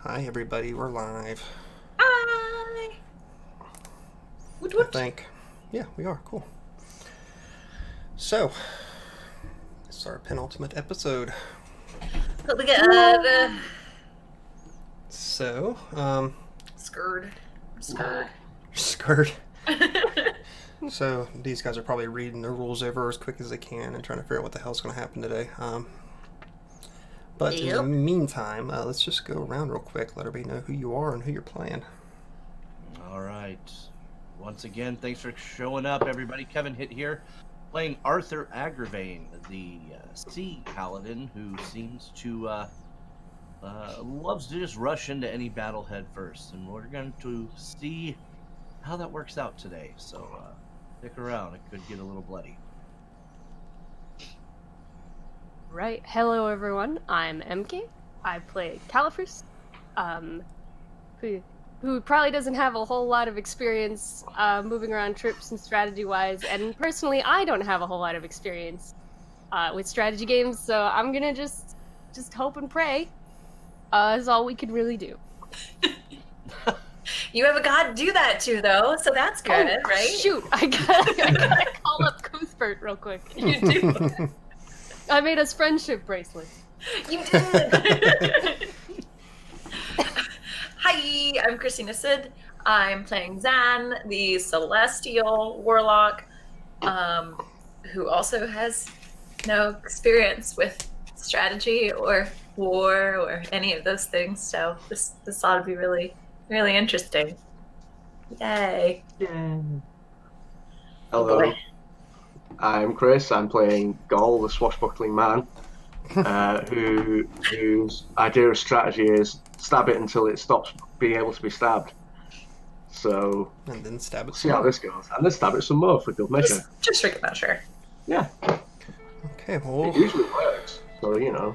Hi, everybody. We're live. Hi. Woot I woot. think. Yeah, we are. Cool. So, it's our penultimate episode. Hope we get So, scared. I'm scared. skirt. So, these guys are probably reading the rules over as quick as they can and trying to figure out what the hell's going to happen today. But in the Yep. meantime, let's just go around real quick. Let everybody know who you are and who you're playing. All right. Once again, thanks for showing up, everybody. Kevin Hitt here, playing Arthur Agravain, the sea paladin who seems to loves to just rush into any battle head first. And we're going to see how that works out today. So stick around. It could get a little bloody. Right. Hello, everyone. I'm MK. I play Califrus, who probably doesn't have a whole lot of experience moving around trips and strategy-wise, and personally, I don't have a whole lot of experience with strategy games, so I'm gonna just hope and pray is all we can really do. You have a god to do that to, though, so that's good, Oh, right? Shoot, I gotta call up Cuthbert real quick. You do. I made us friendship bracelets. You did. Hi, I'm Christina Sid. I'm playing Zan, the celestial warlock, who also has no experience with strategy or war or any of those things. So this ought to be really, really interesting. Yay! Oh, Hello, boy. I'm Chris. I'm playing Gol, the swashbuckling man, whose idea of strategy is stab it until it stops being able to be stabbed. So, And then stab it. see how this goes. And then stab it some more for good measure. Just for good measure. Yeah, Okay, well, it usually works. So,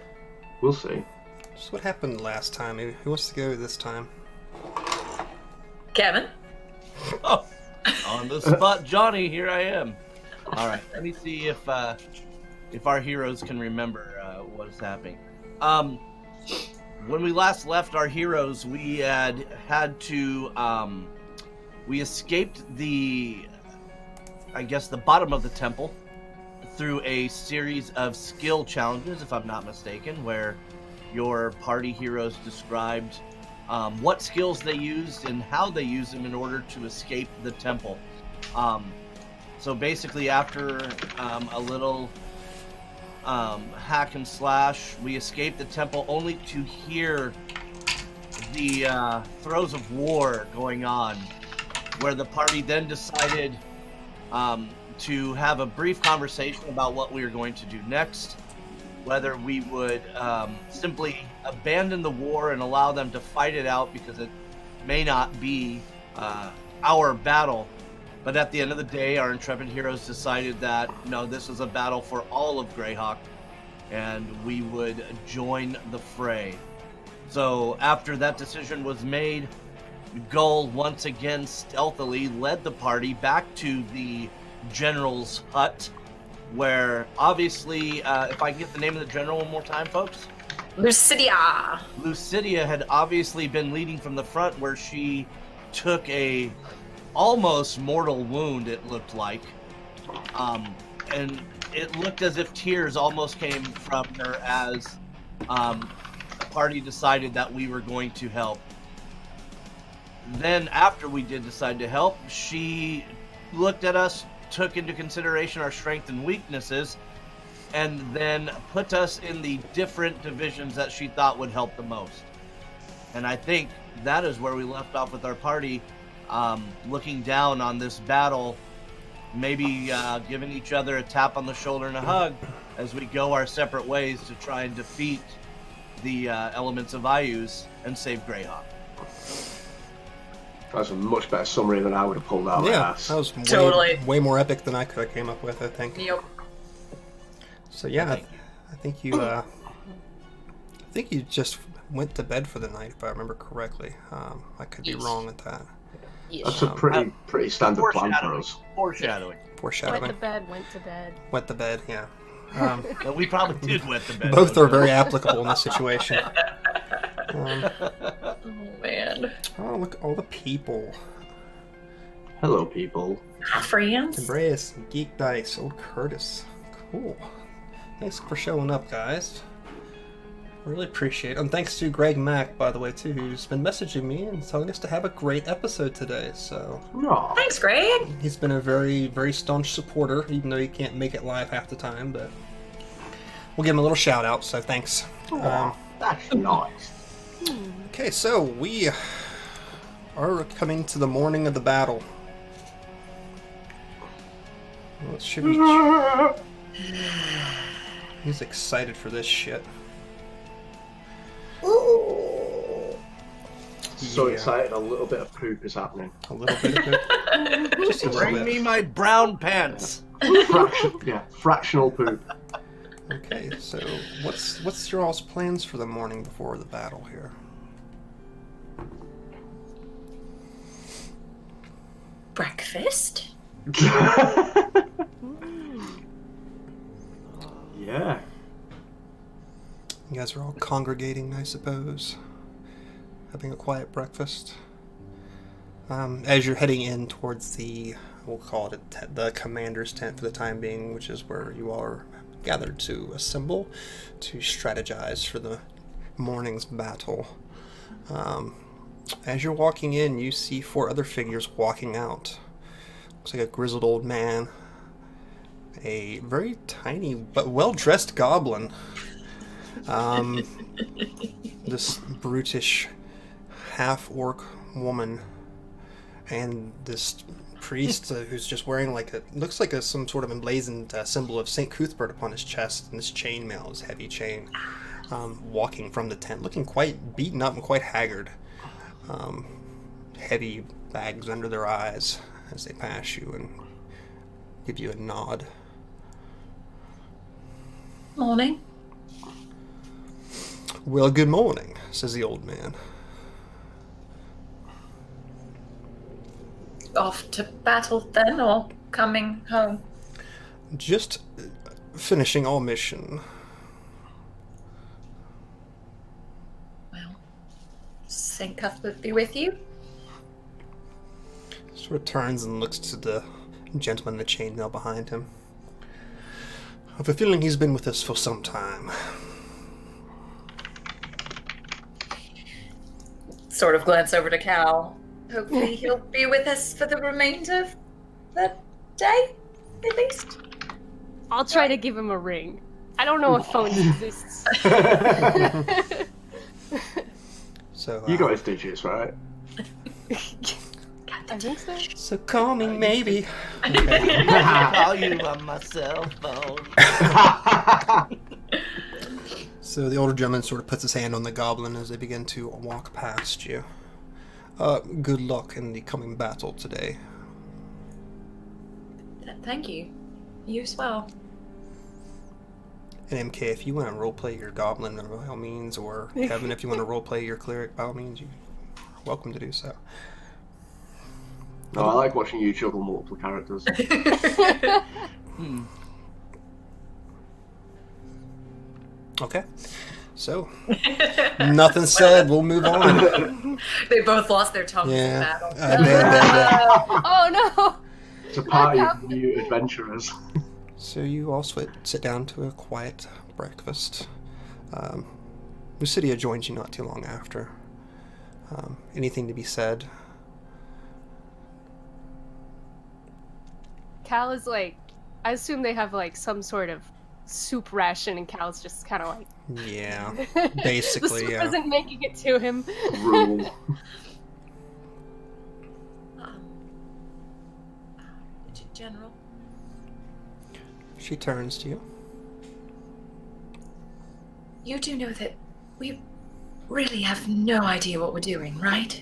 we'll see. just what happened last time? Who wants to go this time? Kevin? Oh, on the spot, Johnny. Here I am. All right, let me see if our heroes can remember what is happening. When we last left our heroes, we had to we escaped the bottom of the temple through a series of skill challenges, if I'm not mistaken, where your party heroes described what skills they used and how they used them in order to escape the temple. So basically, after a little hack and slash, we escaped the temple only to hear the throes of war going on, where the party then decided to have a brief conversation about what we were going to do next, whether we would simply abandon the war and allow them to fight it out because it may not be our battle. But at the end of the day, our intrepid heroes decided that, no, this was a battle for all of Greyhawk, and we would join the fray. So after that decision was made, Gull once again stealthily led the party back to the general's hut, where obviously, if I can get the name of the general one more time, folks? Lucidia. Lucidia had obviously been leading from the front, where she took a almost mortal wound, it looked like, and it looked as if tears almost came from her as the party decided that we were going to help. Then after we did decide to help, she looked at us, took into consideration our strengths and weaknesses, and then put us in the different divisions that she thought would help the most. And I think that is where we left off with our party, looking down on this battle, maybe giving each other a tap on the shoulder and a hug as we go our separate ways to try and defeat the elements of Ayus and save Greyhawk. That's a much better summary than I would have pulled out. Yeah, Ass. that was Totally. way more epic than I could have came up with, I think. Yep. So yeah, Thank I think you just went to bed for the night, if I remember correctly. I could be Yes. wrong at that. That's a pretty standard plan for us. Foreshadowing. Went Foreshadowing. to bed, went to bed. Wet the bed, yeah. No, we probably did wet the bed. Both are very applicable in this situation. Oh man. Oh, look at all the people. Hello, people. Hi, friends. Andreas, Geek Dice, old Curtis. Cool. Thanks for showing up, guys. Really appreciate it. And thanks to Greg Mack, by the way, too, who's been messaging me and telling us to have a great episode today. So Aw. Thanks, Greg. he's been a very, very staunch supporter, even though he can't make it live half the time. But we'll give him a little shout out. So thanks. Aw, that's nice. Okay, so we are coming to the morning of the battle. What should we? He's excited for this shit. So Yeah. excited, a little bit of poop is happening. A little bit of it. Just a little Bring bit. me my brown pants. Fractional poop. Okay, so what's your all's plans for the morning before the battle here? Breakfast? Yeah. You guys are all congregating, I suppose, having a quiet breakfast. As you're heading in towards we'll call it the commander's tent for the time being, which is where you all are gathered to assemble, to strategize for the morning's battle. As you're walking in, you see 4 other figures walking out. Looks like a grizzled old man, a very tiny but well-dressed goblin, this brutish half-orc woman, and this priest who's just wearing looks like some sort of emblazoned symbol of St. Cuthbert upon his chest, and this chainmail, his heavy chain, walking from the tent, looking quite beaten up and quite haggard. Heavy bags under their eyes as they pass you and give you a nod. Morning. Well, good morning, says the old man. Off to battle then, or coming home? Just finishing our mission. Well, St. Cuthbert be with you. Sort of turns and looks to the gentleman in the chainmail behind him. I have a feeling he's been with us for some time. Sort of glance over to Cal. Hopefully he'll be with us for the remainder of the day, at least. I'll try to give him a ring. I don't know if phones exist. So You got his digits, right? I think so. So call me maybe. I call you on my cell phone. So the older gentleman sort of puts his hand on the goblin as they begin to walk past you. Good luck in the coming battle today. Thank you. You as well. And MK, if you want to roleplay your goblin, by all means, or Kevin, if you want to roleplay your cleric, by all means, you're welcome to do so. No, I like watching you juggle multiple characters. Okay. So, nothing said. We'll move on. They both lost their tongues in Yeah. battle. Oh no! It's a party of new adventurers. So you all sit down to a quiet breakfast. Lucidia joins you not too long after. Anything to be said? Cal is like, I assume they have like some sort of soup ration, and Cal's just kind of like, Yeah, the basically, soup yeah. isn't making it to him. Rule. General. She turns to you. You do know that we really have no idea what we're doing, right?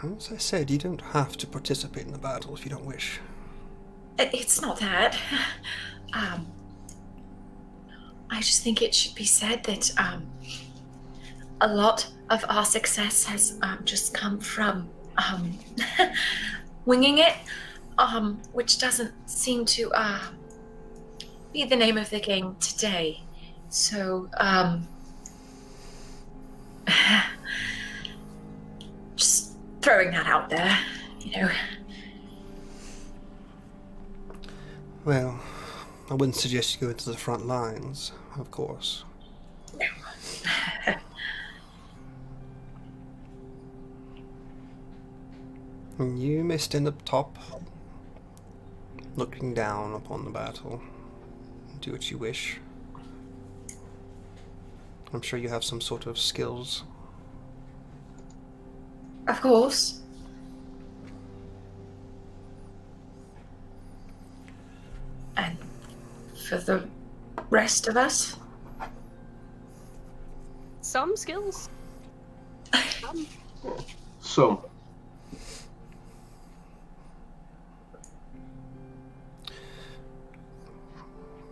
As I said, you don't have to participate in the battle if you don't wish. It's not that. I just think it should be said that a lot of our success has just come from winging it, which doesn't seem to be the name of the game today. So Just throwing that out there, you know. Well, I wouldn't suggest you go into the front lines, of course. And you may stand up top, looking down upon the battle. Do what you wish. I'm sure you have some sort of skills. Of course. And for the rest of us? Some skills. Some.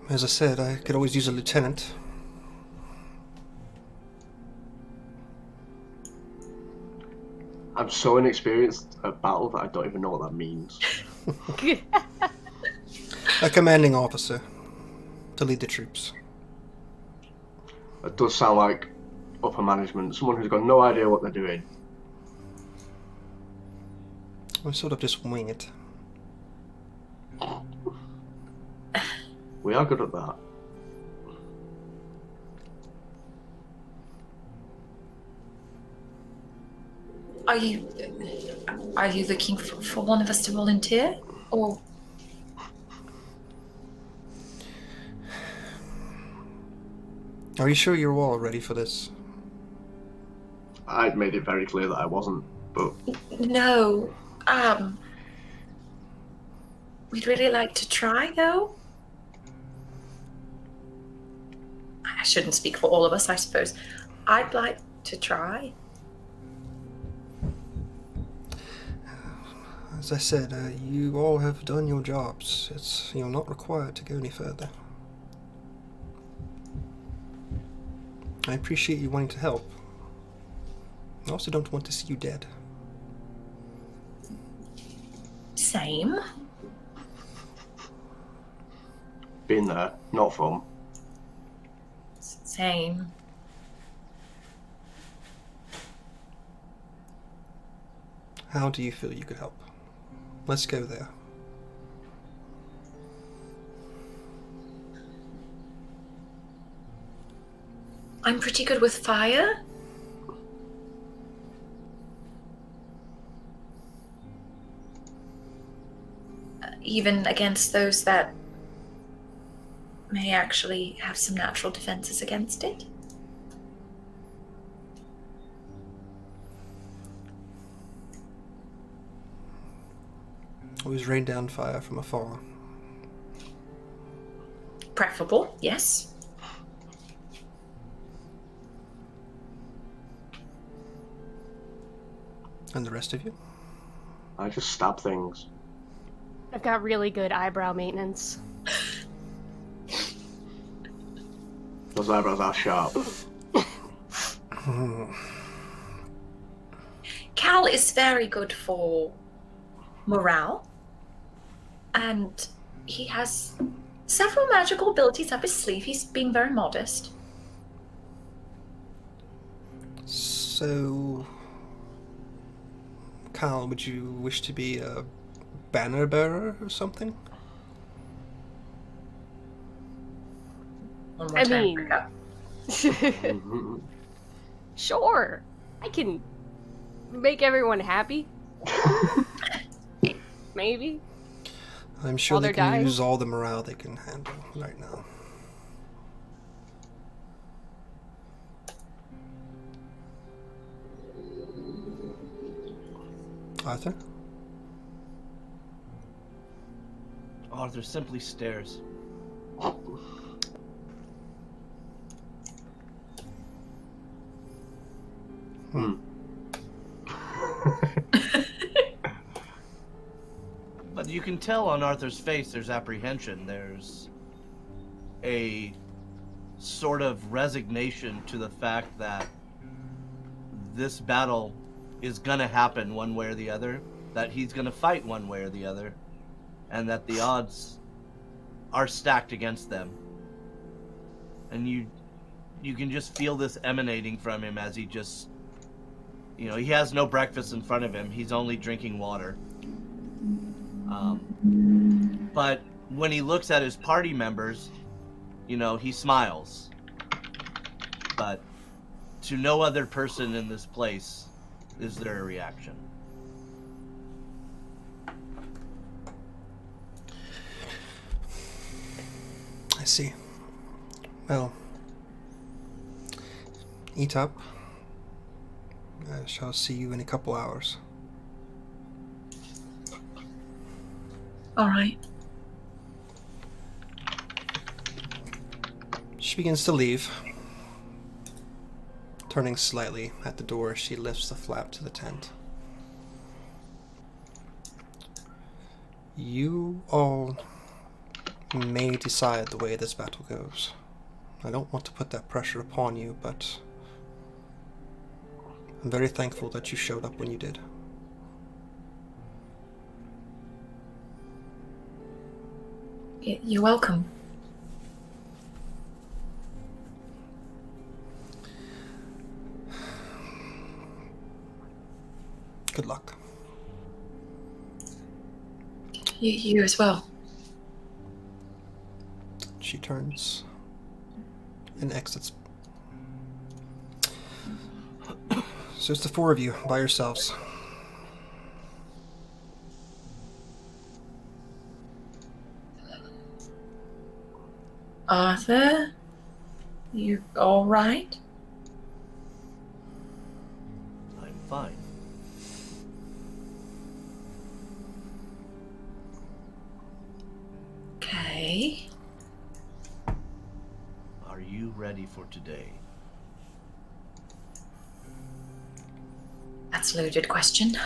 As I said, I could always use a lieutenant. I'm so inexperienced at battle that I don't even know what that means. A commanding officer to lead the troops. It does sound like upper management, someone who's got no idea what they're doing. We sort of just wing it. We are good at that. Are you looking for one of us to volunteer? Or Are you sure you're all ready for this? I'd made it very clear that I wasn't, but no. We'd really like to try though. I shouldn't speak for all of us, I suppose. I'd like to try. As I said, you all have done your jobs. You're not required to go any further. I appreciate you wanting to help. I also don't want to see you dead. Same. been there, not fun. Same. How do you feel you could help? Let's go there. I'm pretty good with fire. Even against those that may actually have some natural defenses against it. Always rain down fire from afar. Preferable, yes. And the rest of you? I just stab things. I've got really good eyebrow maintenance. Those eyebrows are sharp. Cal is very good for morale, and he has several magical abilities up his sleeve. He's being very modest. So, Kyle, would you wish to be a banner bearer or something? One more I time. mean- Sure, I can make everyone happy. Maybe. I'm sure While they they're can dying? use all the morale they can handle right now. Arthur? Arthur simply stares. But you can tell on Arthur's face there's apprehension. There's a sort of resignation to the fact that this battle is gonna happen one way or the other, that he's gonna fight one way or the other, and that the odds are stacked against them. And you can just feel this emanating from him as he just, he has no breakfast in front of him. He's only drinking water. But when he looks at his party members, he smiles. But to no other person in this place is there a reaction. I see. Well, eat up. I shall see you in a couple hours. All right. She begins to leave. Turning slightly at the door, she lifts the flap to the tent. You all may decide the way this battle goes. I don't want to put that pressure upon you, but I'm very thankful that you showed up when you did. You're welcome. Good luck. You as well. She turns and exits. So it's the four of you by yourselves. Arthur, you all right? I'm fine. Okay. Are you ready for today? That's a loaded question.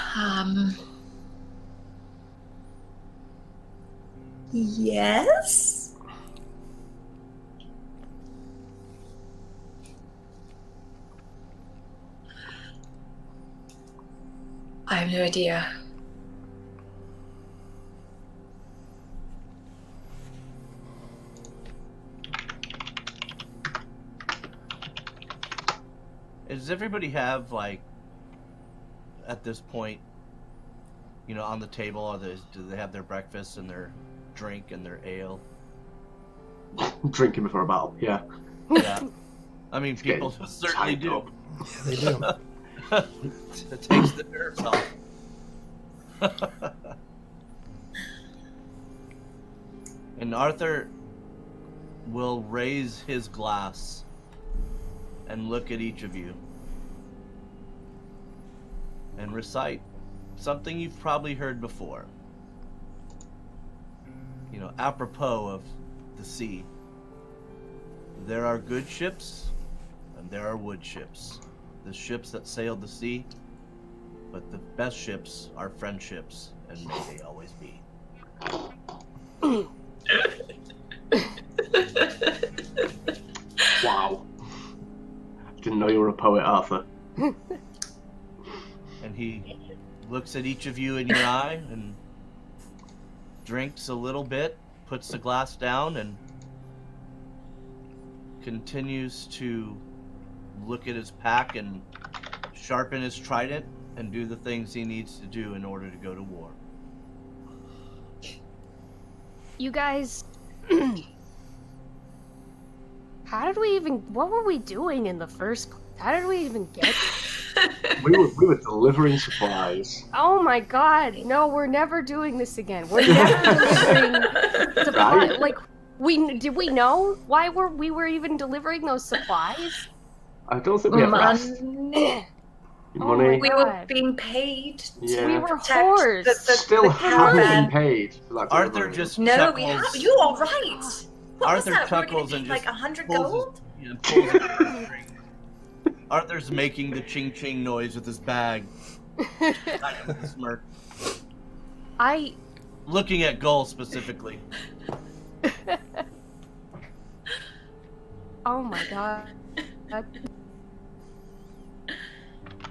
Yes? I have no idea. Does everybody have, like, at this point, on the table, do they have their breakfast and their drink and their ale? Drinking before a battle, yeah. Yeah. I mean, people certainly do. Up. Yeah, they do. It takes the nerves off. And Arthur will raise his glass and look at each of you and recite something you've probably heard before. Apropos of the sea. There are good ships and there are wood ships. The ships that sail the sea, but the best ships are friendships, and may they always be. Wow. Didn't know you were a poet, Arthur. And he looks at each of you in your eye and drinks a little bit, puts the glass down, and continues to look at his pack and sharpen his trident and do the things he needs to do in order to go to war. You guys... what were we doing in the first place? How did we even get... We were delivering supplies. Oh my god, no, we're never doing this again. We're never delivering supplies. Right? Like, did we know why we were even delivering those supplies? I don't think we ever asked. Money. Oh Money. my We were God. being paid to Yeah. We were protect whores. Still the haven't caravan. been paid for that Arthur delivery. just No, chuckles. we have. You are right. What Arthur was that? We were chuckles gonna and need like just 100 pulls gold? pulls his string. Arthur's making the ching ching noise with his bag. Kind of with a smirk. Looking at Gull specifically. Oh my god.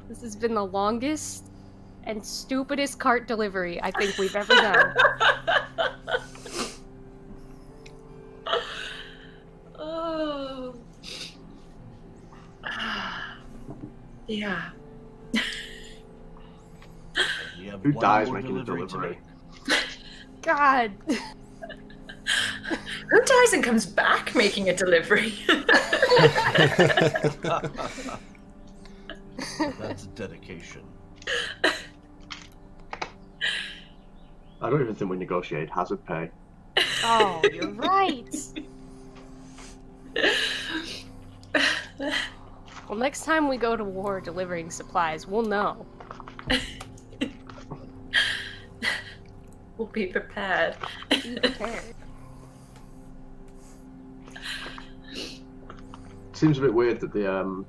This has been the longest and stupidest cart delivery I think we've ever done. Oh. Yeah. We have Who one dies more making a delivery? God. Who dies and comes back making a delivery? That's dedication. I don't even think we negotiated hazard pay. Oh, you're right. Well, next time we go to war delivering supplies, we'll know. We'll be prepared. Be prepared. Seems a bit weird that the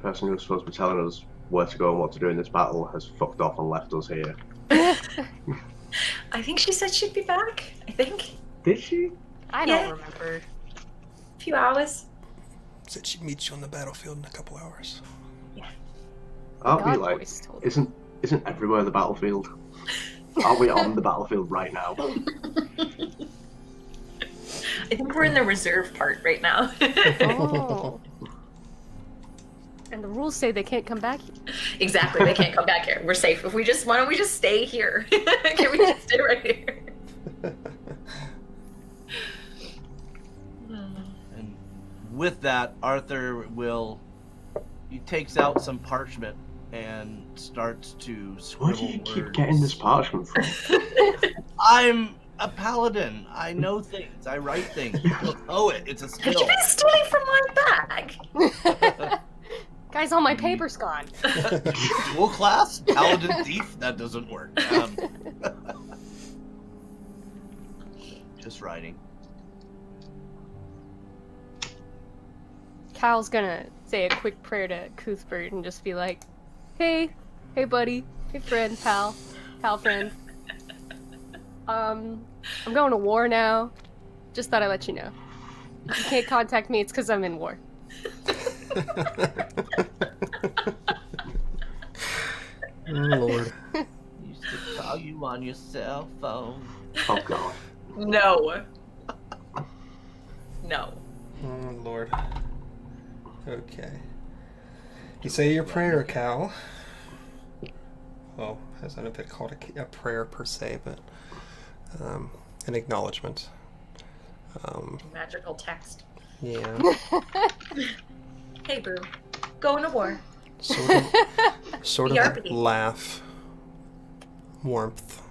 person who was supposed to be telling us where to go and what to do in this battle has fucked off and left us here. I think she said she'd be back. I think. Did she? I Yeah. don't remember. A few hours. Said she'd meet you on the battlefield in a couple hours. Aren't we God like? voice told me. Isn't everywhere the battlefield? Aren't we on the battlefield right now? I think we're in the reserve part right now. Oh. And the rules say they can't come back here. Exactly. They can't come back here. We're safe. If we just why don't we just stay here? Can we just stay right here? And with that, Arthur he takes out some parchment and starts to Where scribble do you keep words. getting this parchment from? I'm a paladin. I know things. I write things. I'm a poet. It's a Have skill. you been stealing from my bag? Guys, all my paper's gone. Dual class? Paladin thief? That doesn't work. Just writing. Cal's gonna say a quick prayer to Cuthbert and just be like, hey buddy, hey friend, pal friend. I'm going to war now. Just thought I'd let you know. If you can't contact me, it's because I'm in war. Oh, Lord. Used to call you on your cell phone. Oh god. No. No. Oh, Lord. Okay. You say your prayer, Cal. Well, has not been called a prayer per se, but an acknowledgement. Magical text. Yeah. Hey, boo. Going to war. Sort of BRB. laugh. Warmth.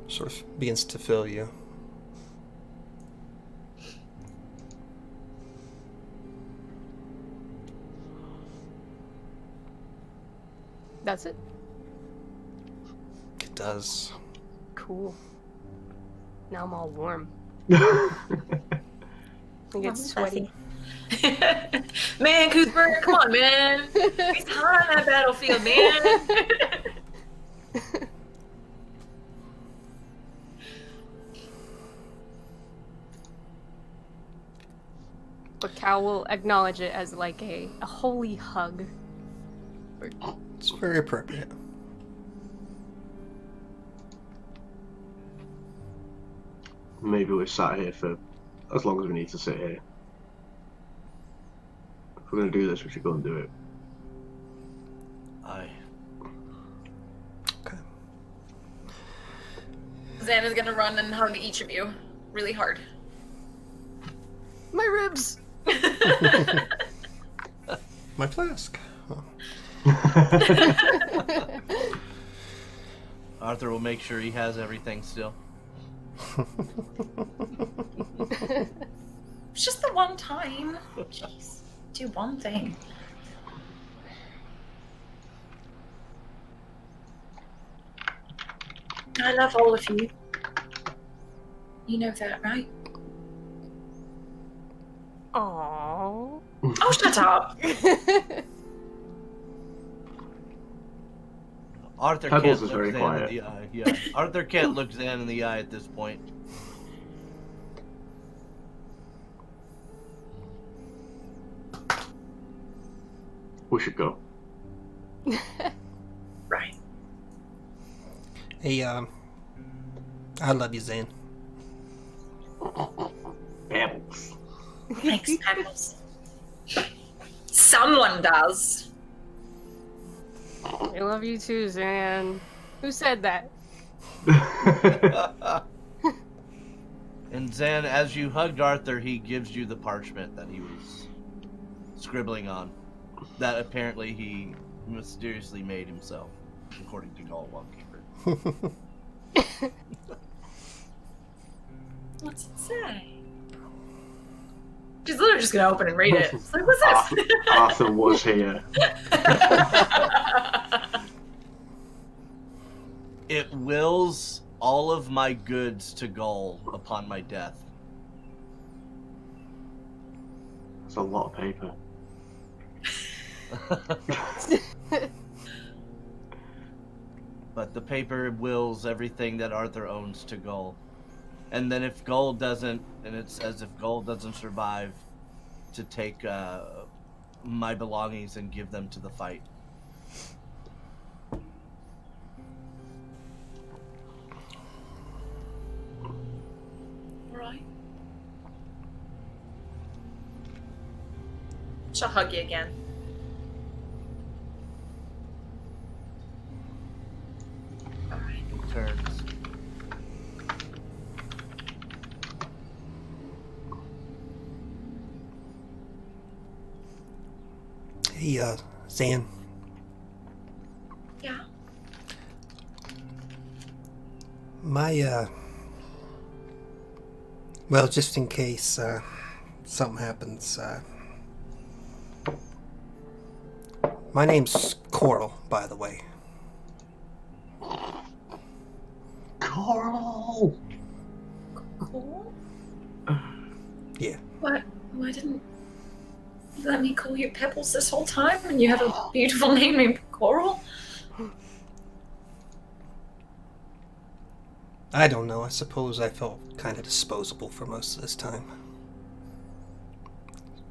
Sort of begins to fill you. That's it? It does. Cool. Now I'm all warm. Oh, I get sweaty. Man, Cuthbert, come on, man. He's hot on that battlefield, man. But Cal will acknowledge it as like a holy hug. It's very appropriate. Maybe we've sat here for as long as we need to sit here. If we're going to do this, we should go and do it. Aye. Okay. Xana's gonna run and hug each of you really hard. My ribs! My flask. Oh. Arthur will make sure he has everything still. It's just the one time. Jeez. Do one thing. I love all of you. You know that, right? Aww. Oh, shut up. Arthur Pebbles can't is look very Zan quiet. in the eye. Yeah. Arthur can't look Zan in the eye at this point. We should go. Right. Hey, I love you, Zane. Pebbles. Thanks, Pebbles. Someone does. I love you too, Zan. Who said that? And Zan, as you hugged Arthur, he gives you the parchment that he was scribbling on. That apparently he mysteriously made himself, according to Gall Wallkeeper. What's it say? She's literally just gonna open and read it. It's like, what's this? Arthur was here. It wills all of my goods to Gull upon my death. That's a lot of paper. But the paper wills everything that Arthur owns to Gull. And then if Gull doesn't, and it's as if Gull doesn't survive, to take my belongings and give them to the fight. Alright. She'll hug you again. Alright. He turns. Hey, Zan. Yeah. Well, just in case, something happens, my name's Coral, by the way. Coral! Cool? Yeah. What? Why didn't you let me call you Pebbles this whole time and you have a beautiful name named Coral? I don't know, I suppose I felt kind of disposable for most of this time.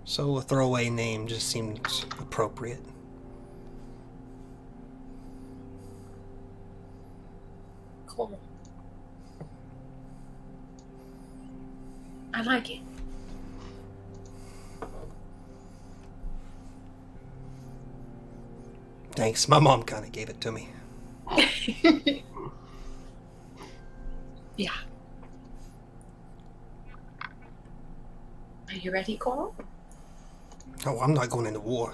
So a throwaway name just seemed appropriate. Coral. I like it. Thanks, my mom kind of gave it to me. Yeah. Are you ready, Coral? Oh, I'm not going into war.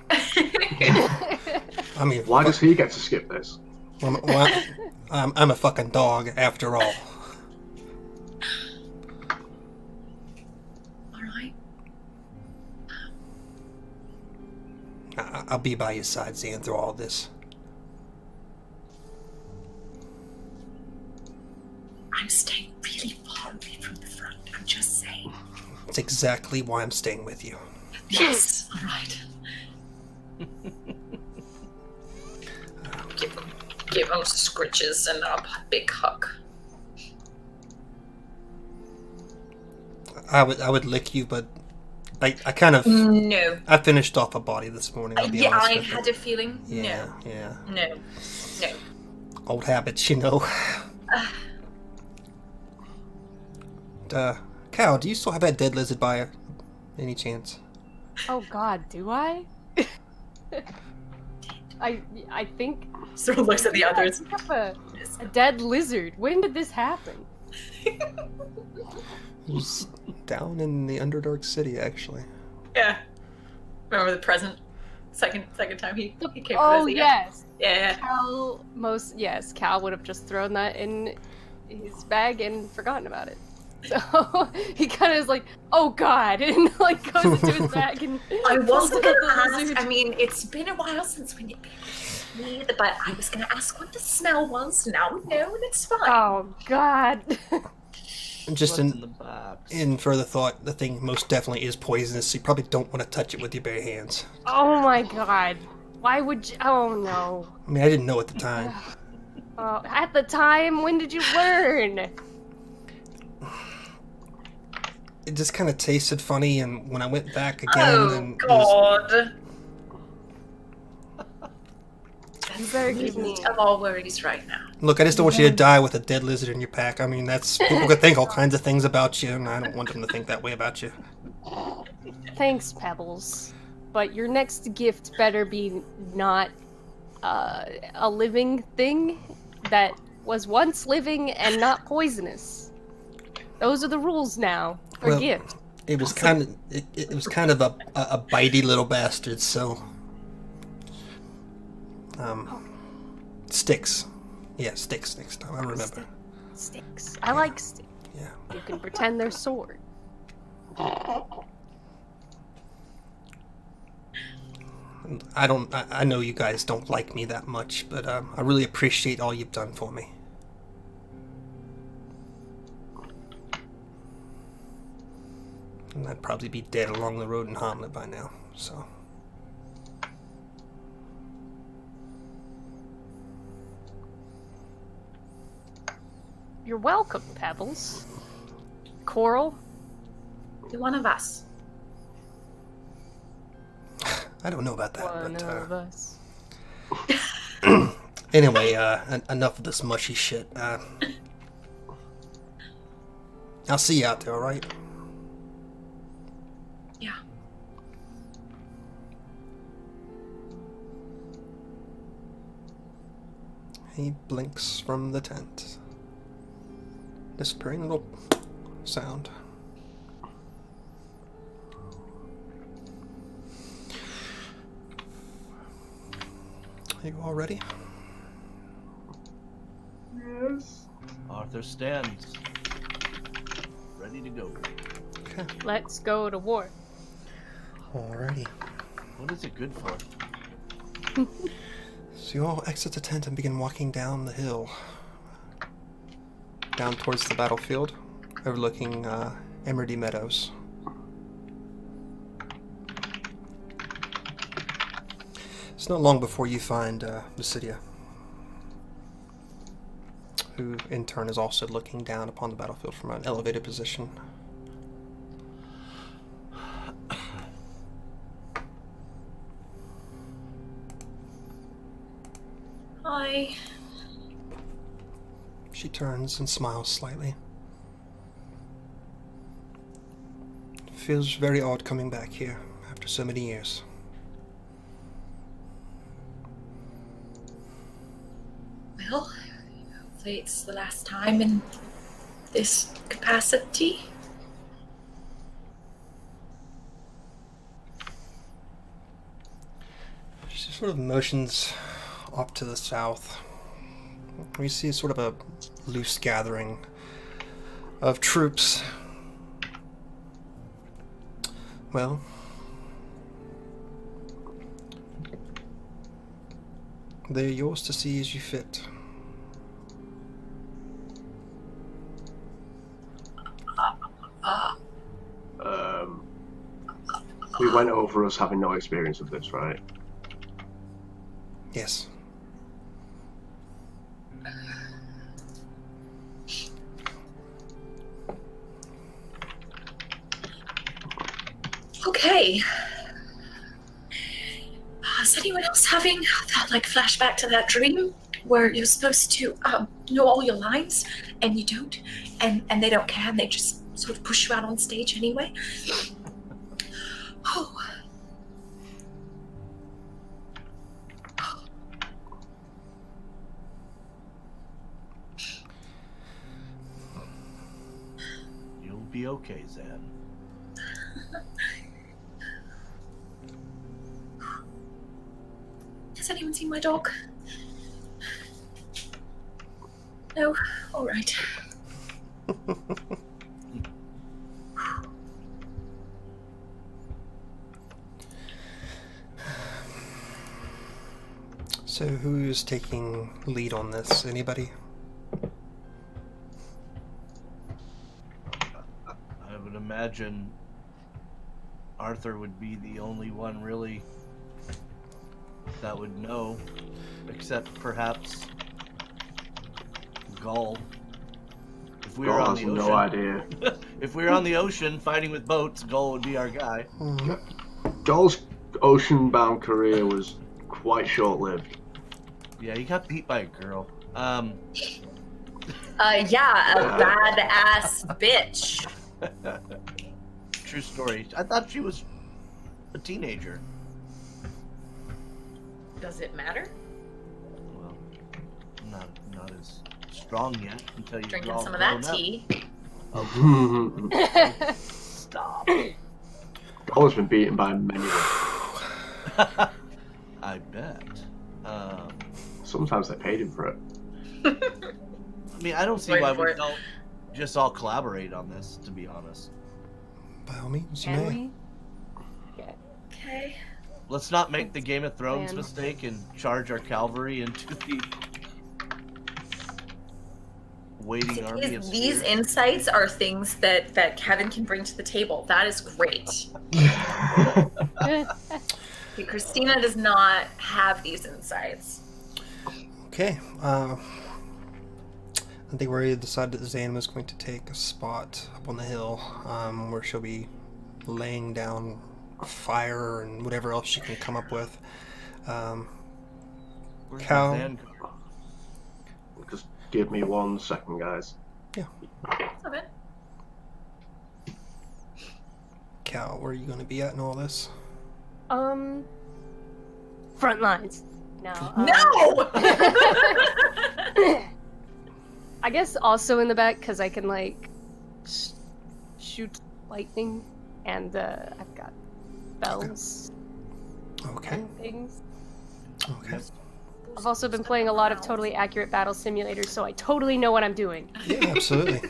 I mean, Why does he get to skip this? I'm a fucking dog, after all. Alright. I'll be by your side, Zan, through all this. I'm staying really far away from the front. I'm just saying. It's exactly why I'm staying with you. Yes. Alright. Give him scritches and a big hug. I would lick you, but I kind of... No. I finished off a body this morning, I'll be Yeah, honest I with you. had a feeling. Yeah, yeah. No. No. Old habits, you know. Cal, do you still have that dead lizard by any chance? Oh God, do I? I think. Sort of looks at the others. I have a dead lizard. When did this happen? It was down in the Underdark City, actually. Yeah. Remember the present? Second time he came Oh to visit. yes. Yeah. Cal would have just thrown that in his bag and forgotten about it. So he kind of is like, oh God, and like goes into his bag and I pulls wasn't out gonna the ask. lizard. I mean, it's been a while since we did, but I was gonna ask what the smell was. Now we know, and it's fine. Oh God. Just What's in the box? in further thought, the thing most definitely is poisonous, so you probably don't want to touch it with your bare hands. Oh my God. Why would you? Oh no. I mean, I didn't know at the time. At the time, when did you learn? It just kind of tasted funny, and when I went back again, Oh and it was, God. You better give me. Least of all worries right now. look, I just don't want you to die with a dead lizard in your pack. I mean, that's people could think all kinds of things about you, and I don't want them to think that way about you. Thanks, Pebbles. but your next gift better be not a living thing that was once living and not poisonous. Those are the rules now for Well, gifts. It was kind of it was kind of a bitey little bastard. So, sticks. Yeah, sticks next time. I remember. Sticks. I like sticks. Yeah. You can pretend they're sword. I know you guys don't like me that much, but I really appreciate all you've done for me. And I'd probably be dead along the road in Hamlet by now, so. You're welcome, Pebbles. Coral. You're one of us. I don't know about that, One but of us. anyway, enough of this mushy shit. I'll see you out there, alright? Yeah. He blinks from the tent. Disappearing little sound. Are you all ready? Yes. Arthur stands. Ready to go. Okay. Let's go to war. Alrighty. What is it good for? So you all exit the tent and begin walking down the hill. Down towards the battlefield, overlooking Emerdy Meadows. It's not long before you find Lucidia, who in turn is also looking down upon the battlefield from an elevated position. Hi. She turns and smiles slightly. Feels very odd coming back here after so many years. Well, hopefully it's the last time in this capacity. She sort of motions off to the south. We see sort of a loose gathering of troops. Well, they're yours to see as you fit. We went over us having no experience of this, right? Yes. Okay. Is anyone else having that flashback to that dream where you're supposed to know all your lines and you don't, and they don't care and they just sort of push you out on stage anyway? Oh. You'll be okay, Zan. Has anyone seen my dog? No? Alright. So who's taking lead on this? Anybody? I would imagine Arthur would be the only one really that would know, except perhaps Gull. If we were Gull on has the ocean, no idea. if we were on the ocean fighting with boats, Gull would be our guy. Gull's ocean-bound career was quite short-lived. Yeah, he got beat by a girl. Yeah, a badass bitch. True story. I thought she was a teenager. Does it matter? Well, not as strong yet until you Drinking all some of that grown up. tea. Stop. Always been beaten by many. I bet. Sometimes they paid him for it. I mean, I don't see Waiting why for we it. don't just all collaborate on this, to be honest. By all means, you Can may. we? Yeah. Okay. Let's not make the Game of Thrones Man. mistake and charge our cavalry into the waiting army of These spears. insights are things that Kevin can bring to the table. That is great. Christina does not have these insights. Okay. I think we already decided that Zan was going to take a spot up on the hill where she'll be laying down fire and whatever else she can come up with. Where's Cal. Zan? Just give me 1 second, guys. Okay. Cal, where are you going to be at in all this? Front lines. No. No! I guess also in the back because I can like shoot lightning, and I've got bells Okay. and things. Okay. I've also been playing a lot of totally accurate battle simulators, so I totally know what I'm doing. Yeah, absolutely.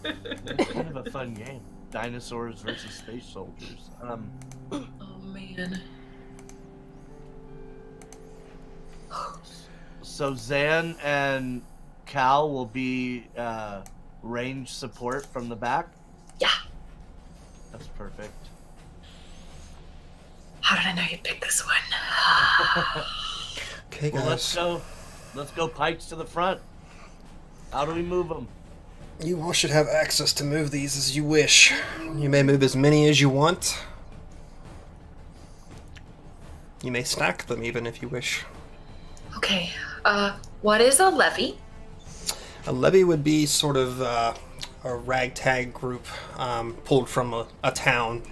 It's kind of a fun game. Dinosaurs versus space soldiers. Oh man. So Zan and Cal will be range support from the back. Yeah. That's perfect. How did I know you'd pick this one? Okay, Well, let's guys. go. Let's go pikes to the front. How do we move them? You all should have access to move these as you wish. You may move as many as you want. You may stack them even if you wish. Okay. What is a levy? A levy would be sort of a ragtag group pulled from a town.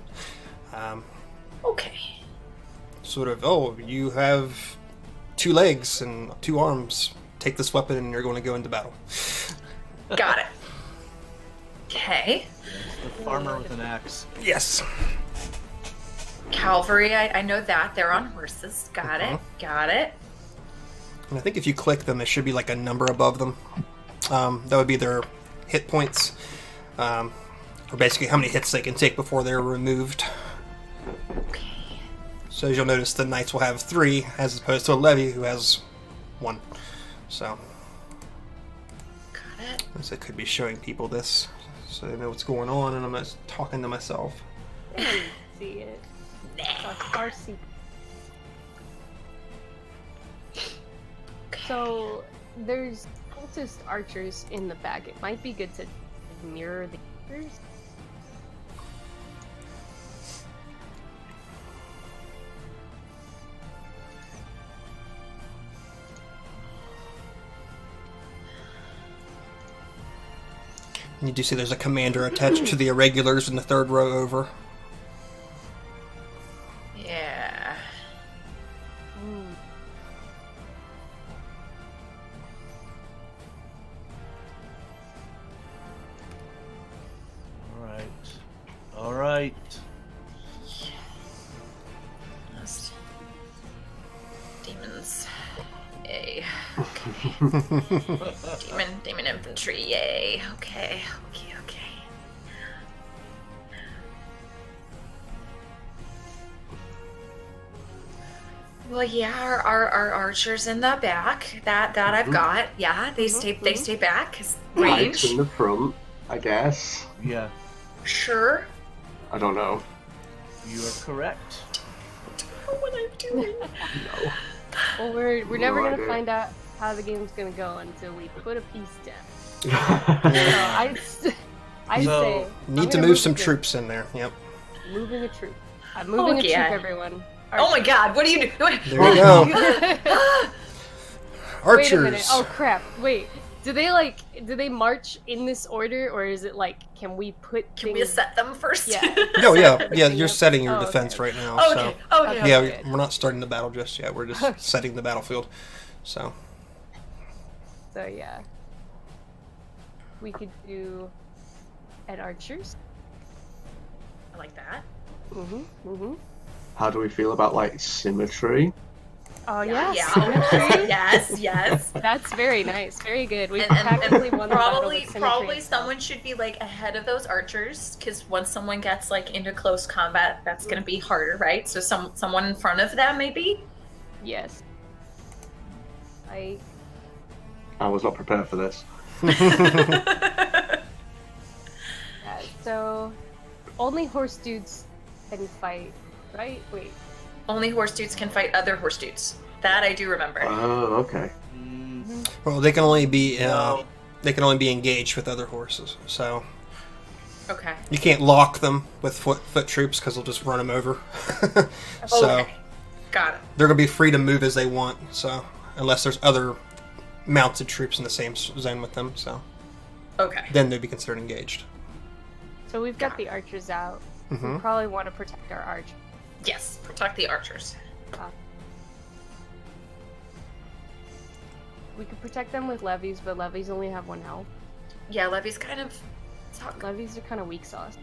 Okay. Sort of, oh, you have 2 legs and 2 arms. Take this weapon and you're going to go into battle. Got it. Okay. The farmer with an axe. Yes. Cavalry, I know that. They're on horses. Got it. Got it. And I think if you click them, there should be like a number above them. That would be their hit points. Or basically how many hits they can take before they're removed. Okay. So as you'll notice, the knights will have 3 as opposed to a levy who has 1. So, Got it. as I could be showing people this so they know what's going on and I'm not talking to myself. I didn't see it. Farsi. So there's cultist archers in the back. It might be good to mirror the archers. And you do see there's a commander attached to the irregulars in the 3rd row over. Yeah. All right. All right. Just demons. Yay. Demon infantry. Yay. Okay. Well, yeah, our archers in the back. That I've got. Yeah, they stay back. 'Cause Pikes range. in the front, I guess. Yeah, Sure. I don't know. you are correct. I don't know what I'm doing. No. Well, we're never No gonna idea. find out how the game's gonna go until we put a piece down. So Yeah. I So- say Need I'm to gonna move some the troop. troops in there. Yep. Moving a troop. I'm moving a yeah. troop, everyone. Oh my God! What are you doing? There we go. Wait a minute. Archers. Oh crap! Wait. Do they march in this order, or is it like, can we put Can we things... set them first? Yeah. No, yeah, Set yeah. everything You're up? setting your Oh, defense okay. right now. Oh, So okay. Okay. yeah, Okay. we're not starting the battle just yet. We're just Okay. setting the battlefield. So So yeah, we could do at archers. I like that. How do we feel about like symmetry? Oh yeah, Yeah. symmetry. yes. That's very nice. Very good. We And practically won the battle probably with symmetry. probably someone should be like ahead of those archers, because once someone gets like into close combat, that's gonna be harder, right? So someone in front of them maybe. Yes. I was not prepared for this. Yeah, so only horse dudes can fight, right? Wait. Only horse dudes can fight other horse dudes. That I do remember. Oh, okay. well, they can only be No. engaged with other horses. So Okay. you can't lock them with foot troops because they'll just run them over. So Okay. Got it. they're gonna be free to move as they want. So unless there's other mounted troops in the same zone with them, so Okay. then they'd be considered engaged. So we've got the archers out. We probably want to protect our arch. Yes. Protect the archers. We could protect them with levies, but levies only have 1 health. Yeah, Levy's kind of. Levies are kind of weak sauce.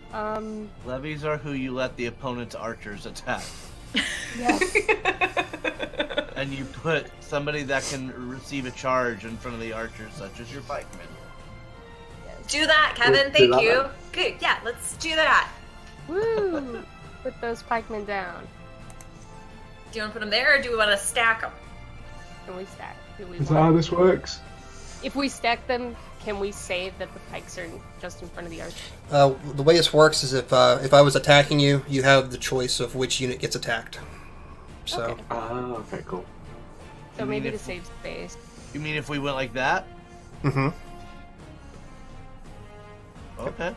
Levies are who you let the opponent's archers attack. Yes. And you put somebody that can receive a charge in front of the archers, such as your pikemen. Do that, Kevin. Do Thank that you. then. Good. Yeah, let's do that. Woo! Put those pikemen down. Do you want to put them there, or do we want to stack them? Can we stack? Do we Is that how want... this works? If we stack them, can we say that the pikes are just in front of the archers? The way this works is if I was attacking you, you have the choice of which unit gets attacked. So Okay. Okay, cool. So You mean maybe to if- save space. You mean if we went like that? mm-hmm. Okay.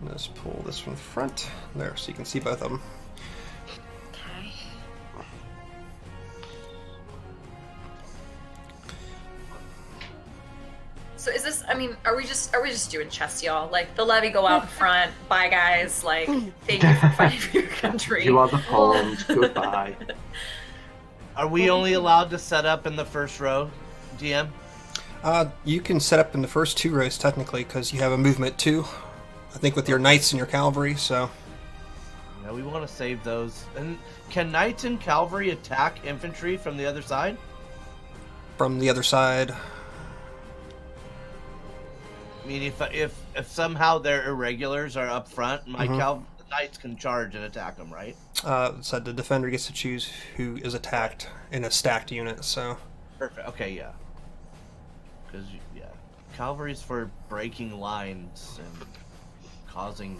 Let's pull this from the front there, so you can see both of them. Okay. So is this? I mean, are we just doing chess, y'all? Like the levy go out in front. Bye, guys. Like thank you for fighting for your country. You are the pawns. Goodbye. Are we only allowed to set up in the first row, DM? You can set up in the first 2 rows technically because you have a movement 2. I think with your knights and your cavalry. So Yeah, we want to save those. And can knights and cavalry attack infantry from the other side? from the other side, I mean, if somehow their irregulars are up front, my knights can charge and attack them, right? so the defender gets to choose who is attacked in a stacked unit. So Perfect. Okay, yeah. Because yeah, cavalry's for breaking lines and causing,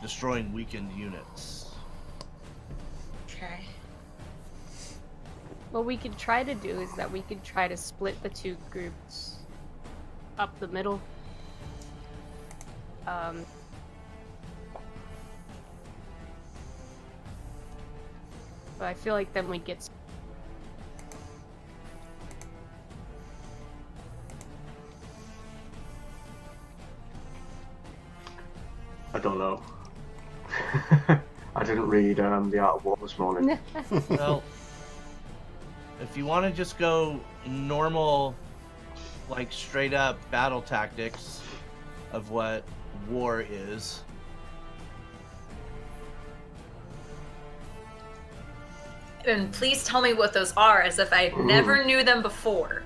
destroying weakened units. Okay. What we could try to do is that we could try to split the 2 groups up the middle. But I feel like then we get... I don't know. I didn't read The Art of War this morning. Well, if you want to just go normal, like straight up battle tactics of what war is, And please tell me what those are, as if I never knew them before.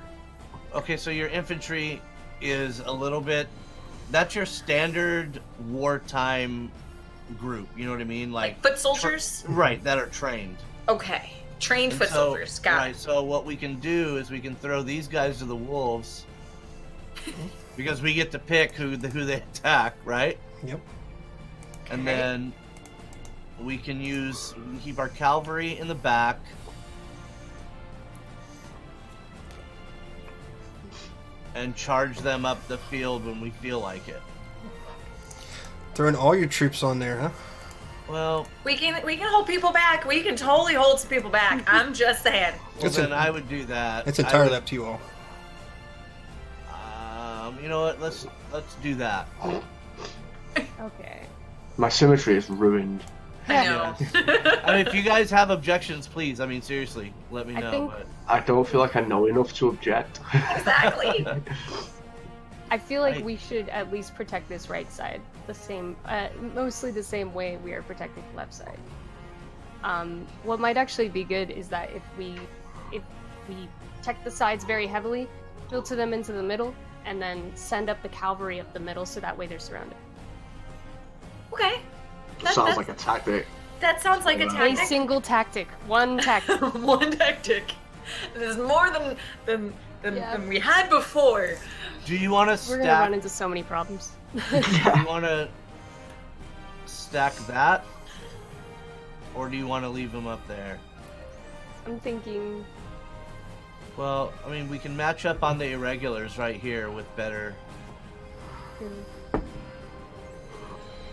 okay, so your infantry is a little bit. That's your standard wartime group. You know what I mean? Like foot soldiers? Right, that are trained. Okay. Trained And foot so- soldiers. Got right, it. so what we can do is we can throw these guys to the wolves because we get to pick who they attack, right? yep. And Okay. then we can keep our cavalry in the back. And charge them up the field when we feel like it. Throwing all your troops on there, huh? Well, We can hold people back. We can totally hold some people back. I'm just saying. then I would do that. It's I entirely would- up to you all. You know what? Let's do that. Okay. My symmetry is ruined. I know. I mean, if you guys have objections, please. I mean, seriously, let me I know. think- But I don't feel like I know enough to object. Exactly. I feel like Right. we should at least protect this right side the same, mostly the same way we are protecting the left side. What might actually be good is that if we protect the sides very heavily, filter them into the middle, and then send up the cavalry up the middle, so that way they're surrounded. Okay. Sounds like a tactic. That sounds like a A A tactic. single tactic, one tactic. One tactic. There's more than we had before. do you want to We're gonna run stack? into so many problems. Do you want to stack that, or do you want to leave them up there? I'm thinking. Well, I mean, we can match up on the irregulars right here with better,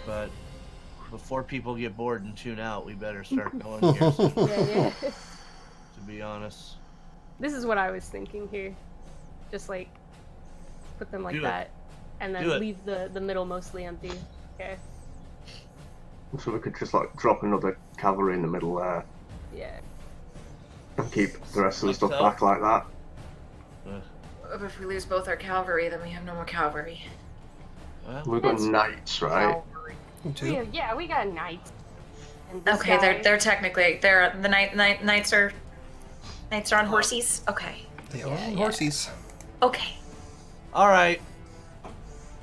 but before people get bored and tune out, we better start going here. Yeah. To be honest, This is what I was thinking here. Just like put them like Do it. that, and Do then it. leave the middle mostly empty. Okay. So we could just like drop another cavalry in the middle there Yeah. and keep the rest of the Like stuff so? back like that. If we lose both our cavalry, then we have no more cavalry. well, We've got That's- knights, right? Two. We got knights. And this Okay, guy- they're technically the knights are on horses. Okay. They are Yeah, on yeah. horses. Okay. all right.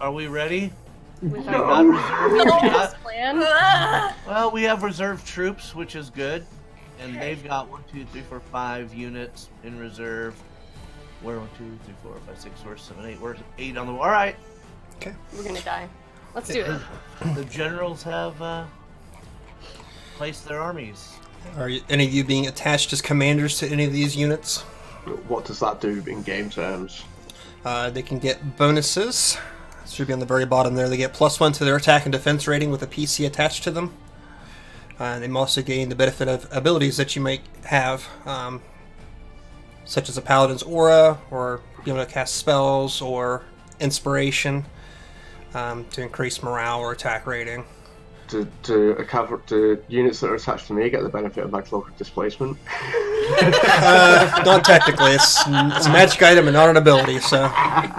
Are we ready? with No. our We got- plan. Ah! well, we have reserve troops, which is good, and Okay. they've got 1, 2, 3, 4, 5 units in reserve. We're 1, 2, 3, 4, 5, 6, 7, 8. We're 8 on the. All right. Okay. We're gonna die. Let's do it. The generals have placed their armies. Are any of you being attached as commanders to any of these units? What does that do in game terms? They can get bonuses. Should be on the very bottom there. They get +1 to their attack and defense rating with a PC attached to them. They also gain the benefit of abilities that you might have, such as a paladin's aura, or being able to cast spells, or inspiration, to increase morale or attack rating. Do units that are attached to me get the benefit of my cloak of displacement? Not technically. It's a magic item and not an ability, so...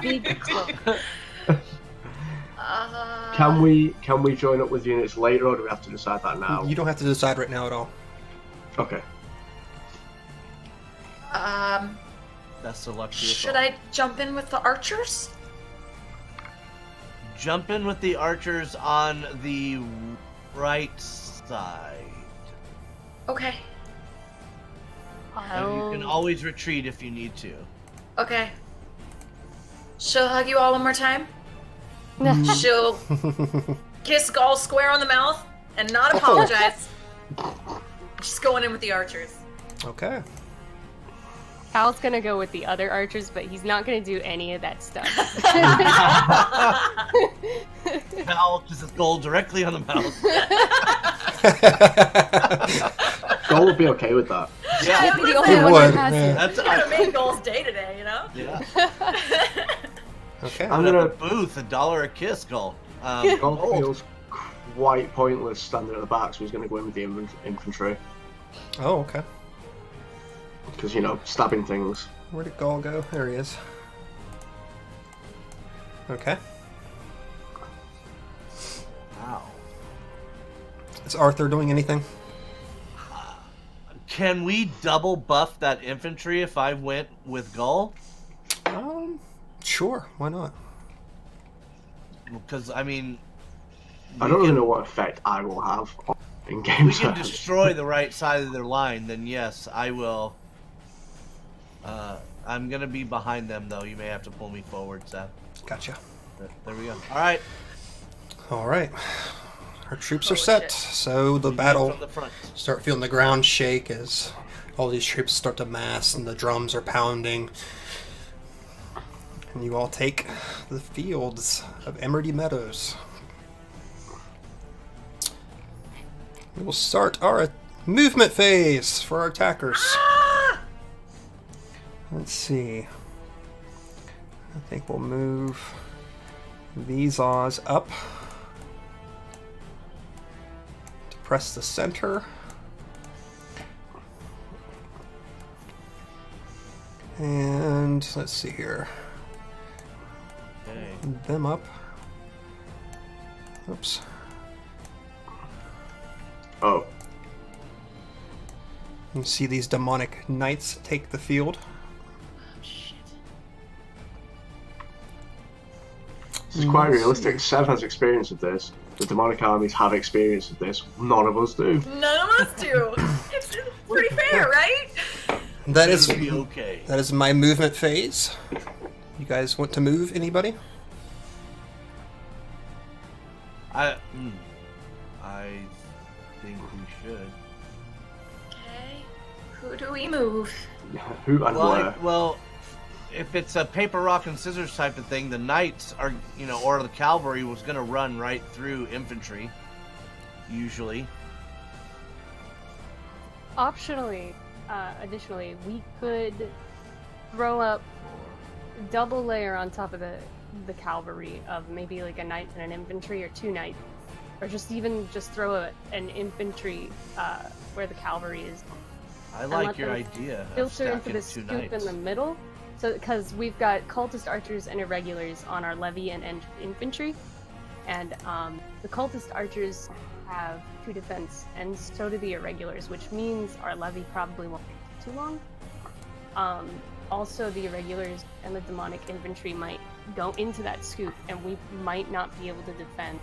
Big cloak. Can we join up with units later, or do we have to decide that now? You don't have to decide right now at all. Okay. That's the luck to us Should all. I jump in with the archers? Jump in with the archers on the right side. Okay. And you can always retreat if you need to. Okay. She'll hug you all one more time. She'll kiss Gall square on the mouth and not apologize. She's going in with the archers. Okay. Cal's gonna go with the other archers, but he's not gonna do any of that stuff. Cal just his goal directly on the mouth. Goal would be okay with that. Yeah, the It only one would, that has yeah. it. that's Gotta make Gall's day today, you know? yeah. Okay. I'm Put gonna. up a booth, $1 a kiss, goal. Gold Gold. feels quite pointless standing at the back, so he's going to go in with the infantry Oh, okay. because stabbing things. Where did Gaul go? There he is. Okay. Wow. Is Arthur doing anything? Can we double buff that infantry if I went with Gull? Sure. Why not? Because, I mean, I don't really know what effect I will have in game we can terms. destroy the right side of their line, then yes, I will. I'm going to be behind them, though. You may have to pull me forward, Seth. Gotcha. There we go. All right. All right. Our troops are Holy set, shit. so the We go battle from the front. start feeling the ground shake as all these troops start to mass and the drums are pounding. And you all take the fields of Emerdy Meadows. We will start our movement phase for our attackers. Let's see. I think we'll move these Oz up to press the center. And let's see here. Okay. Them up. Oops. Oh, You can see these demonic knights take the field. Shit. this is quite realistic. Sev has experience of this. The demonic armies have experience of this. None of us do. None of us do. It's pretty fair, right? That is It'll be okay. that is my movement phase. You guys want to move? Anybody? I think we should. Okay. Who do we move? Who and where? Well, if it's a paper, rock, and scissors type of thing, the knights are, or the cavalry was going to run right through infantry, usually. Optionally, additionally, we could throw up double layer on top of the cavalry of maybe like a knight and an infantry, or two knights, or just throw an infantry where the cavalry is. I And like let your them idea of filter into stacking the two scoop knights. in the middle. So, because we've got cultist archers and irregulars on our levy and infantry, and the cultist archers have 2 defense, and so do the irregulars, which means our levy probably won't take too long. Also, the irregulars and the demonic infantry might go into that scoop, and we might not be able to defend.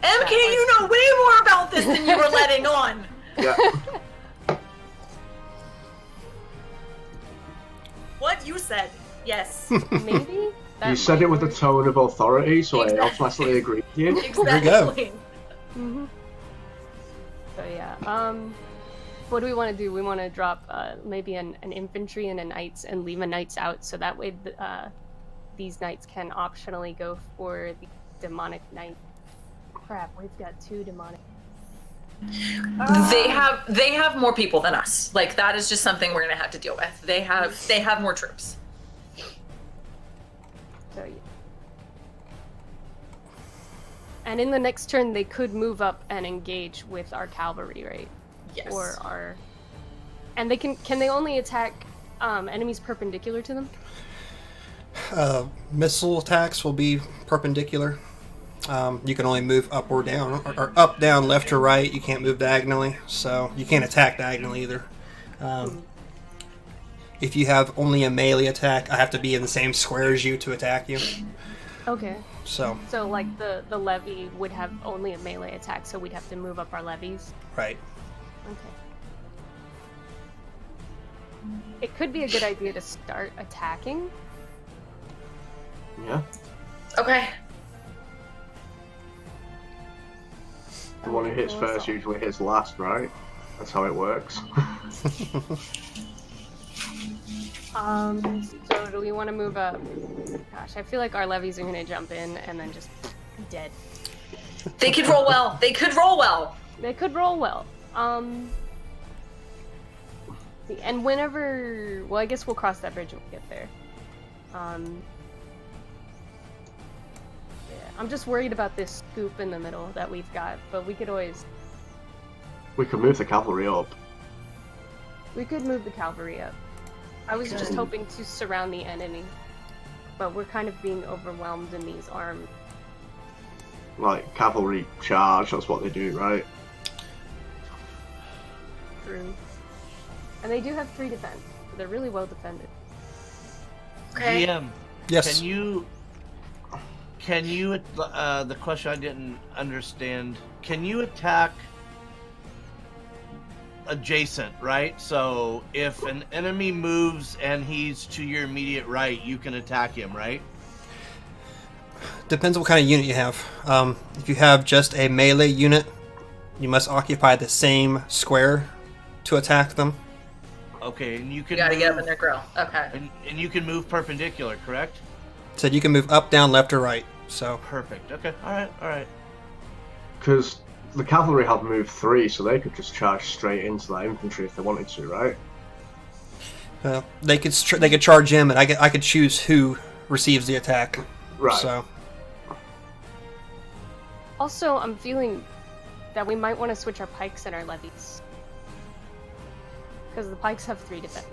MK, you know way more about this than you were letting on. Yeah. What you said? Yes. Maybe that You said might it with a work. tone of authority, so Exactly. I automatically agree with you. Exactly. Mhm. So yeah, what do we want to do? We want to drop maybe an infantry and a knights, and leave a knights out, so that way these knights can optionally go for the demonic knight. Crap, we've got 2 demonic. They have more people than us. Like, that is just something we're gonna have to deal with. They have more troops. So yeah. And in the next turn, they could move up and engage with our cavalry, right? Yes. Or our, and they can they only attack enemies perpendicular to them? Missile attacks will be perpendicular. You can only move up or down, or up, down, left or right. You can't move diagonally, so you can't attack diagonally either. If you have only a melee attack, I have to be in the same square as you to attack you. Okay. So, So like the levy would have only a melee attack, so we'd have to move up our levies. right. Okay. It could be a good idea to start attacking. Yeah. Okay. The one who hits first usually hits last, right? That's how it works. So do we want to move up? Gosh, I feel like our levies are gonna jump in and then just dead. They could roll well. They could roll well. They could roll well. And whenever, well, I guess we'll cross that bridge when we get there. Yeah, I'm just worried about this scoop in the middle that we've got, but we could always, We could move the cavalry up. we could move the cavalry up. I was just hoping to surround the enemy, but we're kind of being overwhelmed in these arms. Like, cavalry charge, that's what they do, right? Through. And they do have 3 defense, so they're really well defended. Okay. GM, Yes. can you, the question I didn't understand, can you attack adjacent, right? So if an enemy moves and he's to your immediate right, you can attack him, right? Depends what kind of unit you have. If you have just a melee unit, you must occupy the same square to attack them. Okay, and you You can gotta get up move- in their grill. Okay. and you can move perpendicular, correct? So you can move up, down, left, or right. So Perfect. Okay. All right. Because the cavalry have moved 3, so they could just charge straight into that infantry if they wanted to, right? they could charge in, and I could choose who receives the attack. Right. So Also, I'm feeling that we might want to switch our pikes and our levies. Because the pikes have 3 defense.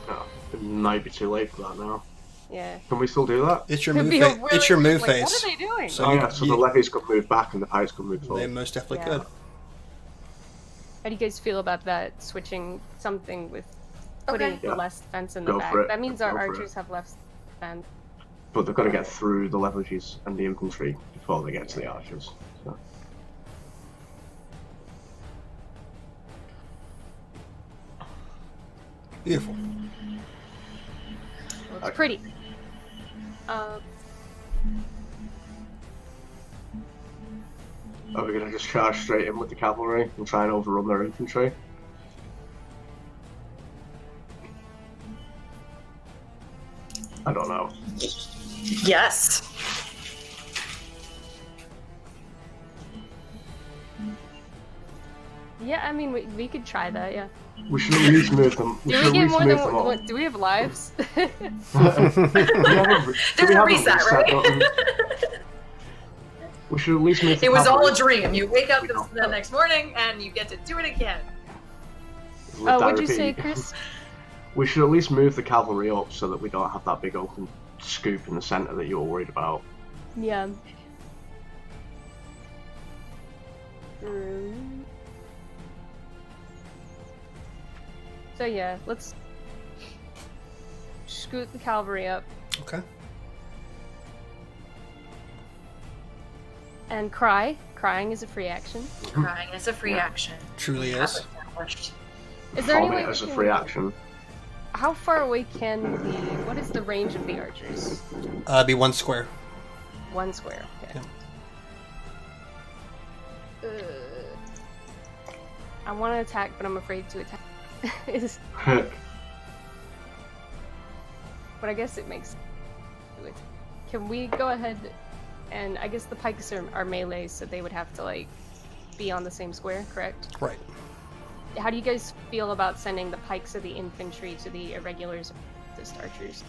Oh, it might be too late for that now. Yeah. Can we still do that? it's your Could move. be a It's your move like, phase. What are they doing? So Oh you- yeah, so you- the levies could move back and the pikes could move They forward. most definitely Yeah. could. How do you guys feel about that? Switching something with putting Okay. the less defense in the Go back. for it. That means our Go for archers have less defense. But they've got to get through the leverages and the infantry before they get to the archers. So. Beautiful. Looks Okay. pretty. Are we going to just charge straight in with the cavalry and try and overrun their infantry? I don't know. Yes. Yeah, I mean, we could try that, yeah. We should at least move them. Do should we at get least more move than them all. what? Do we have lives? Do we have a reset, right? button? We should at least move the It was all a cavalry. dream. You wake up We don't the know. next morning and you get to do it again. Would Oh, that what'd you say, repeat? Chris? We should at least move the cavalry up so that we don't have that big open scoop in the center that you were worried about. Yeah. So yeah, let's scoot the cavalry up Okay. and cry. Crying is a free action. Crying is a free action. Truly is. Established. Is there any Forming way it we as a can- free action. How far away can the? What is the range of the archers? Be 1 square. 1 square. Okay. I want to attack, but I'm afraid to attack. Is- but I guess it makes. Can we go ahead and I guess the pikes are melee, so they would have to like be on the same square, correct? Right. How do you guys feel about sending the pikes of the infantry to the irregulars, the archers?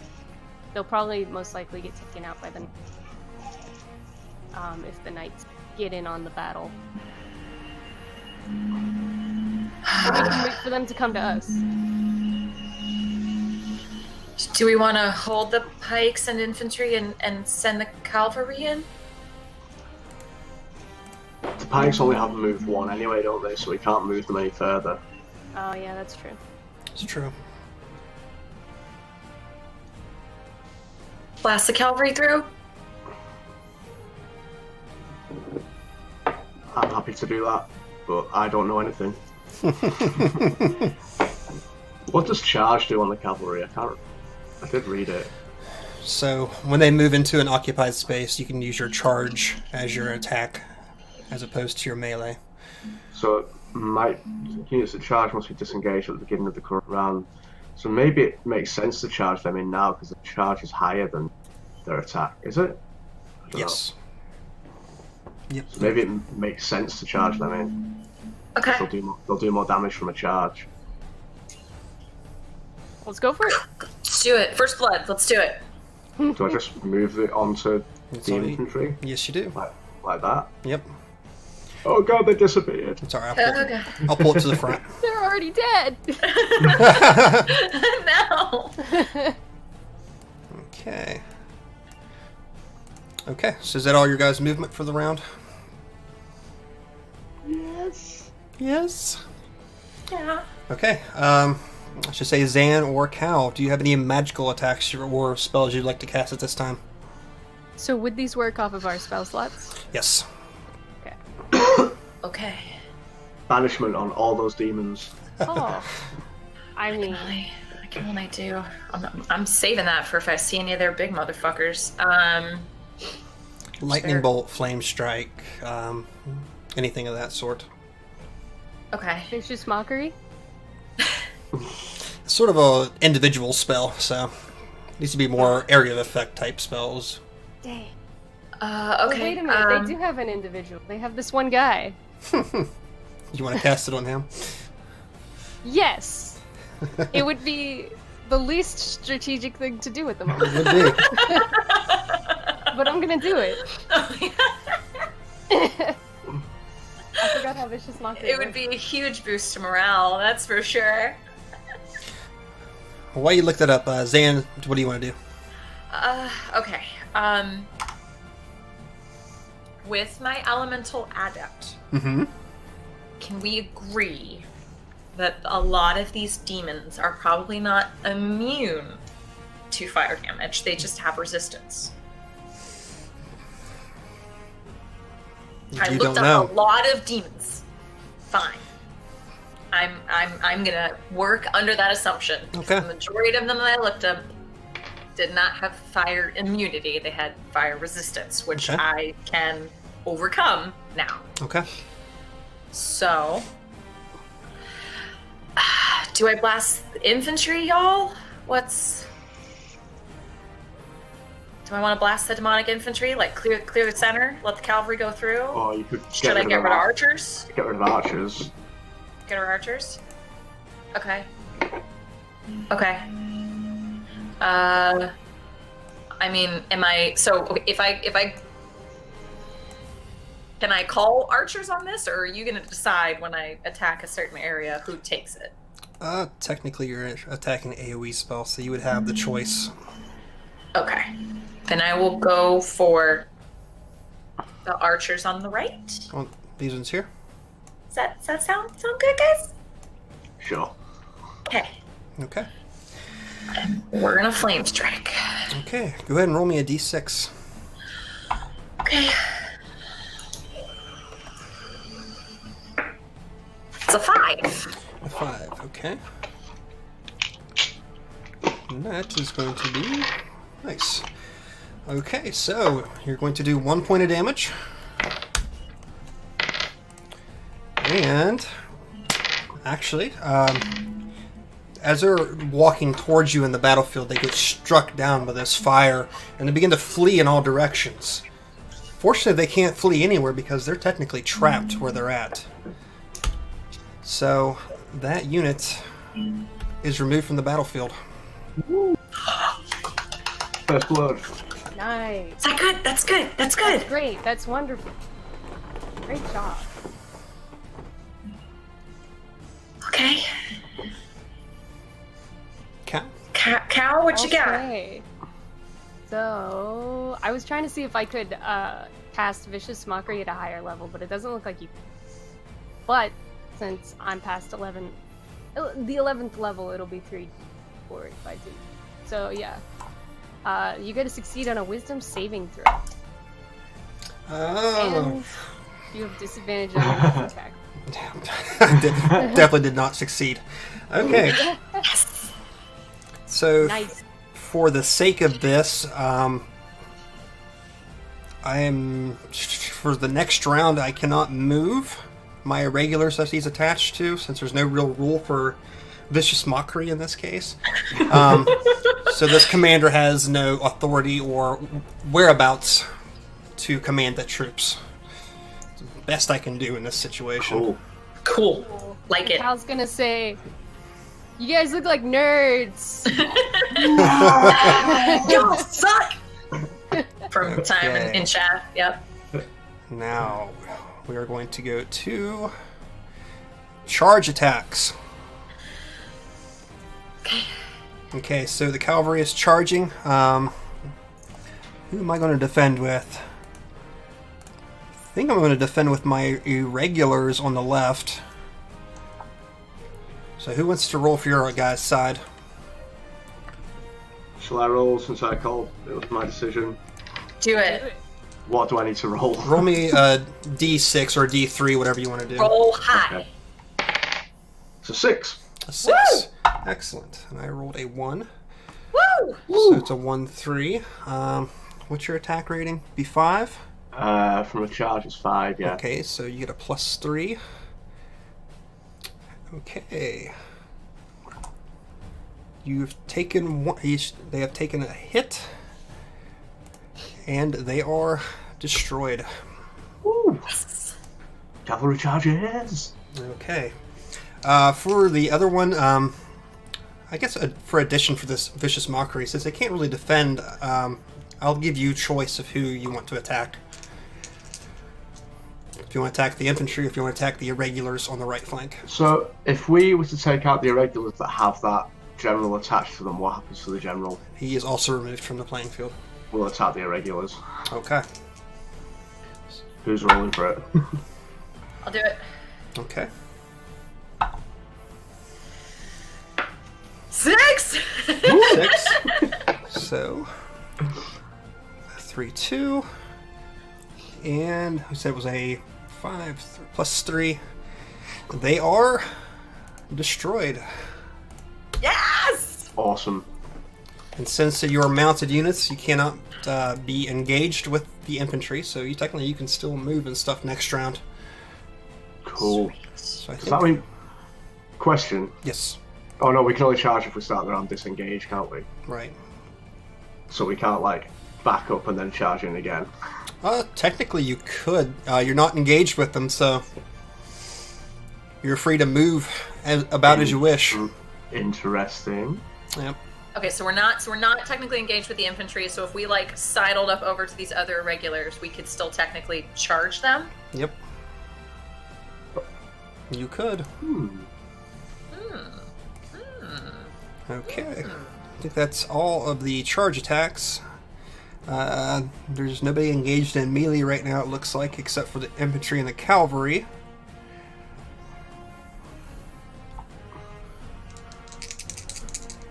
They'll probably most likely get taken out by the if the knights get in on the battle. Or we can wait for them to come to us. Do we want to hold the pikes and infantry and send the cavalry in? The pikes only have move 1 anyway, don't they? So we can't move them any further. Oh yeah, that's true. It's true. Blast the cavalry through? I'm happy to do that, but I don't know anything. What does charge do on the cavalry? I did read it. So when they move into an occupied space, you can use your charge as your attack, as opposed to your melee. So it might units that charge must be disengaged at the beginning of the current round. So maybe it makes sense to charge them in now because the charge is higher than their attack. Is it? I don't Yes. Yep. know. So maybe it makes sense to charge them in. Okay. They'll do more damage from a charge. Let's go for it. Let's do it. First blood. Let's do it. Do I just move it onto It's the only- infantry Yes, you do. like that? Yep. Oh god, they disappeared. It's alright. Okay. I'll pull it to the front. They're already dead. No. Okay. Okay, so is that all your guys' movement for the round? Yes. Yes. Yeah. Okay, I should say Zan or Cal, do you have any magical attacks or spells you'd like to cast at this time? So would these work off of our spell slots? Yes. Okay. Banishment on all those demons. Oh. I mean, I can only do. I'm saving that for if I see any of their big motherfuckers. Lightning Sure. bolt, flame strike, anything of that sort. Okay. vicious mockery. It's sort of a individual spell, so needs to be more area of effect type spells. Dang. Okay. Wait a minute, they do have an individual. They have this one guy. You want to cast it on him? Yes. It would be the least strategic thing to do at the moment, Would be. but I'm gonna do it. I forgot how vicious mockery It would be a huge boost to morale, that's for sure. While you look that up, Zan, what do you want to do? Okay. With my elemental adept, Mm-hmm. can we agree that a lot of these demons are probably not immune to fire damage? They just have resistance. I You looked don't up know. a lot of demons. Fine. I'm gonna work under that assumption. Okay. The majority of them that I looked up did not have fire immunity. They had fire resistance, which Okay. I can overcome now. Okay. So, do I blast the infantry, y'all? Do I want to blast the demonic infantry? Like clear the center, let the cavalry go through? Or you could Should I get rid of archers? Get rid of archers. Get rid of archers? Okay. Okay. I mean, if I can I call archers on this, or are you gonna decide when I attack a certain area who takes it? Technically you're attacking an AoE spell, so you would have the choice. Okay. Then I will go for the archers on the right. Oh, these ones here? Does that sound good, guys? Sure. Okay. Okay. We're gonna flame strike. Okay, go ahead and roll me a d6. Okay. It's a 5. A 5, okay. And that is going to be nice. Okay, so you're going to do 1 point of damage. And actually, as they're walking towards you in the battlefield, they get struck down by this fire and they begin to flee in all directions. Fortunately, they can't flee anywhere because they're technically trapped where they're at. So that unit is removed from the battlefield. First blood. Nice. Is that good? That's good. That's good. Great. That's wonderful. Great job. Okay. Cat? Cal, what you got? Okay. So I was trying to see if I could cast Vicious Mockery at a higher level, but it doesn't look like you. But since I'm past 11, the 11th level, it'll be 3 for if I do. So yeah, you got to succeed on a Wisdom saving throw, Oh. and you have disadvantage on your next attack. Definitely did not succeed. Okay. So, Nice. for the sake of this, I am for the next round. I cannot move my irregulars that he's attached to, since there's no real rule for vicious mockery in this case. So this commander has no authority or whereabouts to command the troops. It's the best I can do in this situation. Cool. Cool. Like it. Cal's gonna say, "You guys look like nerds." Y'all suck! From time Okay. in chat. Yep. Now, we are going to go to charge attacks. Okay, so the cavalry is charging. Who am I going to defend with? I think I'm going to defend with my irregulars on the left. So who wants to roll for your guys' side? Shall I roll since I called? It was my decision. Do it. What do I need to roll? Roll me a d6 or a d3, whatever you want to do. Roll high. Okay. It's a 6. A 6. Excellent. And I rolled a 1. Woo! So it's a 1-3. What's your attack rating? B5? From a charge, it's 5. Yeah. Okay, so you get a +3. Okay. You've taken one. They have taken a hit, and they are destroyed. Woo. Cavalry charges. Okay. For the other one, I I guess for addition for this vicious mockery, since they can't really defend, I'll give you choice of who you want to attack. If you want to attack the infantry, if you want to attack the irregulars on the right flank. So, if we were to take out the irregulars that have that general attached to them, what happens to the general? He is also removed from the playing field. We'll attack the irregulars. Okay. Who's rolling for it? I'll do it. Okay. 6! 6. So 3, 2. And who said it was a 5 plus 3? They are destroyed. Yes! Awesome. And since you're mounted units, you cannot be engaged with the infantry, so you technically you can still move and stuff next round. Cool. So I Does that mean... Question. yes, Oh no, we can only charge if we start the round disengaged, can't we? right. So we can't, like, back up and then charge in again. Technically you could. You're not engaged with them, so you're free to move about as you wish. Interesting. Yep. Okay, so we're not technically engaged with the infantry, so if we like sidled up over to these other irregulars, we could still technically charge them. Yep. You could. Okay. I think that's all of the charge attacks. There's nobody engaged in melee right now, it looks like, except for the infantry and the cavalry.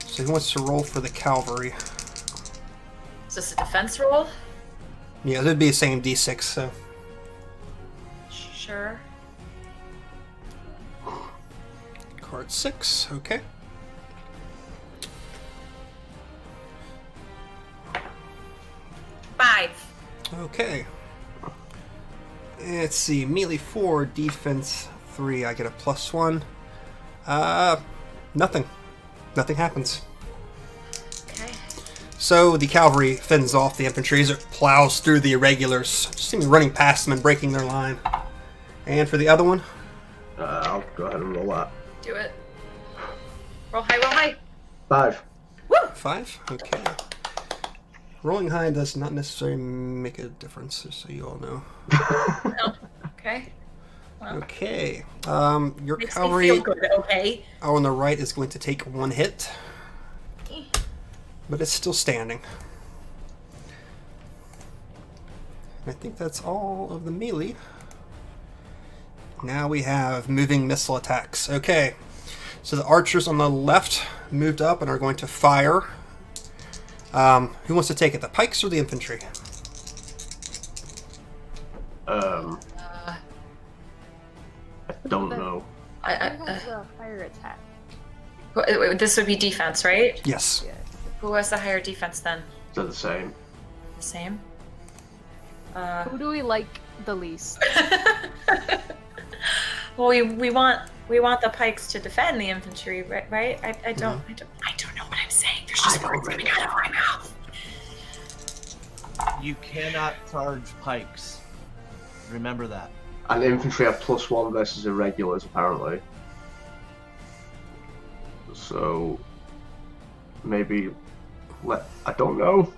So who wants to roll for the cavalry? Is this a defense roll? Yeah, it'd be the same d6, so. Sure. Card 6, okay. Five. Okay. Let's see, melee 4, defense 3, I get a +1. Nothing. Nothing happens. Okay. So the cavalry fends off the infantry as it plows through the irregulars, just seeming running past them and breaking their line. And for the other one? I'll go ahead and roll that. Do it. Roll high, roll high. 5. Woo! 5? Okay. Rolling high does not necessarily make a difference, just so you all know. No. Okay. Well, Okay. Your makes cavalry me feel good, okay? on the right is going to take 1 hit, but it's still standing. And I think that's all of the melee. Now we have moving missile attacks. Okay. So the archers on the left moved up and are going to fire. Who wants to take it, the pikes or the infantry? I don't know. Who has a fire attack? This would be defense, right? Yes. Who has the higher defense then? They're the same. The same? Who do we like the least? Well, we want the pikes to defend the infantry, right? I don't know what I'm saying. There's just words coming out of my mouth. You cannot charge pikes. Remember that. And infantry have +1 versus irregulars, apparently. So maybe I don't know.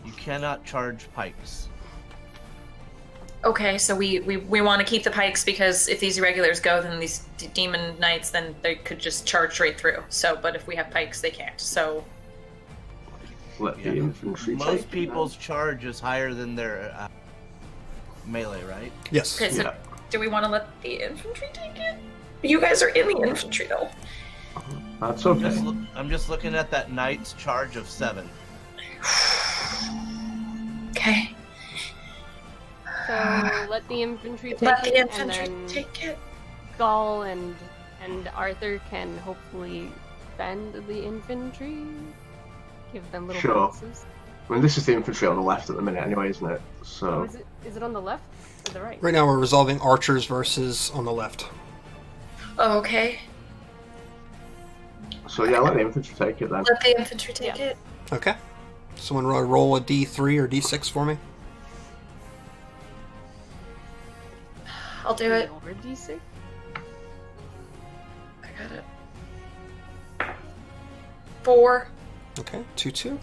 You cannot charge pikes. Okay, so we want to keep the pikes because if these irregulars go, then these demon knights, then they could just charge right through. So, but if we have pikes, they can't. So Let the infantry take Most it people's charge is higher than their melee, right? Yes. okay, so Yeah. do we want to let the infantry take it? You guys are in the infantry though. then. That's I'm just, okay. I'm just looking at that knight's charge of 7. Okay. So let the infantry take Let the it, infantry and then take it. Gaul and Arthur can hopefully defend the infantry. Give them little Sure. bonuses. I mean, this is the infantry on the left at the minute, anyway, isn't it? Oh, So is it on the left or the right? Right now we're resolving archers versus on the left. Oh, okay. yeah, let the infantry take it then. Let the infantry take Yeah. it. Okay. Someone roll a d3 or d6 for me. I'll do it. Over D6. I got it. 4. Okay, 2-2.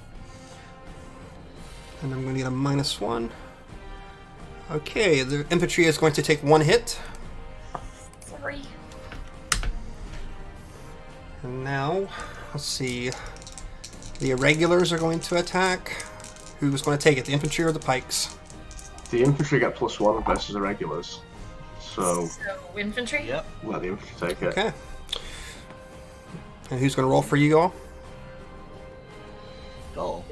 And I'm going to get a -1. Okay, the infantry is going to take 1 hit. Sorry. And now, let's see. The irregulars are going to attack. Who's going to take it, the infantry or the pikes? The infantry get +1 versus the regulars. So, infantry? Yep. let the infantry take it. Okay. And who's going to roll for you all? Go.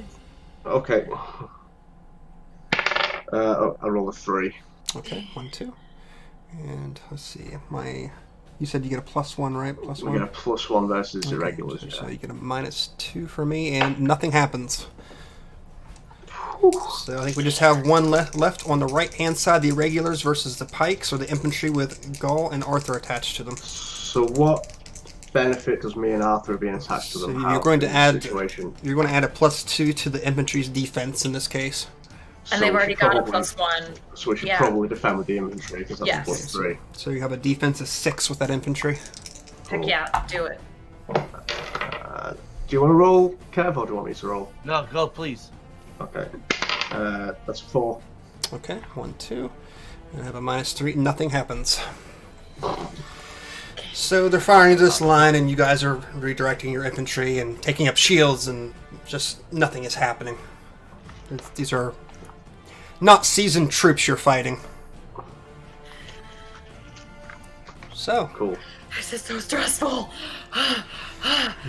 Okay. I roll a 3. Okay, 1, 2. And let's see, you said you get a +1, right? We +1? get a +1 versus the Okay, regulars. so Yeah. you get a -2 for me, and nothing happens. So I think we just have one left on the right-hand side, the irregulars versus the pikes, or the infantry with Gaul and Arthur attached to them. So what benefit does me and Arthur being attached to them So have you're going to in this add situation? you're going to add a +2 to the infantry's defense in this case. And So they've we already should got a probably- +1. So we should Yeah. probably defend with the infantry because that's Yes. a +3. So you have a defense of 6 with that infantry. Heck yeah, do it. Do you want to roll, Kev, or do you want me to roll? No, go, please. Okay. That's 4. Okay, 1, 2. And I have a -3. Nothing happens. So they're firing this line, and you guys are redirecting your infantry and taking up shields, and just nothing is happening. These are not seasoned troops you're fighting. So, Cool. This is so stressful.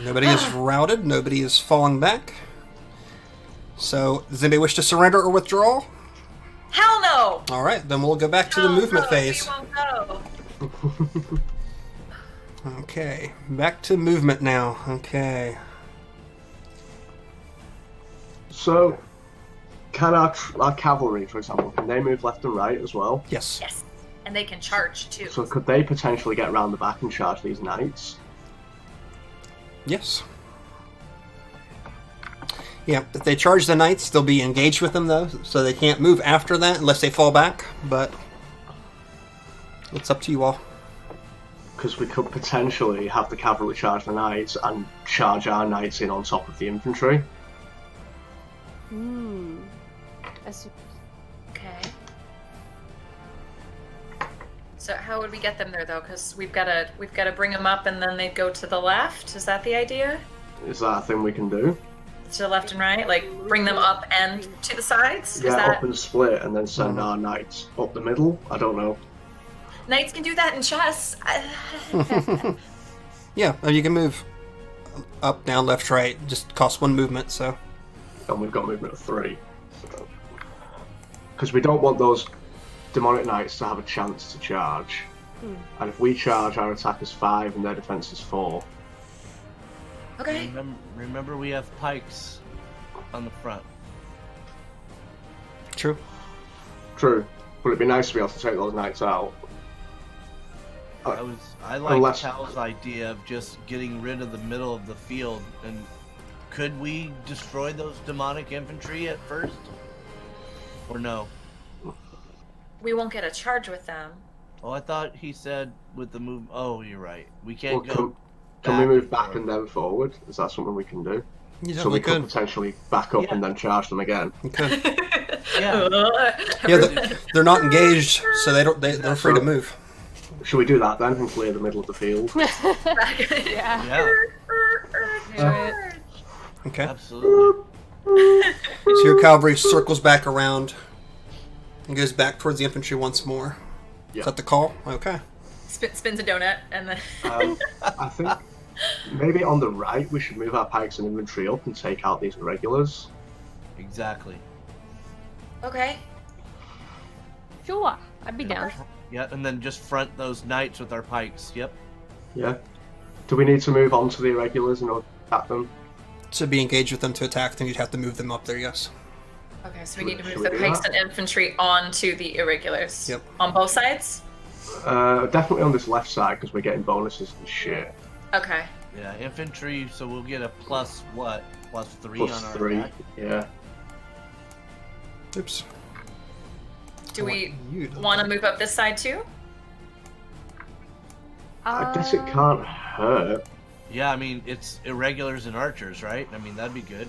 nobody is routed, nobody is falling back. So, does anybody wish to surrender or withdraw? Hell no! Alright, then we'll go back to the Hell movement no, phase. we won't go. Okay, back to movement now. Okay. So, can our cavalry, for example, can they move left and right as well? Yes. Yes. And they can charge too. So could they potentially get around the back and charge these knights? Yes. Yeah, if they charge the knights, they'll be engaged with them, though, so they can't move after that unless they fall back, but it's up to you all. Because we could potentially have the cavalry charge the knights and charge our knights in on top of the infantry. That's Okay. So how would we get them there though? Because we've got to bring them up, and then they go to the left. Is that the idea? Is that a thing we can do? To the left and right, like bring them up and to the sides. Is Yeah, that up and split and then send our knights up the middle? I don't know. knights can do that in chess? Yeah, or you can move up, down, left, right. Just costs 1 movement, so. And we've got movement of 3. Because we don't want those demonic knights to have a chance to charge. And if we charge, our attack is 5 and their defense is 4. Okay. Remember, we have pikes on the front. True. True. But it'd be nice to be able to take those knights out. I like Unless- Cal's idea of just getting rid of the middle of the field. And could we destroy those demonic infantry at first? Or no? We won't get a charge with them. Oh, I thought he said with the move. Oh, you're right. We can't Well, go. can we move back back and then forward? Is that something we can do? You So we definitely could could. potentially back up Yeah. and then charge them again. You could. Yeah. Yeah, they're not engaged, so they're free to move. Should we do that then and clear the middle of the field? yeah. Yeah. Do it. Okay. Absolutely. So your cavalry circles back around and goes back towards the infantry once more. Yeah. Is that the call? Okay. Spins a donut and then. I think maybe on the right we should move our pikes and infantry up and take out these irregulars. Exactly. Okay. Sure. I'd be down. Yeah, and then just front those knights with our pikes. Yep. Yeah. Do we need to move on to the irregulars in order to attack them? To be engaged with them to attack them, you'd have to move them up there, yes. Okay, so we need to Should move we the do pikes that? and infantry onto the irregulars. Yep. On both sides? Definitely on this left side because we're getting bonuses and shit. Okay. Yeah, infantry. So we'll get a plus what? +3 Plus on our 3. attack. Yeah. Oops. Do we You to- want to move up this side too? I guess it can't hurt. Yeah, I mean, it's irregulars and archers, right? I mean, that'd be good.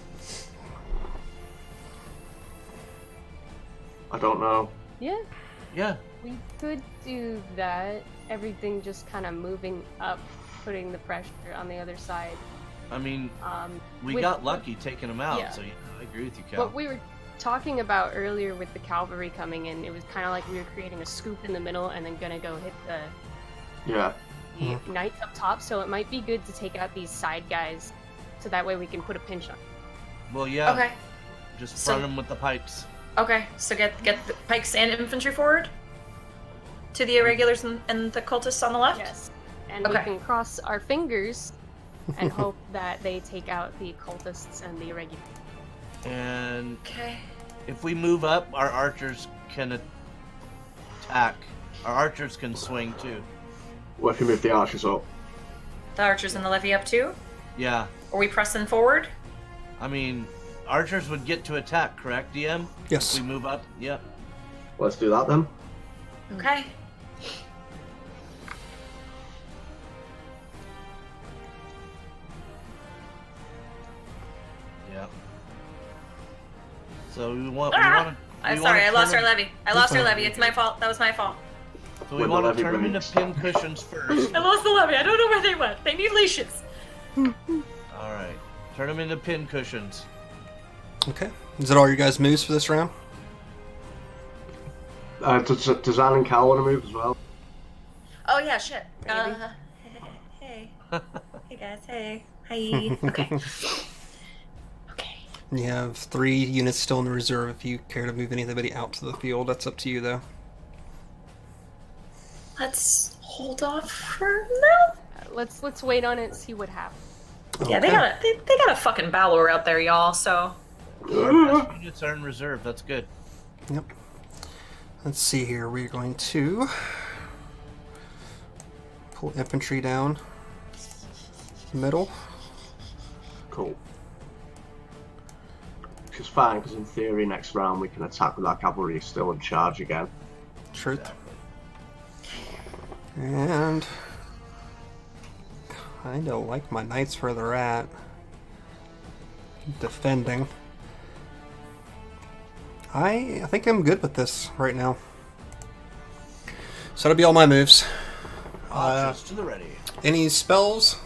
I don't know. Yeah, Yeah. we could do that. Everything just kind of moving up, putting the pressure on the other side. I mean, we with- got lucky taking them out, Yeah. so yeah, I agree with you, Cal. What we were talking about earlier with the cavalry coming in, it was kind of like we were creating a scoop in the middle and then gonna go hit the Yeah. knights up top. So it might be good to take out these side guys, so that way we can put a pinch on. Well, yeah. Okay. Just So- front them with the pipes. Okay. So get the pikes and infantry forward to the irregulars and the cultists on the left. Yes, and Okay. we can cross our fingers and hope that they take out the cultists and the irregulars. And Okay. if we move up, our archers can attack. Our archers can swing too. Well, if you move the archers up. The archers and the levy up too. Yeah. Are we pressing forward? I mean, archers would get to attack, correct, DM? Yes. If we move up? Yep. Let's do that then. Okay. Yep. So we want. I'm sorry, I lost our levy. I lost our levy. It's my fault. That was my fault. So we When the want to levy turn them into breaks. pin cushions first. I lost the levy. I don't know where they went. They need leashes. All right. Turn them into pin cushions. Okay. Is that all your guys' moves for this round? Does Anne and Cal want to move as well? Oh yeah, shit. Maybe. Hey. Hey guys. Hey. Hi. Okay. Okay. You have 3 units still in the reserve if you care to move anybody out to the field. That's up to you, though. Let's hold off for now. Let's wait on it, see what happens. Yeah, they got a fucking Balor out there, y'all. So Our best units are in reserve. That's good. Yep. Let's see here. We're going to pull infantry down middle. Cool. Which is fine, because in theory next round we can attack with our cavalry still and charge again. Truth. And kind of like my knights where they're at. Defending. I think I'm good with this right now. So that'll be all my moves. Archers to the ready. Any spells?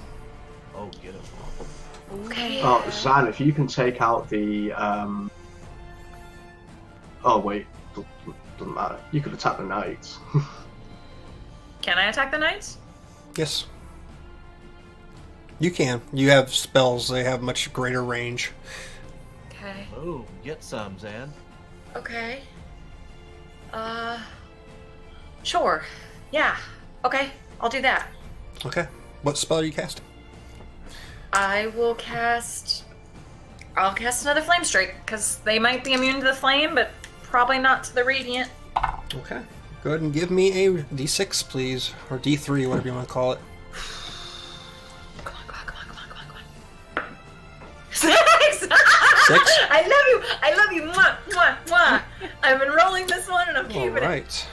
Oh, get them. okay. Oh, Zan, if you can take out the oh wait, doesn't matter. You could attack the knights. Can I attack the knights? Yes. You can. You have spells. They have much greater range. Okay. Oh, get some, Zan. Okay. Sure. Yeah. Okay. I'll do that. Okay. What spell are you casting? I'll cast another flame strike because they might be immune to the flame, but probably not to the radiant. Okay. Go ahead and give me a d6, please. Or d3, whatever you want to call it. Come on. Six. 6? I love you. Mwah, mwah, mwah. I've been rolling this one and I'm keeping it. Alright.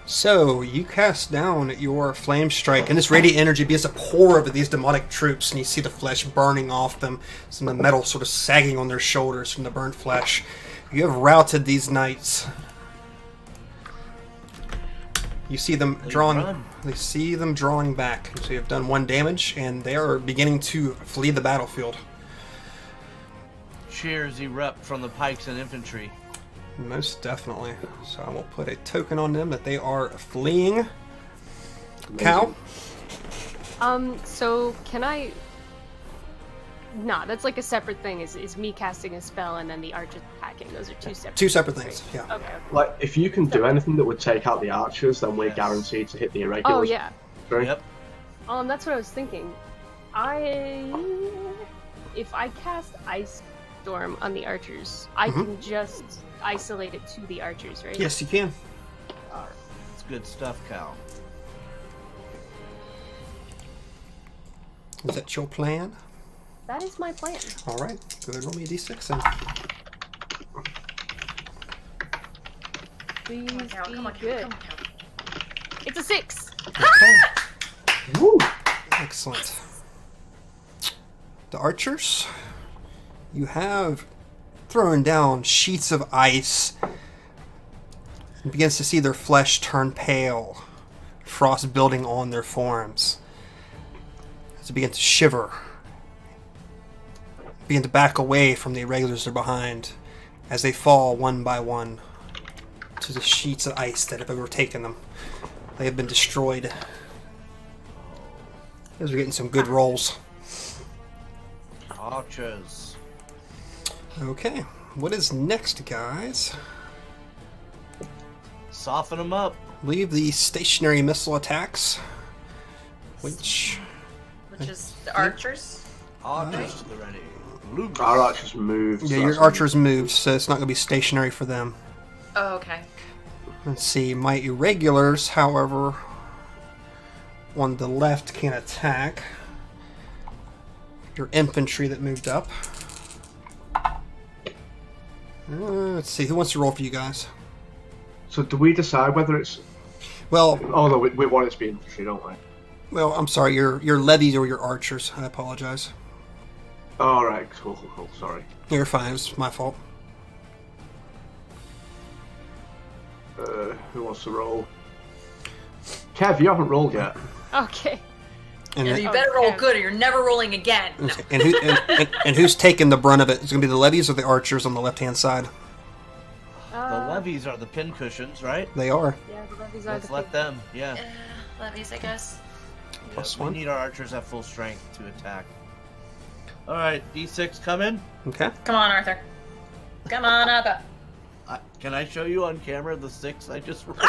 So, you cast down your flame strike, and this radiant energy begins to pour over these demonic troops, and you see the flesh burning off them, some of the metal sort of sagging on their shoulders from the burned flesh. You have routed these knights. You see them run. They see them drawing back. So you have done 1 damage, and they are beginning to flee the battlefield. Cheers erupt from the pikes and infantry. Most definitely. So I will put a token on them that they are fleeing. Cal? So can I... Nah, that's like a separate thing, is me casting a spell and then the archers attacking. Those are 2 separate 2 separate things, yeah. Okay. Like, if you can do anything that would take out the archers, then we're guaranteed to hit the irregulars. Oh, yeah. True. Yep. That's what I was thinking. If I cast Ice Storm on the archers, I can just isolate it to the archers, right? Yes, you can. It's good stuff, Cal. Is that your plan? That is my plan. Alright, go ahead and roll me a d6 then. Please Come on, be good. It's a 6. Okay. Woo! Excellent. The archers, you have thrown down sheets of ice. You begins to see their flesh turn pale, frost building on their forms. As they begin to shiver, begin to back away from the irregulars they're behind, as they fall one by one to the sheets of ice that have overtaken them. They have been destroyed. Those are getting some good rolls. Archers. Okay, what is next, guys? Soften them up. Leave the stationary missile attacks, which is the archers. Archers to the ready. Loose. Our archers moved. yeah, so your that's- archers moved, so it's not going to be stationary for them. Oh, okay. Let's see, my irregulars, however, on the left can attack. Your infantry that moved up. Let's see, who wants to roll for you guys? So do we decide whether it's... Well, Oh no, we want it to be infantry, don't we? I'm sorry, your levies or your archers. I apologize. Alright, cool, sorry. You're fine, it was my fault. Who wants to roll? Kev, you haven't rolled yet. Okay. And, You better roll good or you're never rolling again. No. and who's taking the brunt of it? It's going to be the levies or the archers on the left-hand side? The levies are the pincushions, right? They are. Yeah, the levies are Let's the let thing. them. Yeah. Levies, I guess. Plus We one. need our archers at full strength to attack. All right, D6 coming. Okay. Come on, Arthur. Come on up. Can I show you on camera the 6 I just rolled?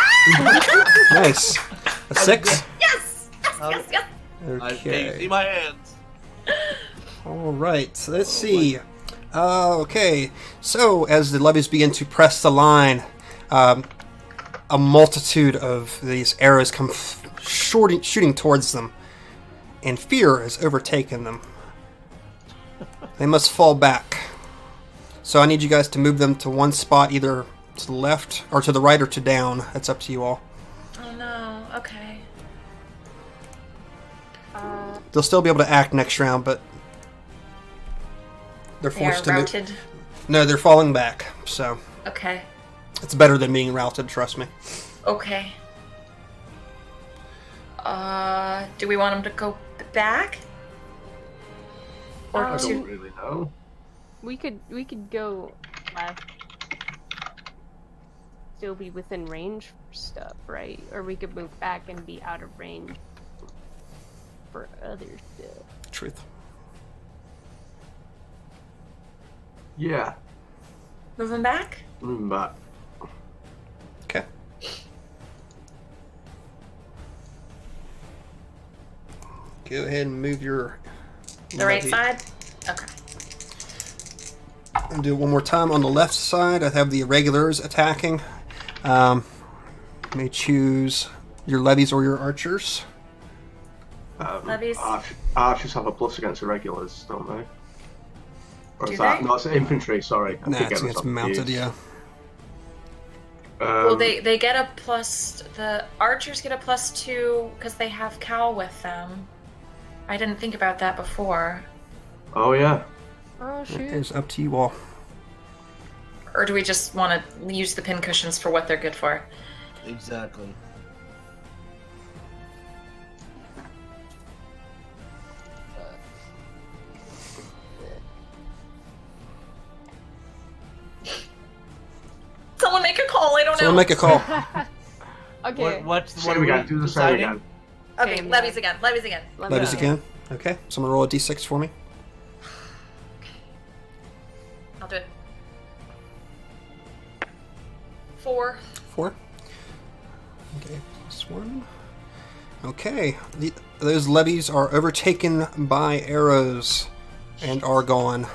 Nice. A 6? Yes! Yes, yes. Can you see Okay. my hands? All right. So let's see. Okay. So as the levies begin to press the line, a multitude of these arrows come shooting towards them, and fear has overtaken them. They must fall back. So I need you guys to move them to one spot, either to the left or to the right or to down. That's up to you all. Oh no. Okay. They'll still be able to act next round, but they're They are forced to move. routed. No, they're falling back. So Okay. it's better than being routed. Trust me. Okay. Do we want them to go back? Or I to... don't really know. We could go left. Still be within range for stuff, right? Or we could move back and be out of range for other stuff. Truth. Yeah, Move them back? moving back. Okay. Go ahead and move your. The right levy. side? Okay. And do it one more time on the left side. I have the irregulars attacking. You may choose your levies or your archers. Levies? Archers have a plus against irregulars, don't they? Or Do is that... they? No, it's infantry, sorry. I Nah, keep getting it's myself mounted, confused. yeah. Well, they get a plus. The archers get a +2 because they have Cal with them. I didn't think about that before. Oh, yeah. Oh shoot. It's up to you all. Or do we just want to use the pin cushions for what they're good for? Exactly. Someone make a call. I don't Someone know. make a call. Okay. What's Same what are we again, do the same deciding? again. Okay, Same, levies yeah. again. Levies again. Levies again. Okay. Someone roll a d6 for me. I'll do it. 4. 4. Okay, +1. Okay, those levies are overtaken by arrows and are gone.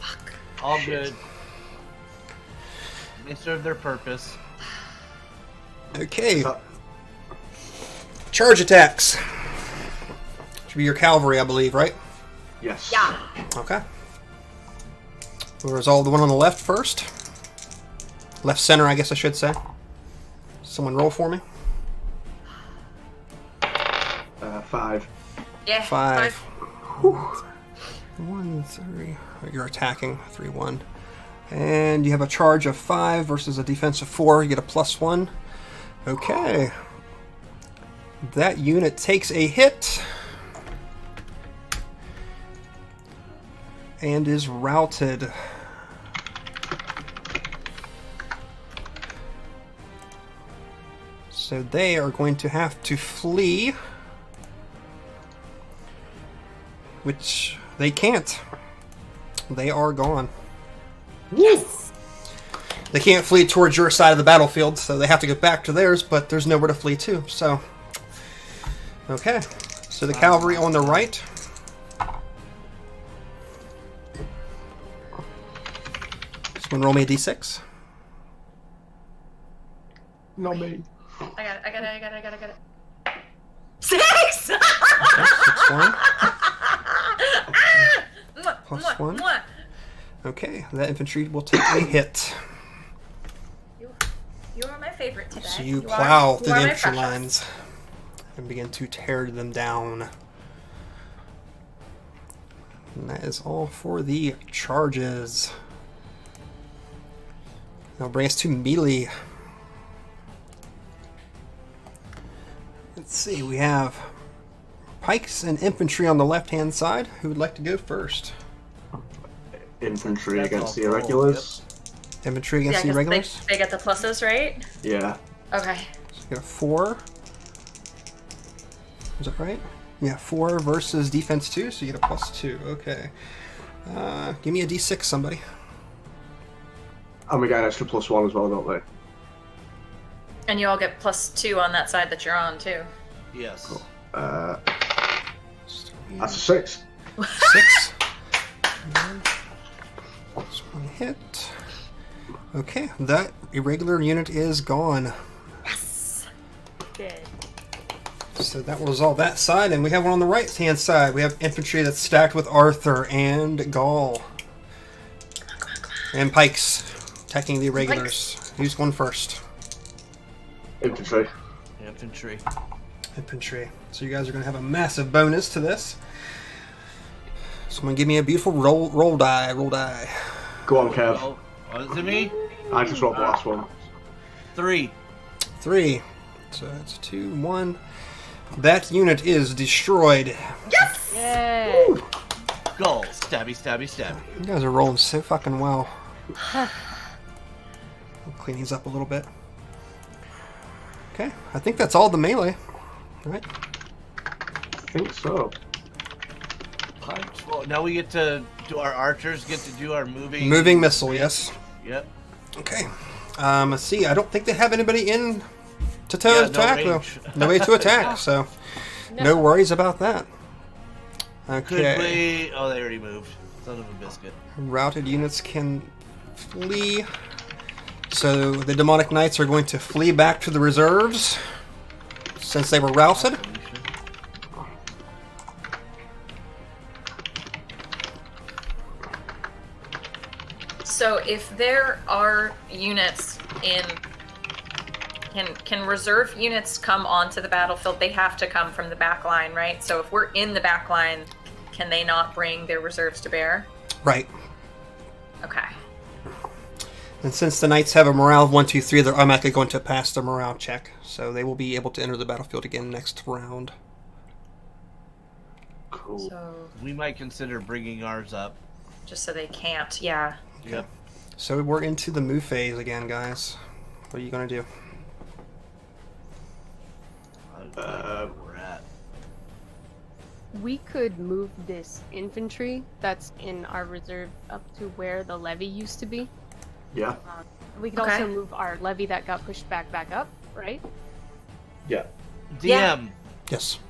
Fuck. All good. They serve their purpose. Okay, So- charge attacks. Should be your cavalry, I believe, right? Yes. Yeah. Okay. We'll resolve the one on the left first. Left center, I guess I should say. Someone roll for me. 5. Yeah. 5. 1, 3. You're attacking 3, 1. And you have a charge of 5 versus a defense of 4. You get a +1. Okay. That unit takes a hit and is routed. So they are going to have to flee, which they can't. They are gone. Yes. They can't flee towards your side of the battlefield, so they have to get back to theirs, but there's nowhere to flee to, so... Okay, so the cavalry on the right. Someone roll me a d6. Not me. I got it. 6! Okay, 6, 1. Plus 1. Okay, that infantry will take a hit. You are my favorite today. So you are- plow through are the my infantry precious. lines and begin to tear them down. And that is all for the charges. Now bring us to melee. Let's see, we have pikes and infantry on the left-hand side. Who would like to go first? Infantry That's against all the cool, irregulars. Infantry against the 'cause irregulars? they get the pluses, right? Yeah. Okay. So you got a 4. Is that right? Yeah, 4 versus defense 2, so you get a +2. Okay. Give me a d6, somebody. And we get an extra +1 as well, don't we? And you all get +2 on that side that you're on, too. Yes. Cool. That's a 6. 6. That's 1 hit. Okay, that irregular unit is gone. Yes. Good. So that will resolve that side, and we have one on the right-hand side. We have infantry that's stacked with Arthur and Gaul. And pikes attacking the irregulars. Who's going first? Infantry. Infantry. Infantry. So you guys are going to have a massive bonus to this. Someone give me a beautiful roll die. Roll die. Go on, Kev. Oh, is it me? I just rolled the last one. 3. 3. So that's 2, 1. That unit is destroyed. Yes! Yay! Goal. Stabby, stabby, stabby. You guys are rolling so fucking well. I'll clean these up a little bit. Okay, I think that's all the melee. Right? I think so. Punch. Well, now we get to do our archers get to do our moving. Moving missile, yes. Yep. Okay. Let's see. I don't think they have anybody in to Yeah, no attack range. though. No way to attack, so no worries about that. Could Okay. we? Oh, they already moved. Son of a biscuit. Routed units can flee. So the demonic knights are going to flee back to the reserves since they were routed. So if there are units in... Can reserve units come onto the battlefield? They have to come from the back line, right? So if we're in the back line, can they not bring their reserves to bear? Right. Okay. And since the knights have a morale of 1, 2, 3, they're automatically going to pass the morale check. So they will be able to enter the battlefield again next round. Cool. So We might consider bringing ours up. just so they can't, yeah. Yep. So we're into the move phase again, guys. What are you going to do? We're at. We could move this infantry that's in our reserve up to where the levy used to be. Yeah. We could Okay. also move our levy that got pushed back up, right? Yeah. DM. Yeah. Yes.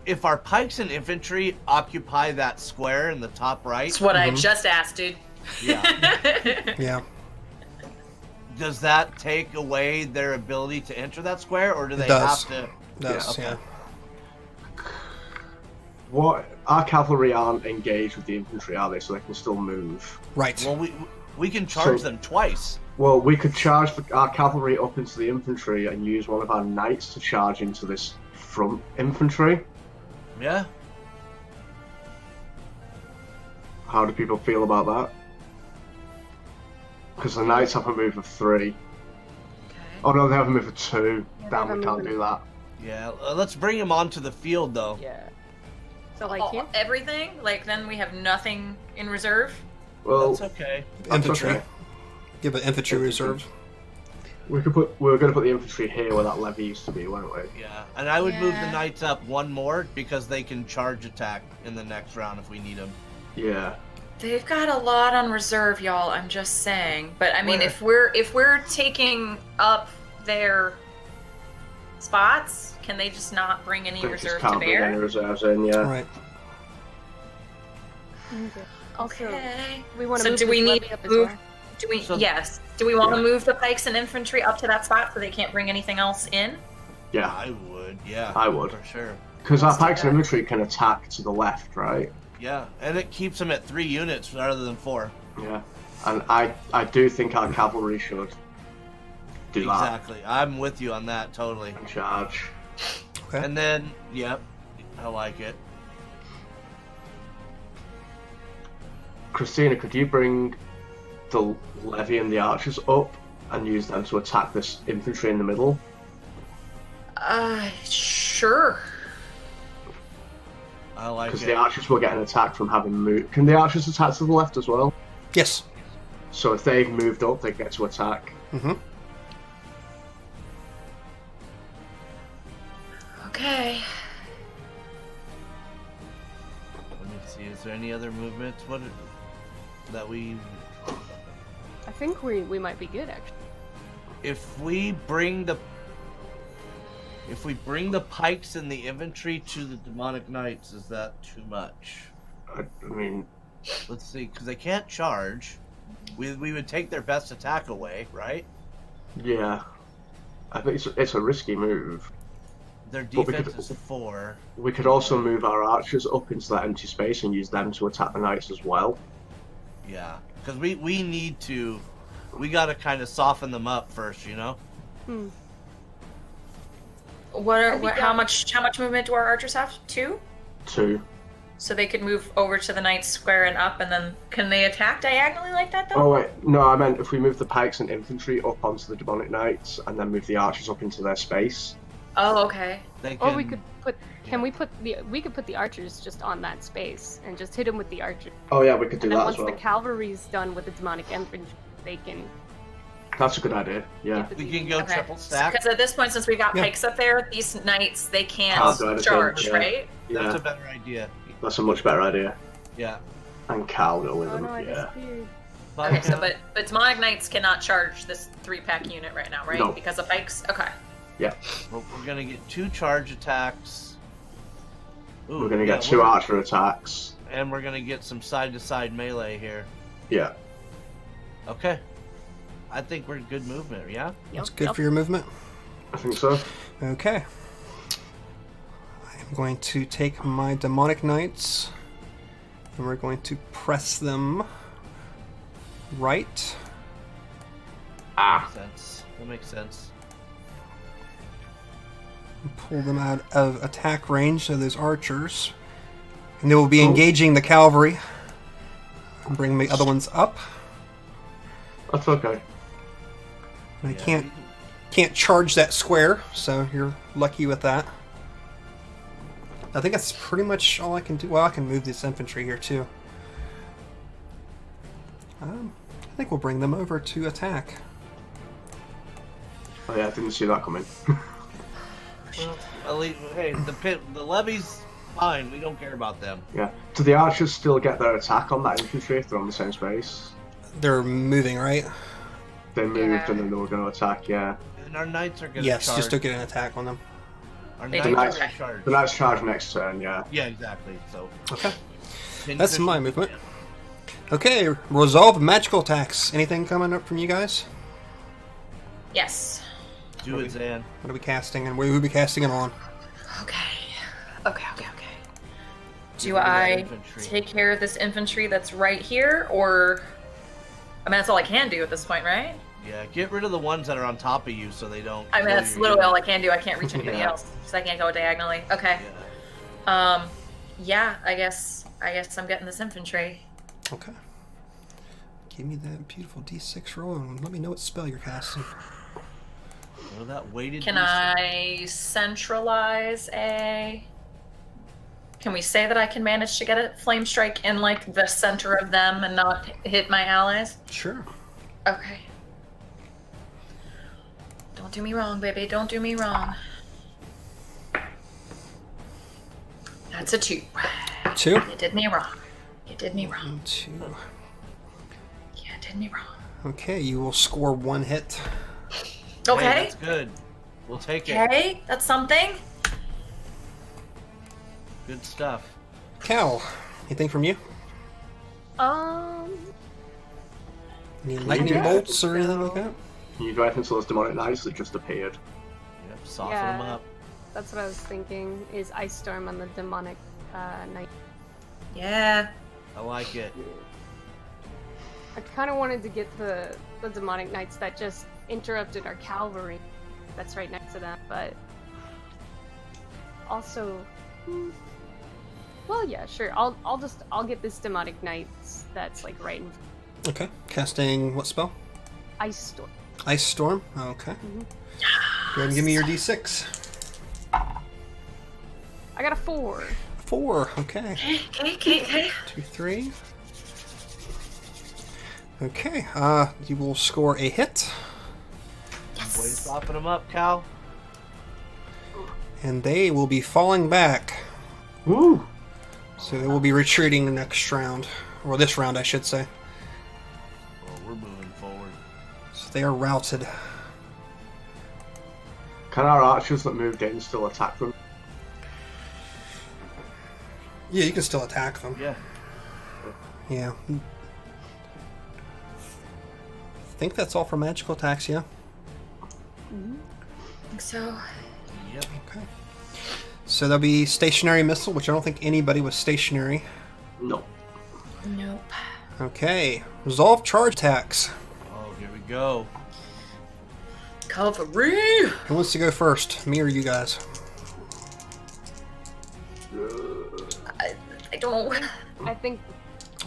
If our pikes and infantry occupy that square in the top right, That's what I just asked, dude. yeah, Yeah. does that take away their ability to enter that square, or do they does. have to? Does, okay. yeah. What? Our cavalry aren't engaged with the infantry, are they? So they can still move. Right. Well, we can charge So- them twice. Well, we could charge our cavalry up into the infantry and use one of our knights to charge into this front infantry. Yeah. How do people feel about that? Because the knights have a move of 3. Okay. Oh no, they have a move of 2. Yeah, Damn, they have we a can't move of- do that. Yeah, let's bring him onto the field though. Yeah. So like All- here. everything? Like then we have nothing in reserve? Well, That's okay. Infantry. okay. Give an infantry reserve. We were going to put the infantry here where that levy used to be, weren't we? Yeah, and I would move the Yeah. knights up one more because they can charge attack in the next round if we need them. Yeah. They've got a lot on reserve, y'all. I'm just saying. But I mean, Where? if we're taking up their spots, can they just not bring any I think just reserve to can't bring any bear? reserves in, yeah. Right. Okay. Also, Okay. we want to So move do we this need levy up as move- well. Do we? So- Yes. Do we want to Yeah. move the pikes and infantry up to that spot so they can't bring anything else in? Yeah, I would, yeah. I would. For sure. because our Let's do pikes and that. infantry can attack to the left, right? Yeah, and it keeps them at 3 units rather than 4. Yeah. And I do think our cavalry should do that Exactly. I'm with you on that, totally. and charge. Okay. And then, yep, I like it. Christina, could you bring the levy and the archers up and use them to attack this infantry in the middle? Sure. I like Because it. the archers will get an attack from having moved. Can the archers attack to the left as well? Yes. So if they've moved up, they get to attack. Mm-hmm. Okay. Let me see, is there any other movements that we... I think we might be good actually. If we bring the pikes and the infantry to the demonic knights, is that too much? I mean, Let's see, because they can't charge. We would take their best attack away, right? yeah. I think it's a risky move. Their But we defense could- is 4. We could also move our archers up into that empty space and use them to attack the knights as well. Yeah, because we need to... We gotta kind of soften them up first, you know? Hmm. How much movement do our archers have? 2? 2. So they could move over to the knight square and up, and then can they attack diagonally like that though? Oh wait, no, I meant if we move the pikes and infantry up onto the demonic knights and then move the archers up into their space. Oh, okay. They can... Or we could put. We could put the archers just on that space and just hit them with the archers. Oh yeah, we could do And then that once as well. the cavalry's done with the demonic infantry, they can. That's a good idea. Yeah. get the We can go Okay. triple stack. Because at this point, since we've got Yeah. pikes up there, these knights they can't Can't do anything, charge, yeah. right? That's Yeah, a better idea. that's a much better idea. Yeah. And Cal go with Oh them. no, I Yeah. disappeared. But, Okay, so but demonic knights cannot charge this 3-pack unit right now, right? No. Because of pikes. Okay. we're gonna get 2 charge attacks. Ooh, We're gonna yeah, get 2 archer attacks. and we're gonna get some side-to-side melee here. Yeah. Okay. I think we're good movement, yeah? That's good for your movement. I think so. Okay. I'm going to take my demonic knights and we're going to press them right. Ah. That makes sense. And pull them out of attack range, so those archers. And they will be Oh. engaging the cavalry. And bring the other ones up. That's okay. And I Yeah, can't charge that square, so you're lucky with that. I think that's pretty much all I can do. Well, I can move this infantry here too. I think we'll bring them over to attack. Oh yeah, I didn't see that coming. Well, at least, hey, the levy's fine. We don't care about them. Yeah. Do the archers still get their attack on that infantry if they're on the same space? They're moving, right? They moved Yeah. and then they were going to attack, yeah. And our knights are gonna Yes, charge. just to get an attack on them. Our They knights do. are Knights- gonna charge. The knights charge next turn, yeah. Yeah, exactly. So Okay. Pin That's cushion- my movement. Okay, resolve magical attacks. Anything coming up from you guys? Yes. Do it, Zan. What are we casting and where will we be casting it on? Okay. Okay. Do Get rid of that I infantry. take care of this infantry that's right here, or? I mean, that's all I can do at this point, right? Yeah, get rid of the ones that are on top of you so they don't. I mean, kill that's your literally all I unit. can do. I can't reach anybody Yeah. else, so I can't go diagonally. Okay. Yeah. Yeah. I guess I'm getting this infantry. Okay. Give me that beautiful D6 roll and let me know what spell you're casting. So that weighted. Can D6. I centralize a... Can we say that I can manage to get a flame strike in, like, the center of them and not hit my allies? Sure. Okay. Don't do me wrong, baby. Don't do me wrong. That's a 2. 2? You did me wrong. You did me wrong. 1, 2. You did me wrong. Okay, you will score 1 hit. Okay. Hey, that's good. We'll take it. Okay, that's something. Good stuff. Cal, anything from you? Any lightning Yeah. bolts or anything like that? Can you do anything to those demonic knights that just appeared? Yep, soften Yeah. them up. That's what I was thinking. Is Ice Storm on the demonic knight? Yeah. I like it. I kind of wanted to get the demonic knights that just interrupted our cavalry. That's right next to them, but also, well, yeah, sure. I'll get this demonic knights that's like right in Okay. Casting what spell? Ice Storm. Ice Storm? Okay. Mhm. Go ahead and give me your D6. I got a 4. 4. Okay. Okay. 2, 3. Okay. You will score a hit, Way to soften them up, Cal. and they will be falling back. Woo! So they will be retreating the next round. Or this round, I should say. Well, we're moving forward. So they are routed. Can our archers that moved in still attack them? Yeah, you can still attack them. Yeah. Yeah. I think that's all for magical attacks, yeah? So, Yep. Okay. So there'll be stationary missile, which I don't think anybody was stationary. No. nope. Okay. Resolve charge attacks. Oh, here we go. Cavalry! Who wants to go first? Me or you guys? I don't... I think.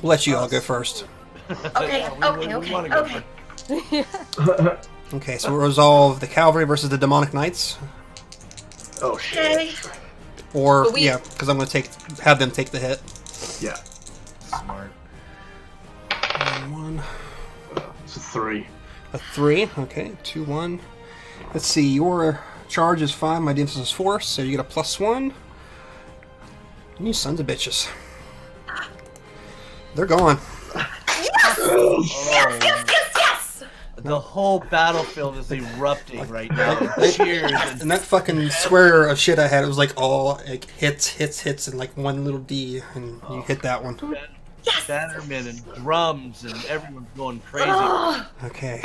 We'll let you all go first. Okay, Yeah, we okay, wanna go okay. first. Okay, so we'll resolve the cavalry versus the demonic knights. Oh shit. Okay. Or, But we- yeah, because I'm going to have them take the hit. Yeah. Smart. And 1. It's a 3. A 3. Okay, 2, 1. Let's see, your charge is 5, my defense is 4, so you get a +1. You sons of bitches. They're gone. Oh, Yes! the whole battlefield is erupting right now. Cheers and And that fucking square of shit I had, it was like all like hits, and like one little D, and you hit that one. bannermen and drums and everyone's going crazy. Oh, Okay.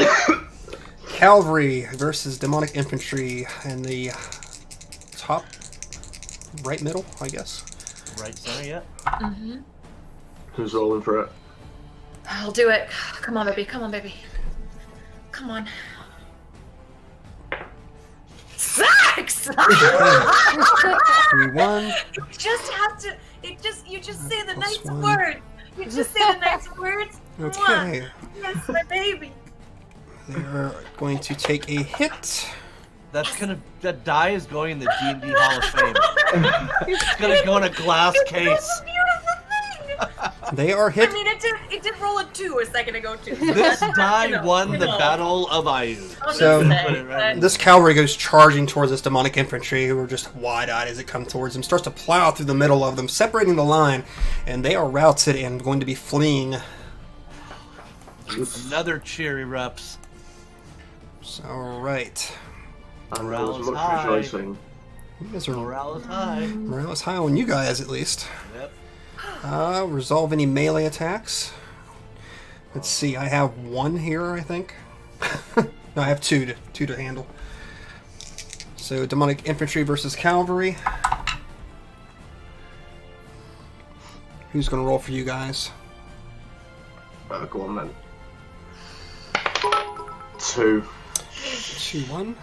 Cavalry versus demonic infantry, and the top right middle, I guess. Right center, yeah. Who's rolling for it? I'll do it. Come on, baby. Come on, baby. Come on. 6! 3, 1. Just have to. You just say the Plus nice one. word. You just say the nice words. Okay. Yes, my baby. They're going to take a hit. That die is going in the D&D Hall of Fame. It's gonna go in a glass It's case. the most beautiful thing. They are I hit. mean, it did roll a 2 a second ago too. This die You know, won you the know. Battle of Ayud. I'll just So- say, Put it right in. This cavalry goes charging towards this demonic infantry, who are just wide-eyed as it comes towards them, starts to plow through the middle of them, separating the line, and they are routed and going to be fleeing. Another cheer erupts. So, alright. And there Morale was is much high. rejoicing. You guys are... Morale is high. Morale is high on you guys, at least. Yep. Resolve any melee attacks. Let's see, I have 1 here, I think. No, I have 2 to handle. So, demonic infantry versus cavalry. Who's going to roll for you guys? Go on then. 2. 2, 1.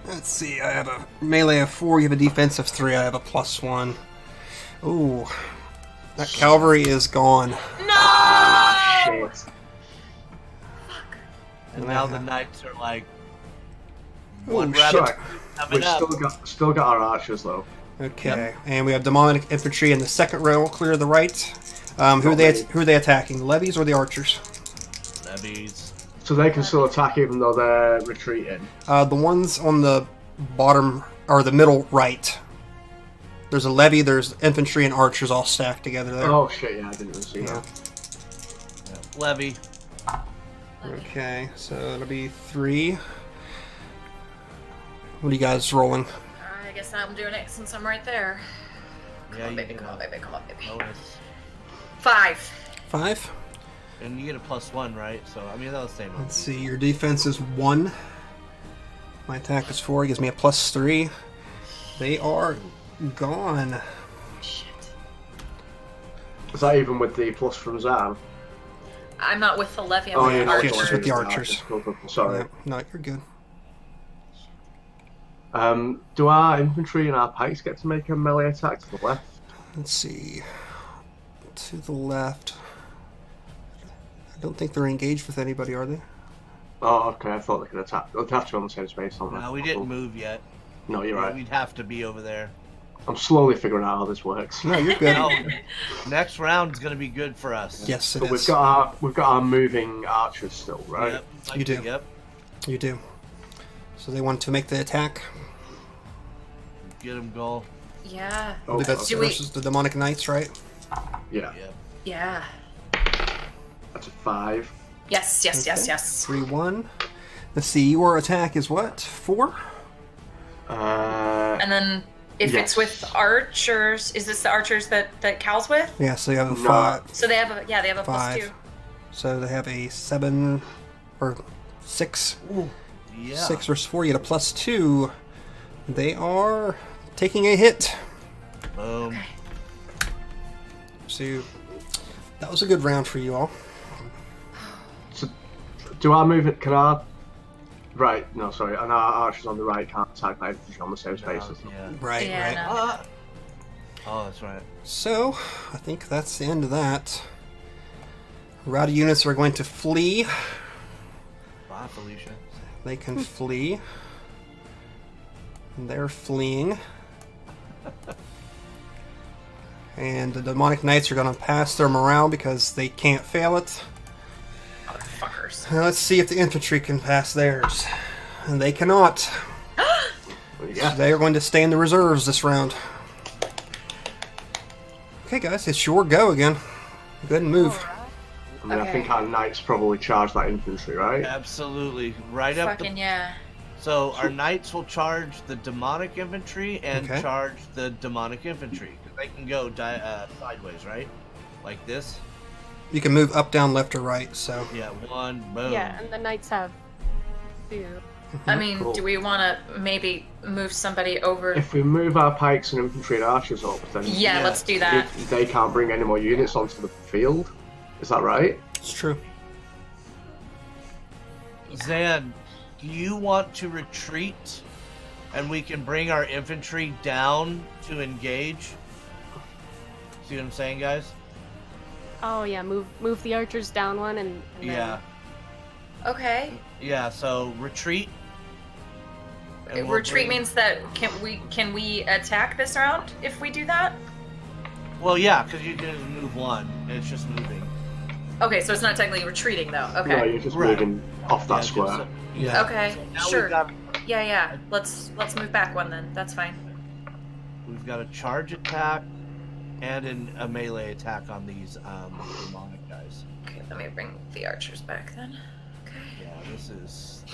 Let's see, I have a melee of 4, you have a defense of 3, I have a +1. Ooh. That cavalry is gone. No! Shit. And now the knights are like Oh, one shit. rabbit We've coming up. still got our archers though. Okay, and we have demonic infantry in the second row, clear to the right. Who are Okay. they attacking? The levies or the archers? Levies. So they can still attack even though they're retreating. The ones on the bottom or the middle right. There's a levy, there's infantry and archers all stacked together there. Oh shit! Yeah, I didn't even see Yeah. that. Levy. Okay, so it'll be 3. What are you guys rolling? I guess I'm doing it since I'm right there. Yeah, Come on, you baby, get come on, baby, come on, baby. bonus. 5. 5. And you get a +1, right? So I mean that was the same. Let's see, your defense is 1. My attack is 4, it gives me a +3. They are gone. Shit. Is that even with the plus from Zan? I'm not with the levy, I'm Oh, with you're the not archers. archers. Just with the archers. Cool. Sorry. Yeah, no, you're good. Do our infantry and our pikes get to make a melee attack to the left? Let's see. To the left. I don't think they're engaged with anybody, are they? Oh, okay. I thought they could attack. They'd have to be on the same space, don't they? No, we didn't move yet. No, you're right. We'd have to be over there. I'm slowly figuring out how this works. No, you're good. No, next round's gonna be good for us. Yes, it But is. we've got our moving archers still, right? Yep. You do. Yep. You do. So they want to make the attack. Get him, goal. Yeah. I believe that's Do we- versus the demonic knights, right? Yeah. Yep. Yeah. That's a 5. Yes, yes, yes, Okay. yes. 3-1. Let's see, your attack is what? 4? And then if Yes. it's with archers, is this the archers that Cal's with? Yeah, so you have a No. 5. So they have a Five. +2. So they have a 7 or 6. Yeah. 6 versus 4, you get a +2. They are taking a hit. Boom. So that was a good round for you all. So, do our movement? Can our right? No, sorry. And our archers on the right can't attack that infantry on the same space. Yeah. Right, Yeah, right. no. Oh, that's right. So I think that's the end of that. Rowdy units are going to flee. Bye, Felicia. They can flee. They're fleeing. And the demonic knights are going to pass their morale because they can't fail it. Motherfuckers. Now let's see if the infantry can pass theirs. And they cannot. Yeah. So they are going to stay in the reserves this round. Okay, guys, it's your go again. Go ahead and move. I mean, I Okay. think our knights probably charge that infantry, right? Absolutely. Right up Fucking the. yeah. So our knights will charge the demonic infantry and Okay. charge the demonic infantry. 'Cause they can go sideways, right? Like this. You can move up, down, left, or right. So Yeah. One. Boom. Yeah, and the knights have 2. I mean, Cool. do we want to maybe move somebody over? If we move our pikes and infantry and archers up, then Yeah, let's do that. they can't bring any more units onto the field. Is that right? it's true. Zan, do you want to retreat, and we can bring our infantry down to engage? See what I'm saying, guys? Oh yeah, move the archers down one and then- Yeah. Okay. Yeah. So retreat. and we'll Retreat bring- means that can we attack this round if we do that? Well, yeah, because you can just move one. And it's just moving. Okay, so it's not technically retreating though. No, Okay. you're just Right. moving off that Yeah, square. just- Yeah. Okay. So now Sure. We've Let's move back one then. That's fine. got a charge attack and a melee attack on these demonic guys. Okay, let me bring the archers back then. Okay. Yeah, this is.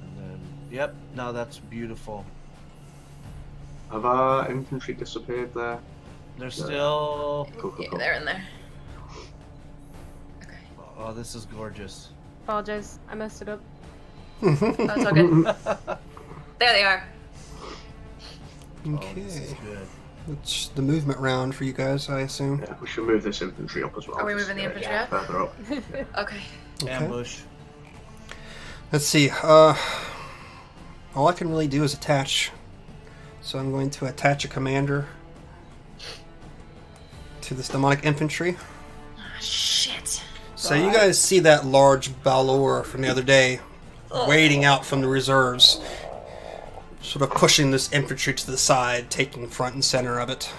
And then, yep. No, that's beautiful. Have our infantry disappeared there? They're still. Cool, cool, Yeah, cool. they're in there. Okay. Oh, this is gorgeous. Apologize, I messed it up. Oh, it's all good. There they are. Oh, this is Okay. good. It's the movement round for you guys, I assume. Yeah, we should move this infantry up as well. Are we just moving the to get infantry up? Further up. Okay. Okay. Ambush. Let's see. All I can really do is attach. So I'm going to attach a commander. to this demonic infantry. Ah, shit. So you guys see that large Balor from the other day wading out from the reserves, sort of pushing this infantry to the side, taking front and center of it.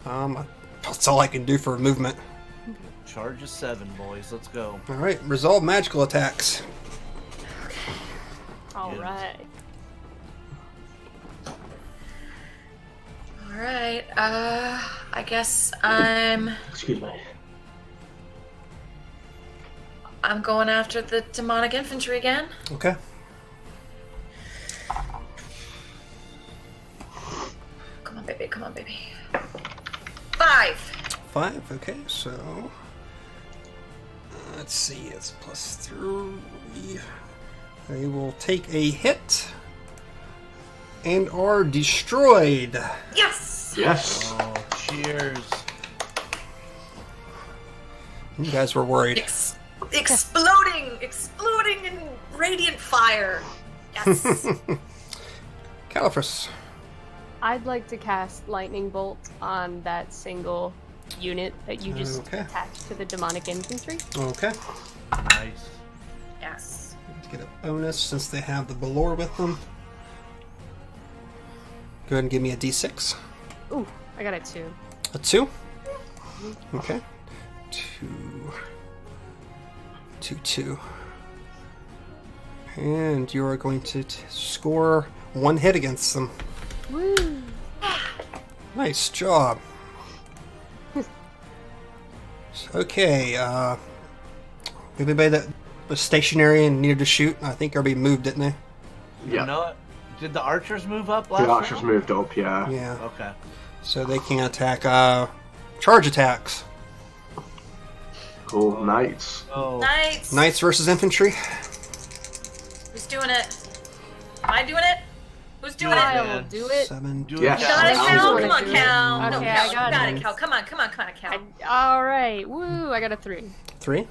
That's all I can do for movement. Charge of 7, boys. Let's go. All right, resolve magical attacks. All Yes. right. All right. I guess I'm Excuse me. going after the demonic infantry again. Okay. Come on, baby. Come on, baby. 5. 5. Okay, so let's see. It's +3. They will take a hit and are destroyed. Yes. Yes. Oh, cheers. You guys were worried. Exploding in radiant fire. Yes. Califrus. I'd like to cast Lightning Bolt on that single unit that you just Okay. attached to the demonic infantry. Okay. Nice. Yes. Get a bonus since they have the Balor with them. Go ahead and give me a d6. Ooh, I got a 2. A 2? Okay. 2. 2, 2. And you are going to score 1 hit against them. Woo! Nice job. Okay, everybody that was stationary and needed to shoot, I think everybody moved, didn't they? Yeah. You know what? Did the archers move up last The archers round? moved up, yeah. Yeah. Okay. So they can attack, charge attacks. Cool. Knights. Oh. Knights. Knights versus infantry. Who's doing it? Am I doing it? Who's doing it? I will man. do it. 7. Do Yes. You got it, I'll Cal? do it. Come on, Cal. No, Okay, Cal. I got You it. Cal. Come on, Cal. All right. Woo! I got a 3. 3?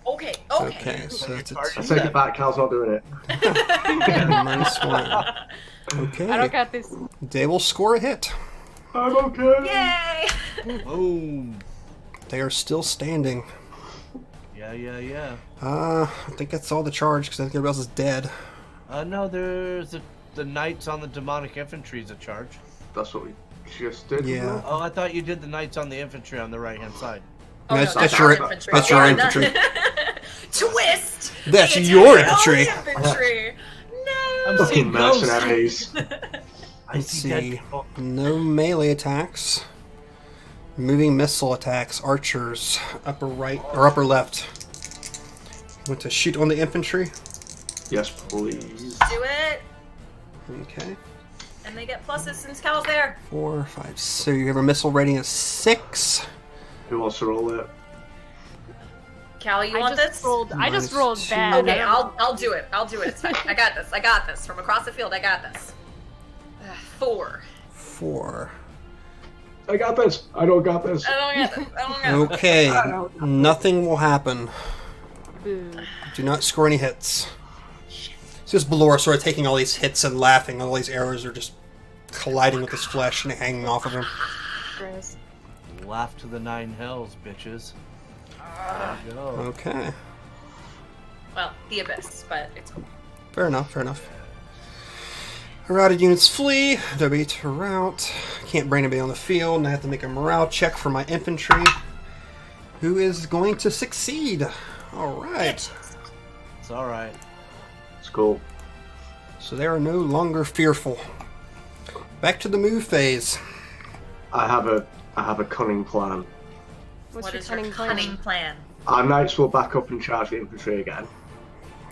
Okay. Okay, so it's a I take it back, Cal's not doing it. -1. Okay. I don't got this. They will score a hit. I'm okay. Yay! Boom. They are still standing. Yeah. I think that's all the charge because I think everybody else is dead. No, there's the knights on the demonic infantry is a charge. That's what we just did. Yeah. wasn't it? Oh, I thought you did the knights on the infantry on the right-hand side. Oh, That's- no, that's our your- infantry. that's your Yeah, infantry. Twist. That's They your attacked our infantry. infantry. I'm No. seeing Fucking ghosts. mercenaries. I Let's see dead see. people. No melee attacks. Moving missile attacks. Archers. Upper right or upper left. You want to shoot on the infantry? Yes, please. Do it. Okay. And they get pluses since Cal's there. 4, 5. So you have a missile rating of 6. Who wants to roll it? Cal, you I want just this? rolled. I just Minus rolled 2. bad. Okay, I'll do it. It's fine. I got this. From across the field, I got this. 4. 4. I got this. I don't got this. I don't got this. Okay. Nothing will happen. Boo. Do not score any hits. It's just Balor sort of taking all these hits and laughing. All these arrows are just colliding with his flesh and hanging off of him. Gross. Laugh to the 9 hells, bitches. There you go. Okay. Well, the abyss, but it's cool. Fair enough. Routed units flee. They'll be to rout. Can't bring anybody on the field, and I have to make a morale check for my infantry, who is going to succeed. All right. It's alright. It's cool. So they are no longer fearful. Back to the move phase. I have a cunning plan. What's What your is your cunning plan? cunning plan? Our knights will back up and charge the infantry again.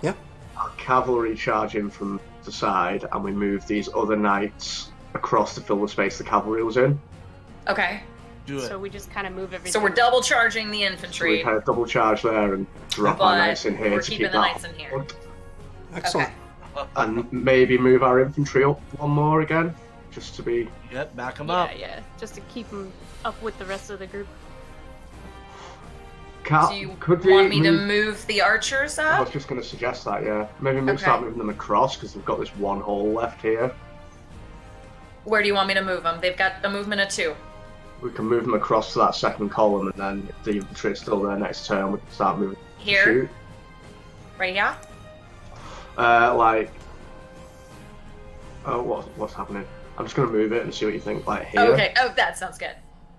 Yeah. Our cavalry charge in from the side, and we move these other knights across to fill the space the cavalry was in. Okay, Do it. So we just kind of move everything. so we're double charging the So we infantry, kind of double charge there and drop our but knights in here we're to keeping keep the that knights in here. front. Excellent. Okay. And maybe move our infantry up one more again, just to be. Yep, back them up. Yeah. Just to keep them up with the rest of the group. Do you could want we me to move- move the archers I was up? just going to suggest that, yeah. Maybe Okay. start moving them across because they've got this one hole left here. Where do you want me to move them? They've got a movement of 2. We can move them across to that second column, and then if the infantry is still there next turn, we can start moving. to Here? shoot. Right here? What's happening? I'm just gonna move it and see what you think. Like here. Oh, okay. Oh, that sounds good.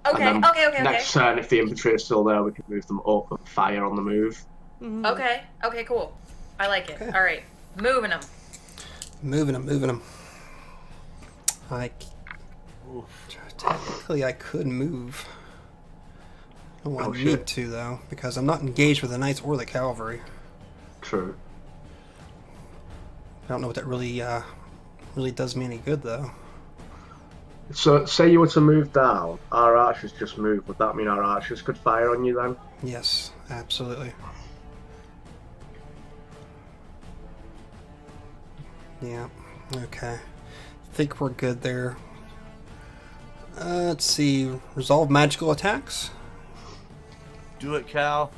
Okay, And then okay. Next turn, if the infantry is still there, we can move them up and fire on the move. Mhm. Okay, cool. I like it. Okay. All right, moving them. Moving them. Oof. Technically, I could move. I don't want Oh, to shit. need to, though, because I'm not engaged with the knights or the cavalry. True. I don't know what that really does me any good, though. So, say you were to move down, our archers just moved. Would that mean our archers could fire on you then? Yes, absolutely. Yeah, okay. I think we're good there. Let's see. Resolve magical attacks. Do it, Cal.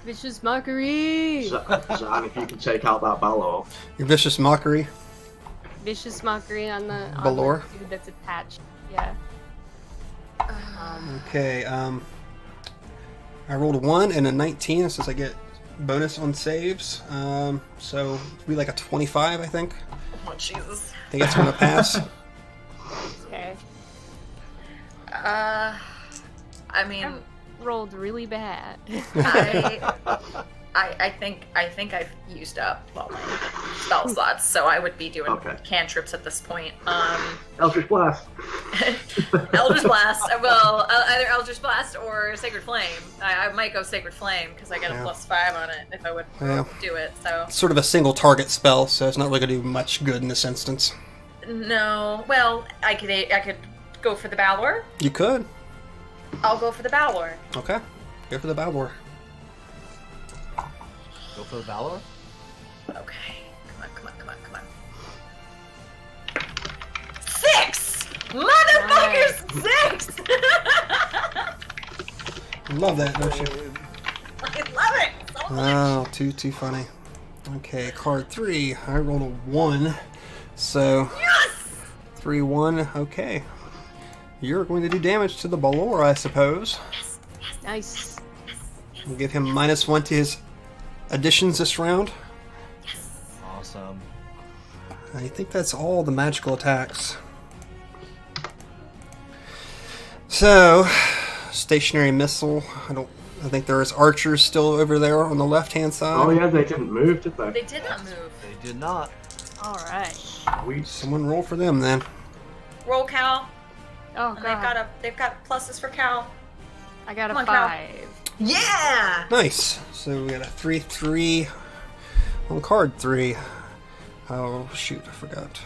Vicious mockery. Zan, if you can take out that Balor. Your vicious mockery. Vicious mockery on the Balor? dude that's attached. Yeah. Okay, I rolled a 1 and a 19, since I get bonus on saves. So it'd be like a 25, I think. Oh Jesus. I think it's gonna pass. Okay. I mean, Rolled really bad. I think I've used up all my spell slots, so I would be doing Okay. cantrips at this point. Eldritch Blast. Eldritch Blast. Well, either Eldritch Blast or Sacred Flame. I might go Sacred Flame because I get a Yeah. +5 on it if I would Yeah. do it. So It's sort of a single target spell, so it's not really gonna do much good in this instance. no. Well, I could go for the Balor. You could. I'll go for the Balor. Okay. Go for the Balor. Go for the Valor. Okay. Come on. 6! Motherfuckers! 6! Love that, don't you? I love it so much. Oh, too funny. Okay, card 3. I rolled a 1. So, Yes! 3-1. Okay. You're going to do damage to the Balor, I suppose. Nice. We'll give him -1 to his additions this round. Awesome. I think that's all the magical attacks. So, stationary missile. I think there's archers still over there on the left-hand side. Oh yeah, they didn't move, did they? They did not move. They did not. All right. We Someone roll for them then. Roll Cal. Oh And god. they've got pluses for Cal. I got a Come on, Cal. 5. Yeah! Nice. So we got a 3-3 on card 3. Oh shoot, I forgot.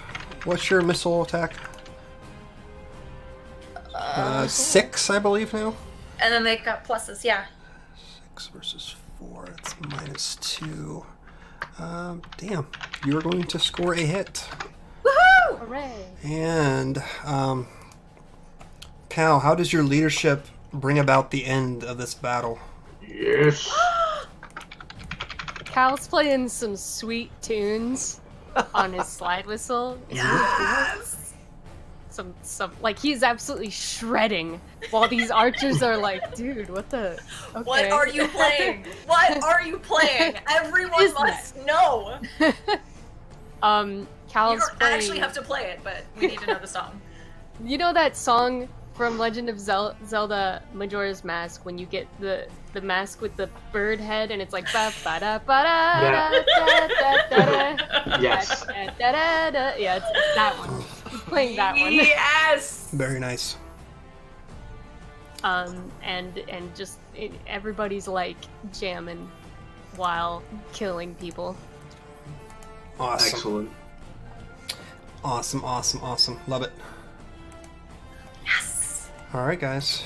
What's your missile attack? 6, I believe now. And then they've got pluses, yeah. 6 versus 4. It's -2. Damn. You're going to score a hit. Woohoo! Hooray. And Cal, how does your leadership bring about the end of this battle? yes. Cal's playing some sweet tunes on his slide whistle. Yes! Some like he's absolutely shredding while these archers are like, dude, what the? Okay. What are you playing? What are you playing? Everyone Isn't must know. You Cal's don't playing. actually have to play it, but we need to know the song. You know that song from Legend of Zelda Majora's Mask when you get the mask with the bird head and it's like ba ba da ba da da da da da. Yes. Yeah, it's that one. He's playing that one. Yes! Very nice. And just everybody's like jamming while killing people. Awesome. Excellent. Awesome. Love it. Yes! Alright, guys.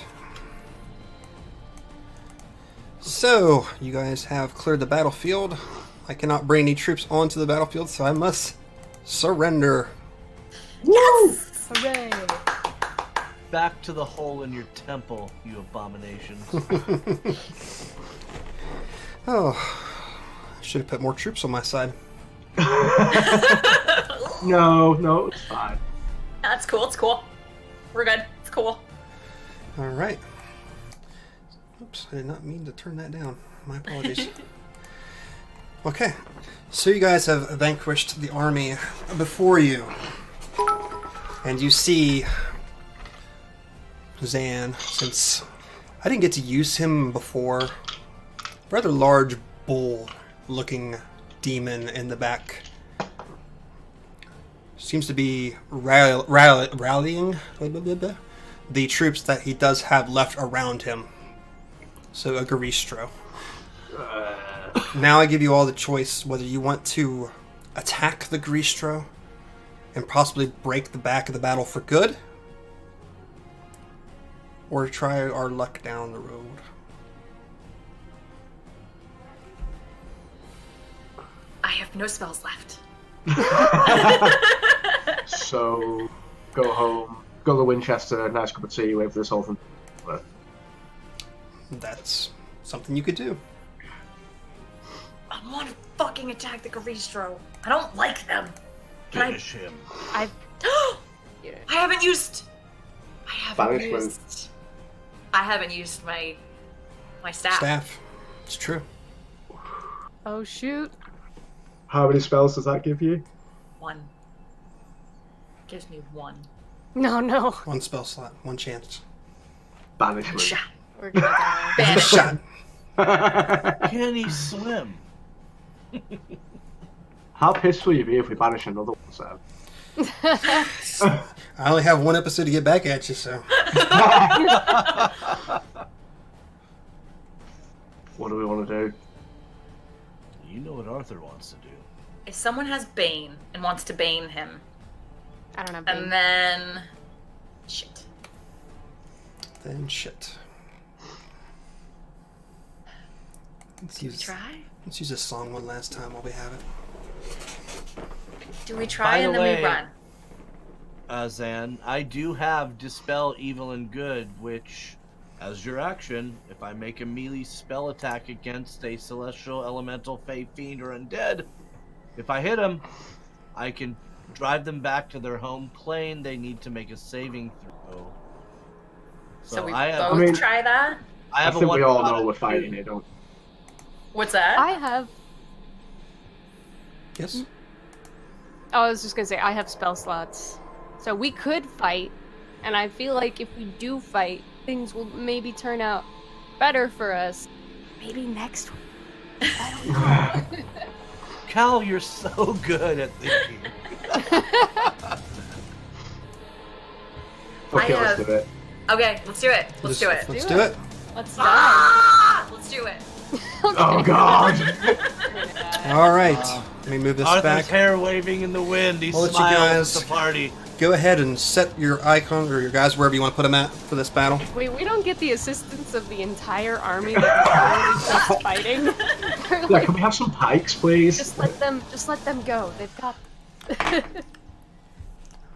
So, you guys have cleared the battlefield. I cannot bring any troops onto the battlefield, so I must surrender. Yes! Hooray! Back to the hole in your temple, you abominations. Oh, I should have put more troops on my side. No, it's fine. That's cool, it's cool. We're good. It's cool. All right. Oops, I did not mean to turn that down. My apologies. Okay, so you guys have vanquished the army before you. And you see Zan, since I didn't get to use him before, rather large bull-looking demon in the back. Seems to be rallying the troops that he does have left around him. So a Garistro. Now I give you all the choice whether you want to attack the Garistro and possibly break the back of the battle for good, or try our luck down the road. I have no spells left. So, go home, go to Winchester, nice cup of tea, wait for this whole thing. That's something you could do. I want to fucking attack the Garistro. I don't like them. Can Finish him. I haven't used. Banishment. I haven't used my staff. Staff. It's true. Oh shoot. How many spells does that give you? 1. Gives me 1. No. One spell slot, one chance. Banishment. Shot. We're gonna die. One shot. Can he swim? How pissed will you be if we banish another one, Sam? I only have one episode to get back at you, so. What do we want to do? You know what Arthur wants to do. If someone has Bane and wants to Bane him, I don't have and Bane. then shit. Then shit. Let's use a song one last time while we have it. Do we try By and the then way, we run? Zan, I do have Dispel Evil and Good, which, as your action, if I make a melee spell attack against a celestial, elemental, fey, fiend, or undead, if I hit them, I can drive them back to their home plane. They need to make a saving throw. So we I have, both try that? I think we all know we're fighting here, don't we? What's that? I have. Yes? Oh, I was just gonna say I have spell slots, so we could fight, and I feel like if we do fight, things will maybe turn out better for us. Maybe next week. I don't know. Cal, you're so good at thinking. Okay, I let's have- do it. Okay, let's do it. Let's do it. Let's do it. Let's die. Ah! Let's do it. Oh god! All right. Let me move this Arthur's back. hair waving in the wind. He I'll let you smiles guys- at the party. Go ahead and set your icons or your guys wherever you want to put them at for this battle. Wait, we don't get the assistance of the entire army that's already just fighting. They're Yeah, like, can we have some pikes, please? just let them go. They've got.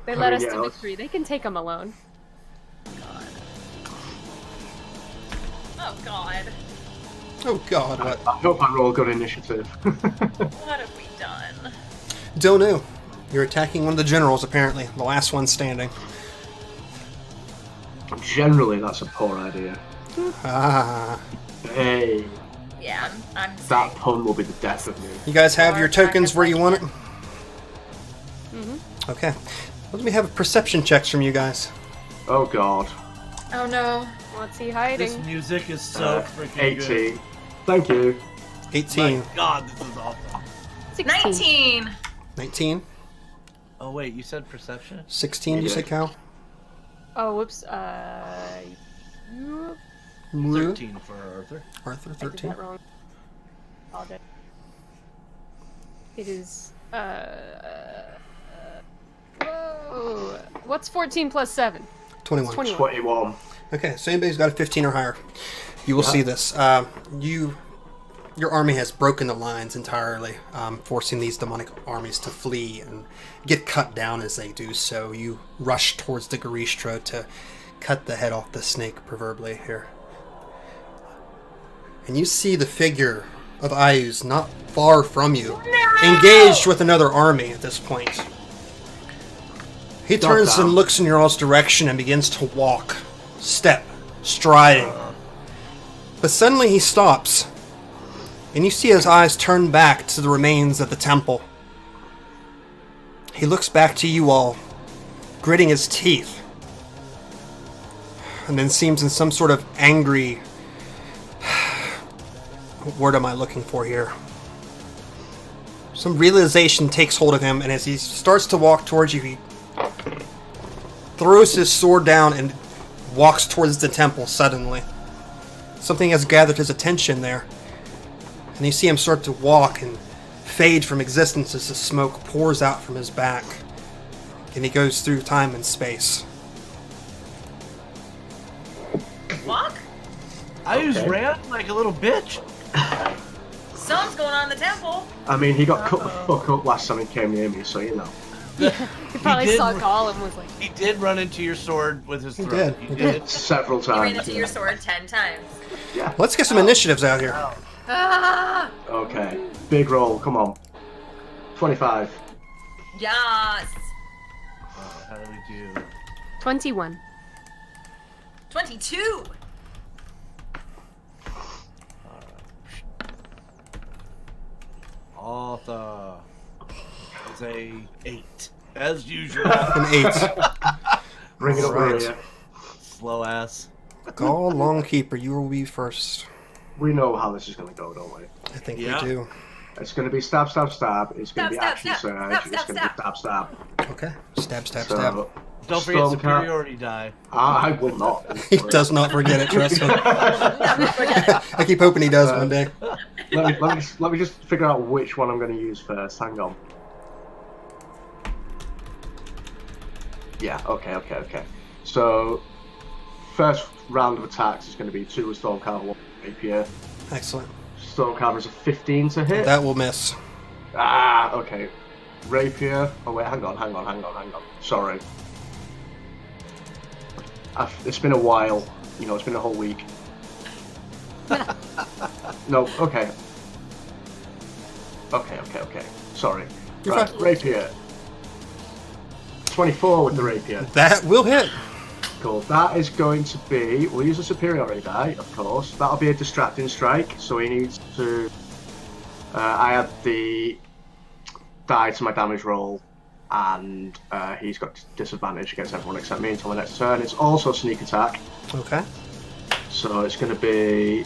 They led us to Yeah. victory. They can take them alone. Oh god. Oh God, what? I hope I roll good initiative. What have we done? Don't know. You're attacking one of the generals, apparently. The last one standing. Generally, that's a poor idea. Ah. Hey, Yeah, I'm that pun will be the death of me. You guys have your Or attack tokens us where you want it? Mm-hmm. Okay. Let me have perception checks from you guys. Oh god. Oh no. What's he This hiding? music is so freaking 18. good. Thank you. 18. My God, this is awesome. 16. 19. 19. Oh wait, you said perception? 16, you Yeah. said, Cal? Oh, whoops. You 13 for Arthur. Arthur, I did 13. that wrong. Apologize. It is. Whoa. What's 14 plus 7? 21. 21. 21. Okay, so anybody's got a 15 or higher, you will see this. Your army has broken the lines entirely, forcing these demonic armies to flee and get cut down as they do so. You rush towards the Garistro to cut the head off the snake, proverbially, here. And you see the figure of Ayuz not far from you, engaged with another army at this point. He Stop turns that. and looks in your all's direction and begins to walk, step striding. But suddenly he stops, and you see his eyes turn back to the remains of the temple. He looks back to you all, gritting his teeth, and then seems in some sort of angry... What word am I looking for here? Some realization takes hold of him, and as he starts to walk towards you, he throws his sword down and walks towards the temple suddenly. Something has gathered his attention there, and you see him start to walk and fade from existence as the smoke pours out from his back, and he goes through time and space. Walk? I just ran like a little bitch. Something's going on in the temple. I mean, he got cut the fuck up last time he came near me, so you know. He probably did saw run- Gaul and was like, He did run into your sword with his He throat. did. He did. Several You ran times. into your sword 10 times. Yeah. Let's get some initiatives out here. Ah! Okay. Big roll. Come on. 25. Yes! How do we do? 21. 22! Arthur is a 8. As usual. An 8. Bring it up Right. here. Slow ass. Gaul Longkeeper, you will be first. We know how this is going to go, don't we? I think Yeah. we do. It's going to be stab, stab, stab. It's going to be Stab, action stab, surge. stab, It's stab, going to be stab, stab. Okay. Stab, stab, So, stab. Don't forget Stormcat. superiority die. I will not. He does not forget it, trust me. Never forget it. I keep hoping he does one day. Let me just figure out which one I'm going to use first. Hang on. Yeah, okay. So, first round of attacks is going to be 2 with Stormcarver, 1 with Rapier. Excellent. Stormcarver is a 15 to hit. That will miss. Okay. Rapier. Oh, wait, hang on. Sorry. It's been a while. You know, it's been a whole week. No, okay. Okay. Sorry. You're Right, fine. Rapier. 24 with the Rapier. That will hit. Cool. That is going to be... We'll use a superiority die, of course. That'll be a distracting strike, so he needs to... I add the die to my damage roll, and he's got disadvantage against everyone except me until the next turn. It's also a sneak attack, Okay. so it's going to be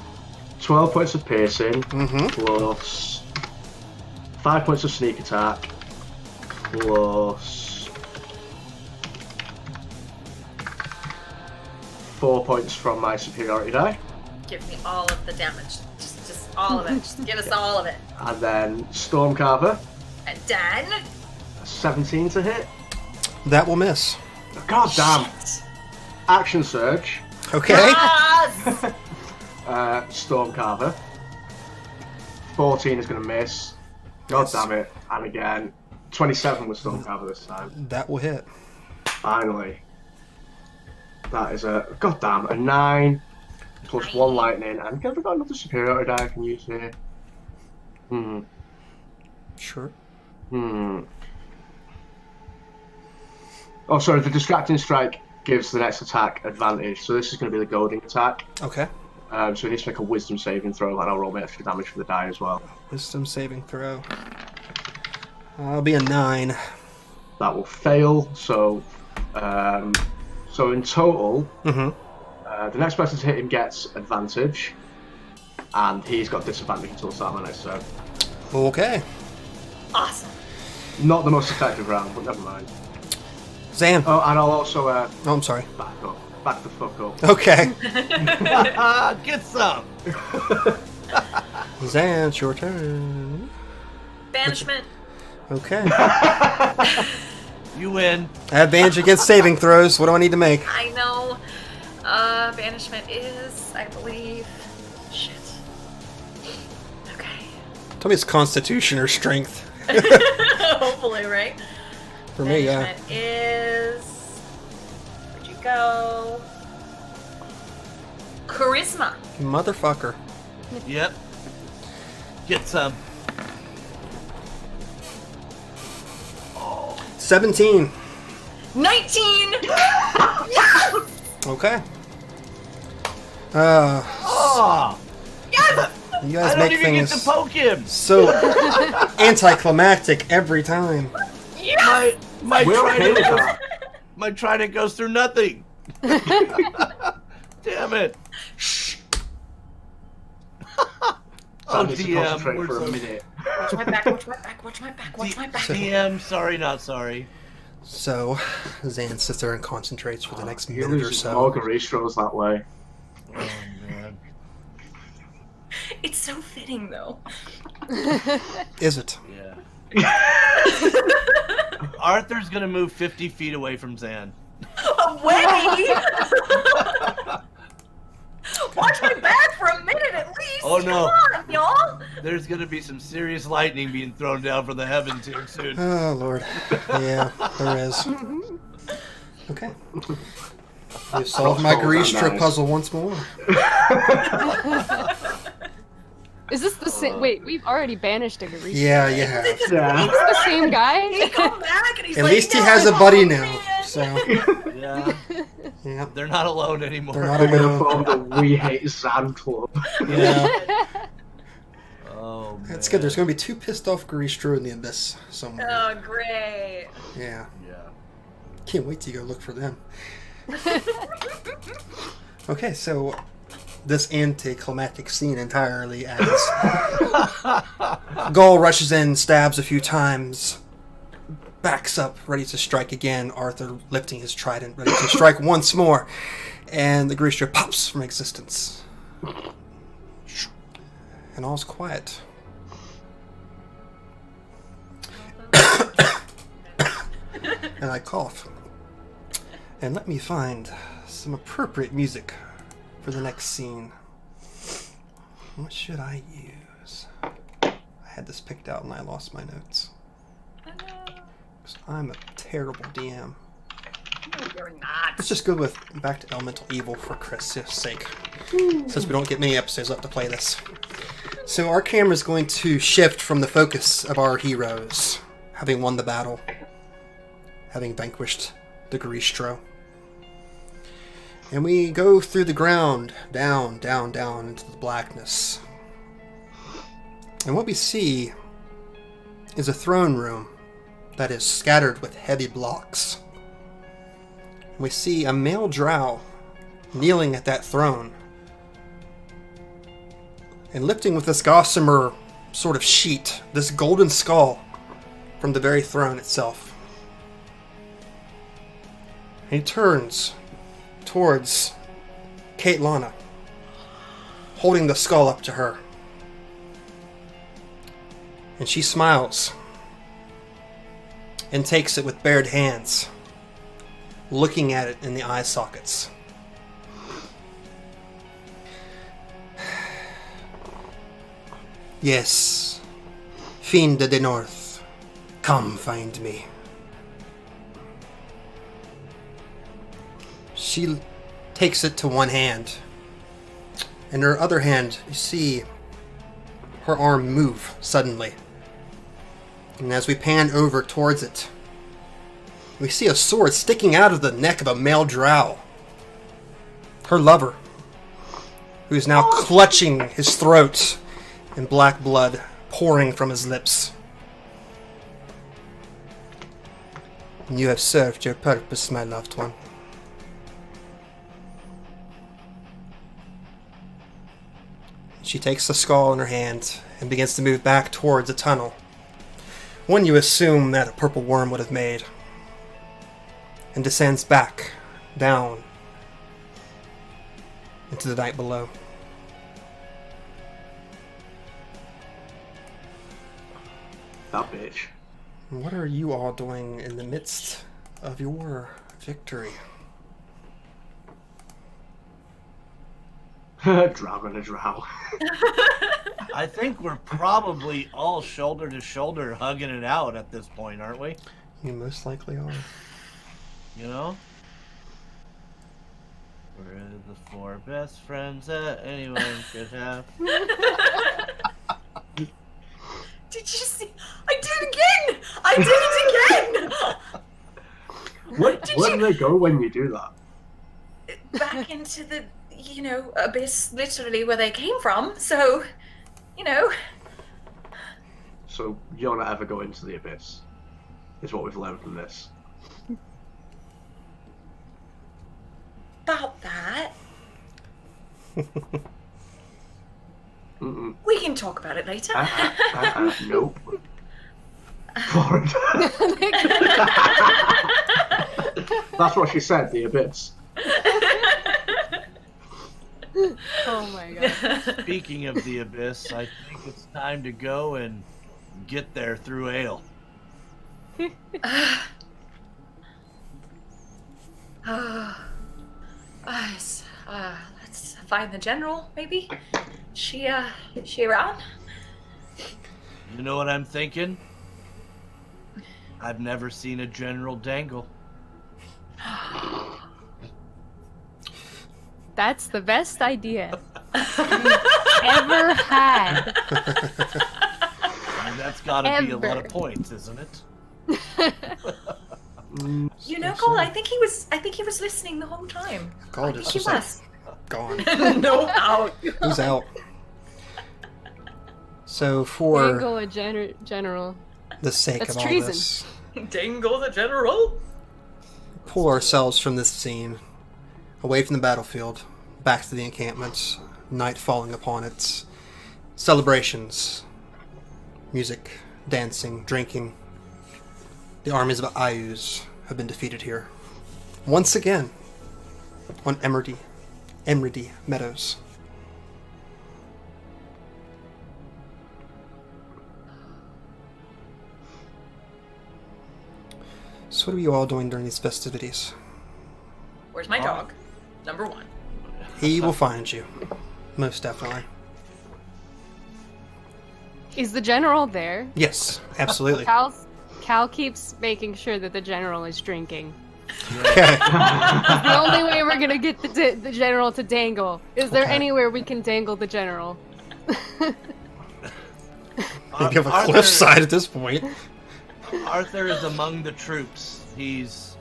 12 points of piercing, Mm-hmm. plus 5 points of sneak attack, plus 4 points from my superiority die, Give me all of the damage. Just all of it. Just give us all of it. and then Stormcarver, And then... 17 to hit. That will miss. God damn. Shit. Action Surge, Okay. Yes! Stormcarver. 14 is going to miss. God Yes. damn it. And again, 27 with Stormcarver this time. That will hit. Finally. That is a, goddamn, a 9 plus 1 lightning. And have we got another superiority die I can use here? Sure. Oh, sorry, the distracting strike gives the next attack advantage. So this is going to be the goading attack. Okay. So he needs to make a wisdom saving throw, and I'll roll my extra damage for the die as well. Wisdom saving throw. I'll be a 9. That will fail. So in total, Mm-hmm. the next person to hit him gets advantage, and he's got disadvantage until the start of my next turn. Okay. Awesome. Not the most effective round, but never mind. Zan. Oh, and I'll also Oh, I'm sorry. back the fuck up. Okay. Get some. Zan, it's your turn. Banishment. Okay. You win. Advantage against saving throws. What do I need to make? I know. Banishment is, I believe... Shit. Okay. Tell me it's Constitution or Strength. Hopefully, right? For me, yeah. Banishment is... Where'd you go? Charisma. Motherfucker. Yep. Get some. 19! Yes! Okay. Oh! You I guys don't make even get things to poke him! so anticlimactic every time. My We're okay with trident, that. my trident goes through nothing! Damn it! Oh, I need to DM, concentrate we're for a so... minute. Watch my back, watch my back, watch my back, watch my back. DM, sorry, not sorry. So, Zan sits there and concentrates for the next He minute or loses so. more Garistros that way. Oh, man. It's so fitting though. Is it? Yeah. Arthur's gonna move 50 feet away from Zan. Away! Watch my back for a minute at least. Oh, no. Come on, y'all. There's gonna be some serious lightning being thrown down from the heavens here soon. Oh, Lord. Yeah, there is. Okay. You solved my Gristra nice. puzzle once more. Is this the same? Wait, we've already banished a Garisha. Yeah, you have. Yeah. It's the same guy? He come back and he's At like, least he "No, has a buddy man." now. So, Yeah, yeah. they're not alone anymore. They're not We're gonna alone. form the We Hate Zan Club. Yeah. Oh, man. That's good. There's going to be 2 pissed off Gristra in the abyss somewhere. Oh, great. Yeah. Yeah. Can't wait to go look for them. Okay, so this anticlimactic scene entirely as Gull rushes in, stabs a few times, backs up, ready to strike again. Arthur lifting his trident, ready to strike once more, and the Gristra pops from existence. And all's quiet. And I cough. And let me find some appropriate music for the next scene. What should I use? I had this picked out and I lost my notes. 'Cause I'm a terrible DM. No, you're not. Let's just go with back to Elemental Evil for Chris' sake. Since we don't get many episodes left to play this. So our camera is going to shift from the focus of our heroes, having won the battle, having vanquished the Garistro. And we go through the ground, down, down, down into the blackness. And what we see is a throne room that is scattered with heavy blocks. We see a male drow kneeling at that throne and lifting with this gossamer sort of sheet, this golden skull from the very throne itself. And he turns towards Kate Lana, holding the skull up to her. And she smiles and takes it with bared hands, looking at it in the eye sockets. Yes, Fiend of the North, come find me. She takes it to one hand. In her other hand, you see her arm move suddenly. And as we pan over towards it, we see a sword sticking out of the neck of a male drow. Her lover, who is now clutching his throat and black blood pouring from his lips. You have served your purpose, my loved one. She takes the skull in her hand and begins to move back towards the tunnel. One you assume that a purple worm would have made. And descends back, down, into the night below. That bitch. What are you all doing in the midst of your victory? Drow and a drow. I think we're probably all shoulder to shoulder hugging it out at this point, aren't we? You most likely are. You know? We're the 4 best friends that anyone could have. Did you see? I did it again! I did it again! Where do they go when you do that? Back into the abyss literally where they came from. So, you know. So you're not ever going to the abyss, is what we've learned from this. About that, Mm-mm. we can talk about it later. Nope. Florida. That's what she said, the abyss. Oh my god. Speaking of the abyss, I think it's time to go and get there through ale. Let's find the general, maybe. She around? You know what I'm thinking? I've never seen a general dangle. That's the best idea we've ever had. I mean, that's gotta be a lot of Ever. points, isn't it? Cole, I think he was listening the whole time. Cole I just think was he like, was. gone. No, out. Who's out? So for Dangle a general. the sake That's of all treason. this, Dangle the general. pull ourselves from this scene, away from the battlefield, back to the encampments, night falling upon it, celebrations, music, dancing, drinking. The armies of Ayus have been defeated here. Once again, on Emerdy Meadows. So what are you all doing during these festivities? Where's my dog? Number one. He will find you. Most definitely. Is the general there? Yes, absolutely. Cal keeps making sure that the general is drinking. Okay. The only way we're gonna get the general to dangle. Is there Okay. anywhere we can dangle the general? Maybe of a cliffside at this point. Arthur is among the troops. He's,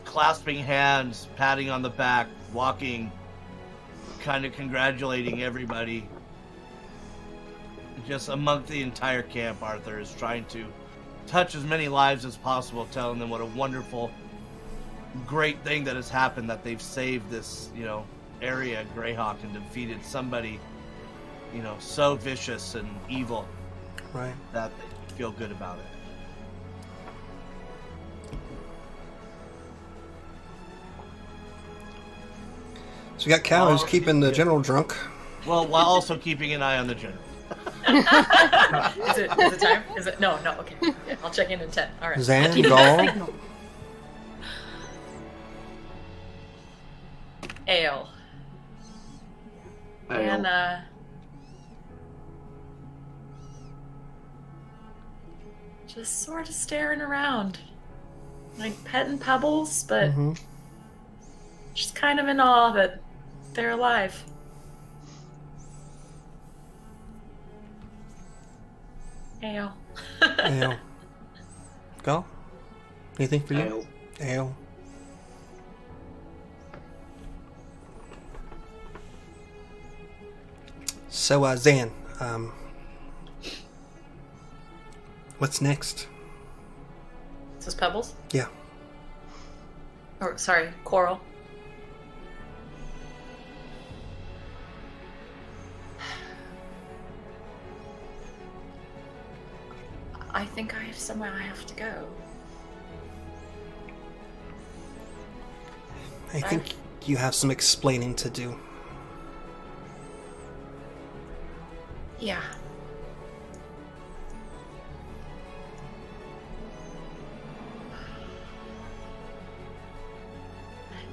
clasping hands, patting on the back, walking, kind of congratulating everybody. Just among the entire camp, Arthur is trying to touch as many lives as possible, telling them what a wonderful, great thing that has happened, that they've saved this, area, Greyhawk, and defeated somebody, so vicious and evil Right. that they feel good about it. So we got Cal who's keeping the general drunk. Well, while also keeping an eye on the general. Is it time? Is it? No, okay. I'll check in 10. All right. Zan, Gall, Ale. And just sort of staring around, like petting pebbles, but just kind of in awe that they're alive. Ale. Ale. Gall? Anything for you? Ale. Ale. So, Zan, what's next? Is this pebbles? Yeah. Or sorry, coral. I think I have somewhere I have to go. I think you have some explaining to do. Yeah.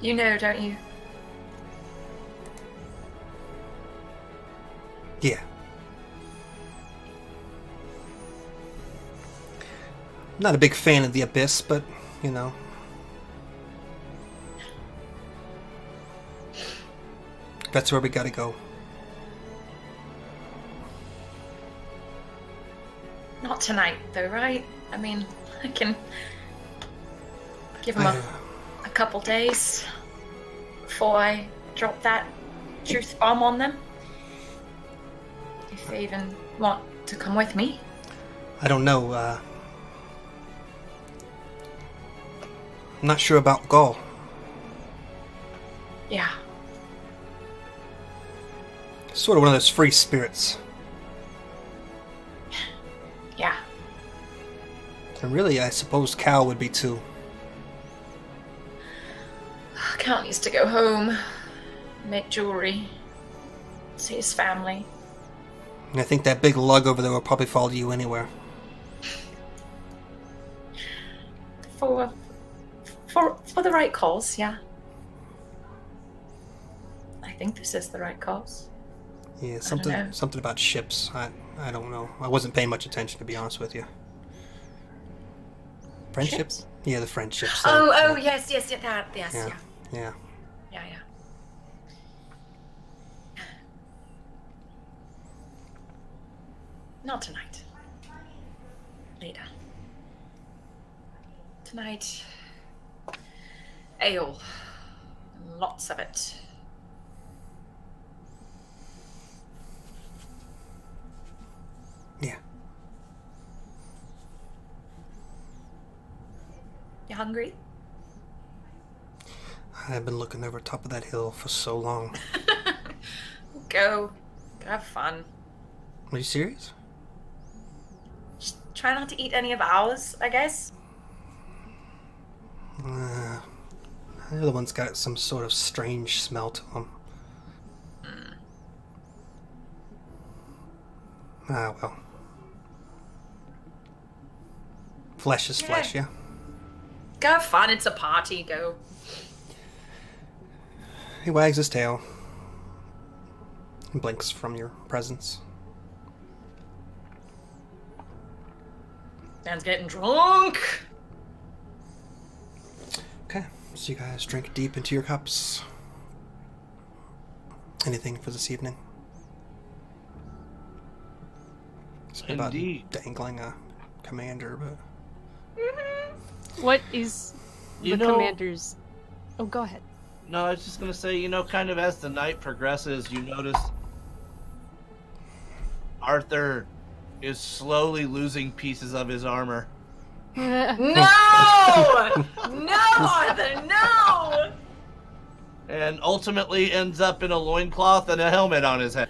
You know, don't you? Yeah. Not a big fan of the Abyss, but, that's where we gotta go. Not tonight, though, right? I mean, I can give him a couple days before I drop that truth bomb on them. If they even want to come with me. I don't know. I'm not sure about Gaul. Yeah. Sort of one of those free spirits. Yeah. And really, I suppose Cal would be too. Cal needs to go home, make jewelry, see his family. And I think that big lug over there will probably follow you anywhere. For the right cause, yeah. I think this is the right cause. Yeah, don't know. something about ships. I don't know. I wasn't paying much attention, to be honest with you. Friendships? Ships? Yeah, the friendships. Oh, yes, that, yes, Yeah. yeah. Yeah. Yeah. Not tonight. Later. Tonight, ale. Lots of it. Yeah. You hungry? I've been looking over top of that hill for so long. Go have fun. Are you serious? Just try not to eat any of ours, I guess. The other one's got some sort of strange smell to them. Ah, well. Flesh is flesh, yeah? Go have fun, it's a party, go. He wags his tail. And blinks from your presence. Man's getting drunk. Okay, so you guys drink deep into your cups. Anything for this evening? Something about Indeed. dangling a commander, but... What is the You know- commander's... Oh, go ahead. No, I was just gonna say, kind of as the night progresses, you notice Arthur is slowly losing pieces of his armor. No! No, Arthur, no! And ultimately ends up in a loincloth and a helmet on his head.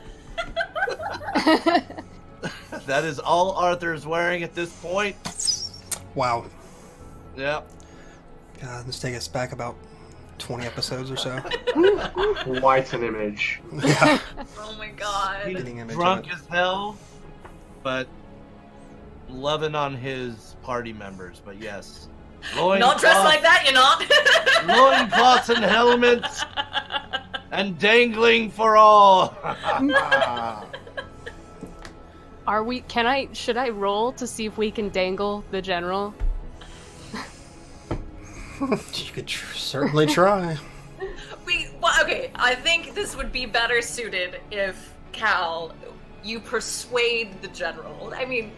That is all Arthur's wearing at this point. Wow. Yep. God, let's take us back about 20 episodes or so. Quite an image. Yeah. Oh my god. He's Getting image drunk of it. as hell, but loving on his party members. But yes. Not dressed like that, you're not. Loincloths and helmets and dangling for all. Should I roll to see if we can dangle the general? You could certainly try. Okay, I think this would be better suited if, Cal, you persuade the general. I mean,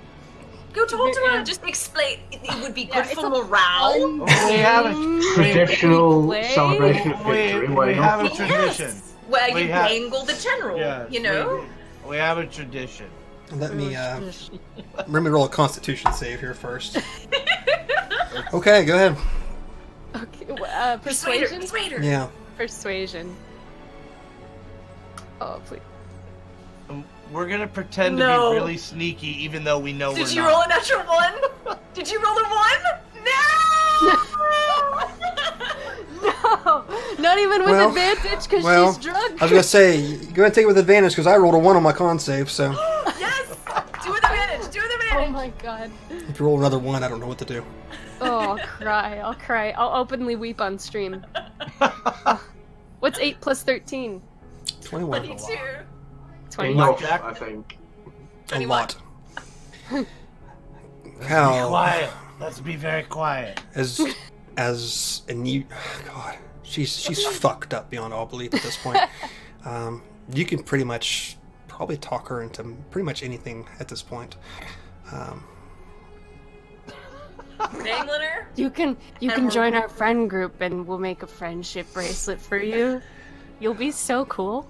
go talk to her, just explain. It would be good it's for a morale. We have a Traditional Play? celebration of victory where we you have a have tradition. Yes, where We you have- dangle the general, Yes, you know? we have a tradition. Let me roll a constitution save here first. Okay, go ahead. Okay, persuasion? Persuade her. Yeah. Persuasion. Oh, please. We're gonna pretend No. to be really sneaky, even though we know Did we're you not. roll a natural one? Did you roll a one? No! No! Not even with Well, advantage because well, she's drunk. I was gonna say, you're gonna take it with advantage because I rolled a 1 on my con save, so Yes! Do with advantage! Do with Oh advantage! my god. if you roll another 1, I don't know what to do. Oh, I'll cry. I'll cry. I'll openly weep on stream. What's 8 plus 13? 21. 22. 20. enough, Jack? I think. A lot. Be How, quiet. Let's be very quiet. and you, God, she's fucked up beyond all belief at this point. You can pretty much probably talk her into pretty much anything at this point. Dangling her? You can And join our friend group and we'll make a friendship bracelet for you. You'll be so cool.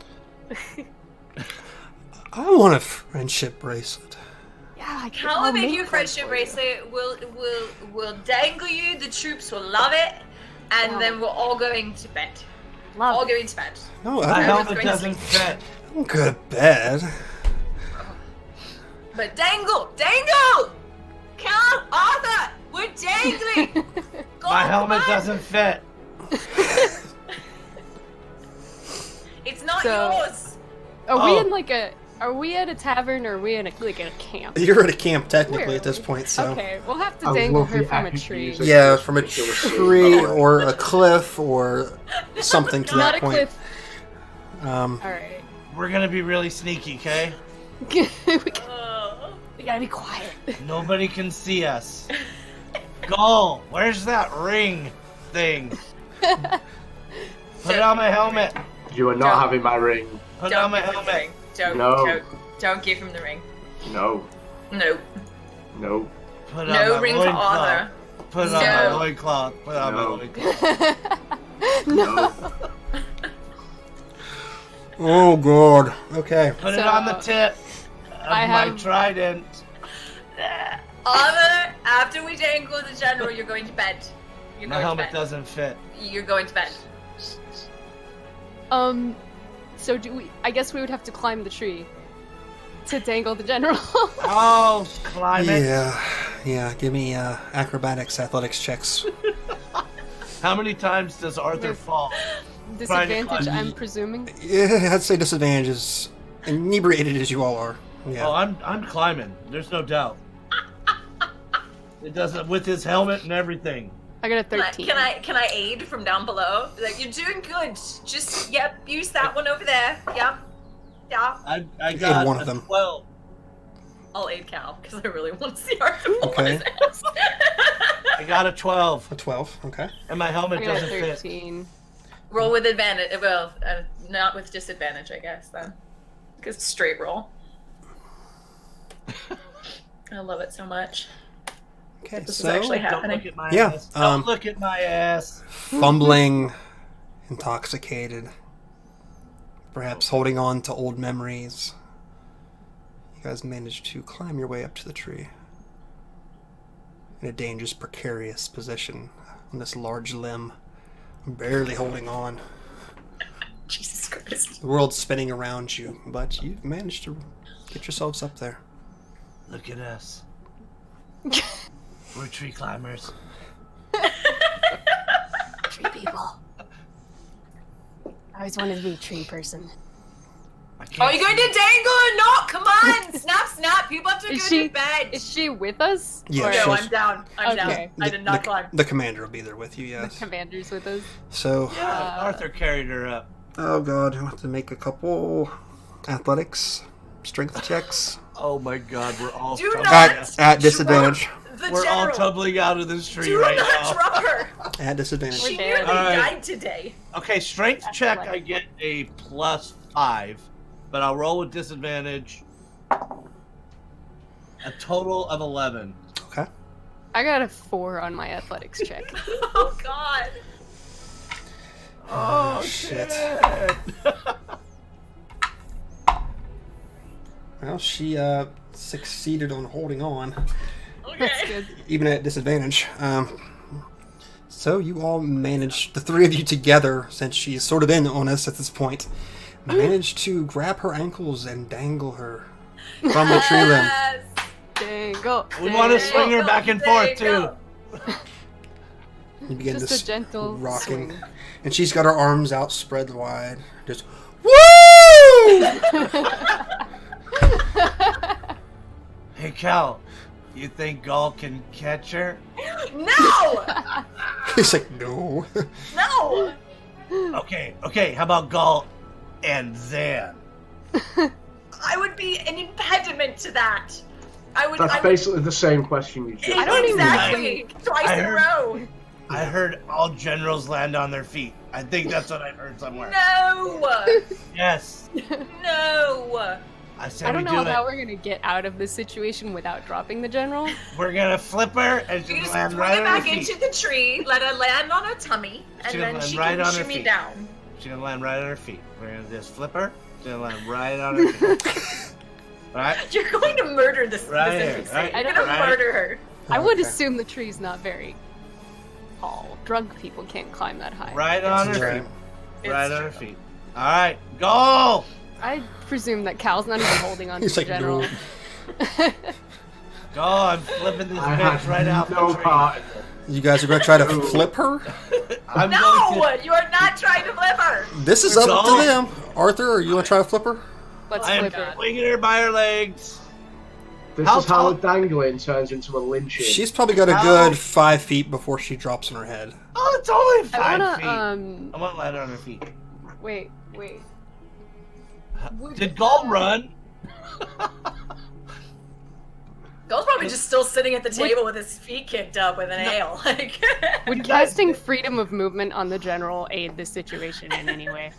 I want a friendship bracelet. Yeah, I can. I'll I'll make you a one friendship for you. bracelet. We'll dangle you. The troops will love it, and Wow. then we're all going to bed. Love All it. going to bed. No, My I Everyone's helmet going to doesn't sleep. fit. don't go to bed. But dangle, Cal, Arthur, we're dangling. Go My on, helmet come on. doesn't fit. It's not So- yours. Are we Oh. in like a? Are we at a tavern or are we in a camp? You're at a camp technically Where at this are we? point, so Okay, we'll have to I dangle love her the from a epic tree. music. yeah, from a Ridiculous scene, tree by the way. or a cliff or something to Not that a point. cliff. Um, All right. We're gonna be really sneaky, okay? we Oh. gotta be quiet. Nobody can see us. Gull, where's that ring thing? Put it on my helmet. You are not Don't- having my ring. Put it on Don't my give him the helmet. ring. Don't, No. don't give him the ring. No. No. No. Put it on No my ring for loincloth. Arthur. Put it on my No. loincloth. Put it on my No. loincloth. No. oh god. Okay. Put it So, on the tip of I my have- trident. Arthur, after we dangle the general, you're going to bed. You're My going to helmet bed. doesn't fit. You're going to bed. So do we? I guess we would have to climb the tree to dangle the general. Oh, climb it. Yeah. Give me acrobatics, athletics checks. How many times does Arthur With- fall? Disadvantage, climb. I'm presuming. Yeah, I'd say disadvantages, inebriated as you all are. Yeah. Oh, I'm climbing. There's no doubt. It doesn't with his helmet and everything. I got a Can 13. I aid from down below? Like, you're doing good. Just use that one over there. Yep. Yeah. I got one of a them. 12. I'll aid Cal because I really want to see Arthur fall Okay. on his ass. I got a 12, A 12. Okay. and my helmet I got a doesn't fit. 13. Roll with advantage. Well, not with disadvantage, I guess then, because straight roll. I love it so much. Okay. This is So actually Don't happening. look at my Yeah, ass. Don't look at my ass. fumbling, intoxicated, perhaps holding on to old memories. You guys managed to climb your way up to the tree in a dangerous, precarious position on this large limb, barely holding on. Jesus Christ. The world's spinning around you, but you've managed to get yourselves up there. Look at us. We're tree climbers. Tree people. I always wanted to be a tree person. I can't Are you going to dangle or not? Come on! Snap, snap! People have to Is go she- to bed! Is she with us? Yeah, Or she's- No, I'm down. I'm Okay. down. I did not climb. The commander will be there with you, the yes. commander's with us? So, Yeah, Arthur carried her up. oh god, I have to make a couple athletics, strength checks. Oh my god, we're all Do tumbling not- out. At disadvantage. The We're all general. tumbling out of this tree Do right not now. drop her! At disadvantage. She We're nearly dead. Alright. died today. Okay, strength check, Athletic. I get a +5, but I'll roll with disadvantage. A total of 11. Okay. I got a 4 on my athletics check. Oh god. Oh, shit. Well, she succeeded on holding on, That's Okay. good. even at disadvantage. So you all managed, the three of you together, since she's sort of in on us at this point, managed to grab her ankles and dangle her from the tree limb. Yes. Dangle. We want to dangle. swing her back and forth, too. Dangle. You begin Just this a gentle rocking, swing. and she's got her arms out spread wide, just woo! Hey, Cal, you think Gull can catch her? No! He's like, no. No! Okay, how about Gull and Zan? I would be an impediment to that. I would. That's I would basically the same question you just I don't even exactly twice I in a heard- row. I heard all generals land on their feet. I think that's what I heard somewhere. No! Yes, No! I said I don't we know do how it. we're gonna get out of this situation without dropping the general. We're gonna flip her and You she'll just land bring right her on her back feet. into the tree, let her land on her tummy, and She'll then land she right can on her shimmy feet. down. She's gonna land right on her feet. We're gonna just flip her. She's gonna land right on her feet. Right? You're going to murder this Right this here, NPC. right You're gonna here. murder her. I would Okay. assume the tree's not very tall. Drunk people can't climb that high. Right on her Right. feet. It's Right on her true. feet. All right, go! I presume that Cal's not even holding on to He's the like, general. no. Go! I'm flipping this I bitch had right out no the tree. part. You guys are going to try to flip her? I'm No, going to. you are not trying to flip her. This is We're up to going. them. Arthur, are you going to try to flip her? Let's I am flip her. swinging her by her legs. This How is how tall- a dangling turns into a lynching. She's probably got a How- good 5 feet before she drops on her head. Oh, it's only I 5 wanna, feet. I want to land on her feet. wait. Did Gold run? Gold's probably just still sitting at the table with his feet kicked up with an ale. Like, Would casting freedom of movement on the general aid the situation in any way?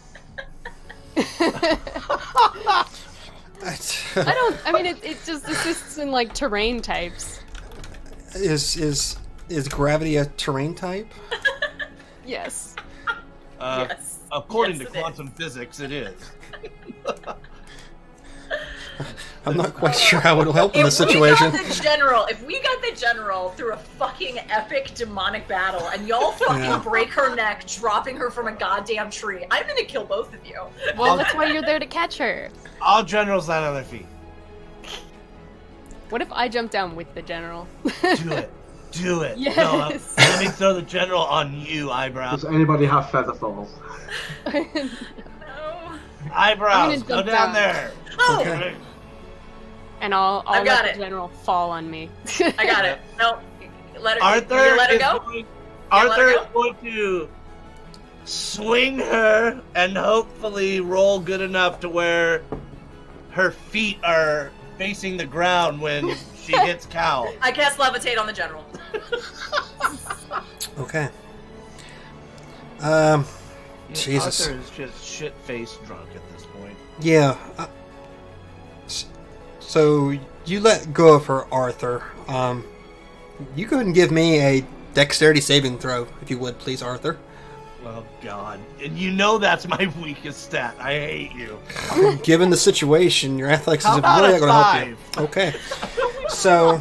I mean, it just assists in, like, terrain types. Is gravity a terrain type? Yes. yes. According Yes, to it is. quantum physics, it is. I'm not quite sure how it'll help in this If situation. we got the general through a fucking epic demonic battle, and y'all fucking Yeah. break her neck, dropping her from a goddamn tree, I'm gonna kill both of you. Well, that's why you're there to catch her. All generals land on their feet. What if I jump down with the general? Do it. Do it. Yes. No, let me throw the general on you, eyebrows. Does anybody have feather fall? No. Eyebrows, I'm go gonna jump down down. there. Oh, Okay. And I'll I've got let it. the general fall on me. I got it. No, let her. Arthur, you let her is go. Going, let her Arthur go? is going to swing her and hopefully roll good enough to where her feet are facing the ground when she hits Cal. I cast levitate on the general. Okay. Jesus. Arthur is just shit-faced drunk at this point. Yeah. So you let go of her, Arthur. You go ahead and give me a dexterity saving throw, if you would, please, Arthur. Oh God! And you know that's my weakest stat. I hate you. Given the situation, your athletics How is about really a not going to help you. Okay. So,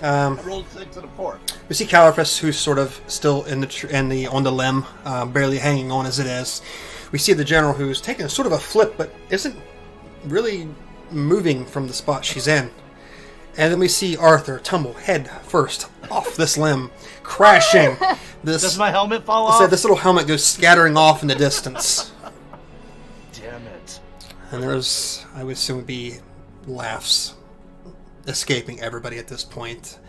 I rolled 6 and a 4. we see Caliphus, who's sort of still on the limb, barely hanging on as it is. We see the general, who's taking a sort of a flip, but isn't really moving from the spot she's in. And then we see Arthur tumble head first off this limb, crashing. Does my helmet fall So off? this little helmet goes scattering off in the distance. Damn it! And there's, I would assume, would be laughs escaping everybody at this point.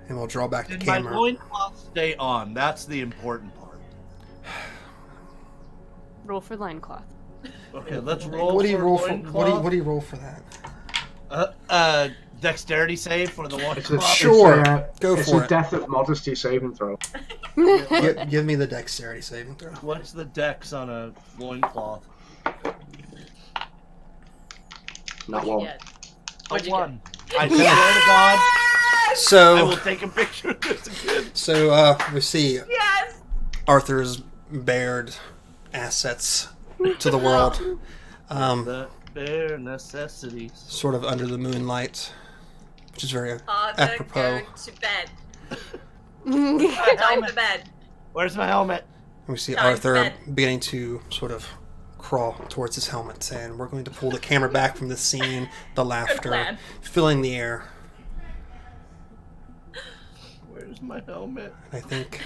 And we'll draw back the Did my camera. loincloth stay on? That's the important part. Roll for loincloth. Okay, let's roll. What do you for roll for? loincloth. What do you roll for that? Dexterity save for the It's loincloth. Sure. Go it's for a it. death of modesty saving throw. Give me the dexterity saving throw. What's the dex on a loincloth? Not What'd you one. get? A What'd you 1. I swear to God, I So, will take a picture of this again. we see Yes. Arthur's bared assets to the world, The bare necessities. sort of under the moonlight, which is very Arthur, apropos. go to bed. My Time helmet. to bed. Where's my helmet? We see Time Arthur spent. beginning to sort of crawl towards his helmet, and we're going to pull the camera back from the scene, the laughter plan. filling the air. Where's my helmet? I think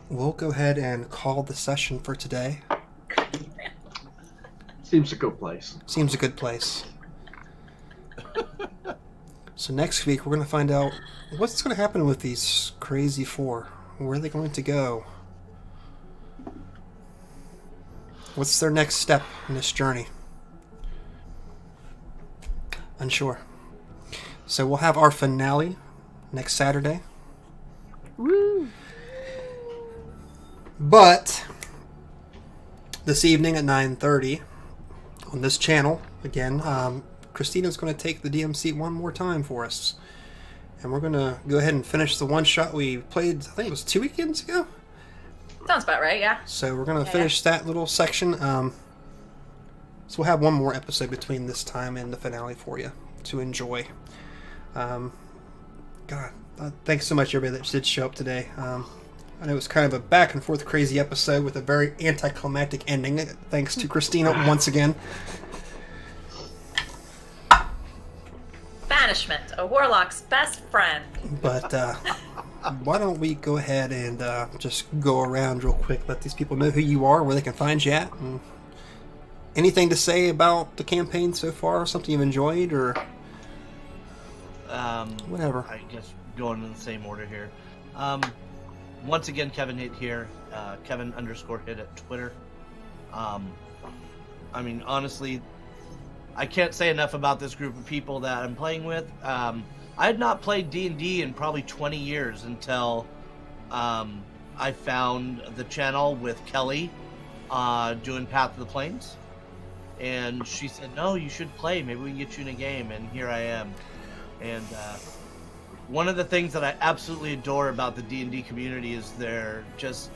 we'll go ahead and call the session for today. Seems a good place. Seems a good place. So next week we're going to find out what's going to happen with these crazy four. Where are they going to go? What's their next step in this journey? Unsure. So we'll have our finale next Saturday. Woo! But this evening at 9:30 on this channel, again, Christina's going to take the DMC one more time for us. And we're going to go ahead and finish the one shot we played, I think it was 2 weekends ago? Sounds about right, yeah. So we're gonna Yeah, finish that little section. So we'll have one more episode between this time and the finale for you to enjoy. Thanks so much, everybody that did show up today. I know it was kind of a back and forth crazy episode with a very anticlimactic ending. Thanks to Christina once again. Banishment, a warlock's best friend. But why don't we go ahead and just go around real quick, let these people know who you are, where they can find you at, and anything to say about the campaign so far, something you've enjoyed, or whatever. I guess going in the same order here. Once again, Kevin Hit here. Kevin_Hit at Twitter. I mean, honestly, I can't say enough about this group of people that I'm playing with. I had not played D&D in probably 20 years until I found the channel with Kelly doing Path of the Plains. And she said, no, you should play. Maybe we can get you in a game. And here I am. And one of the things that I absolutely adore about the D&D community is their just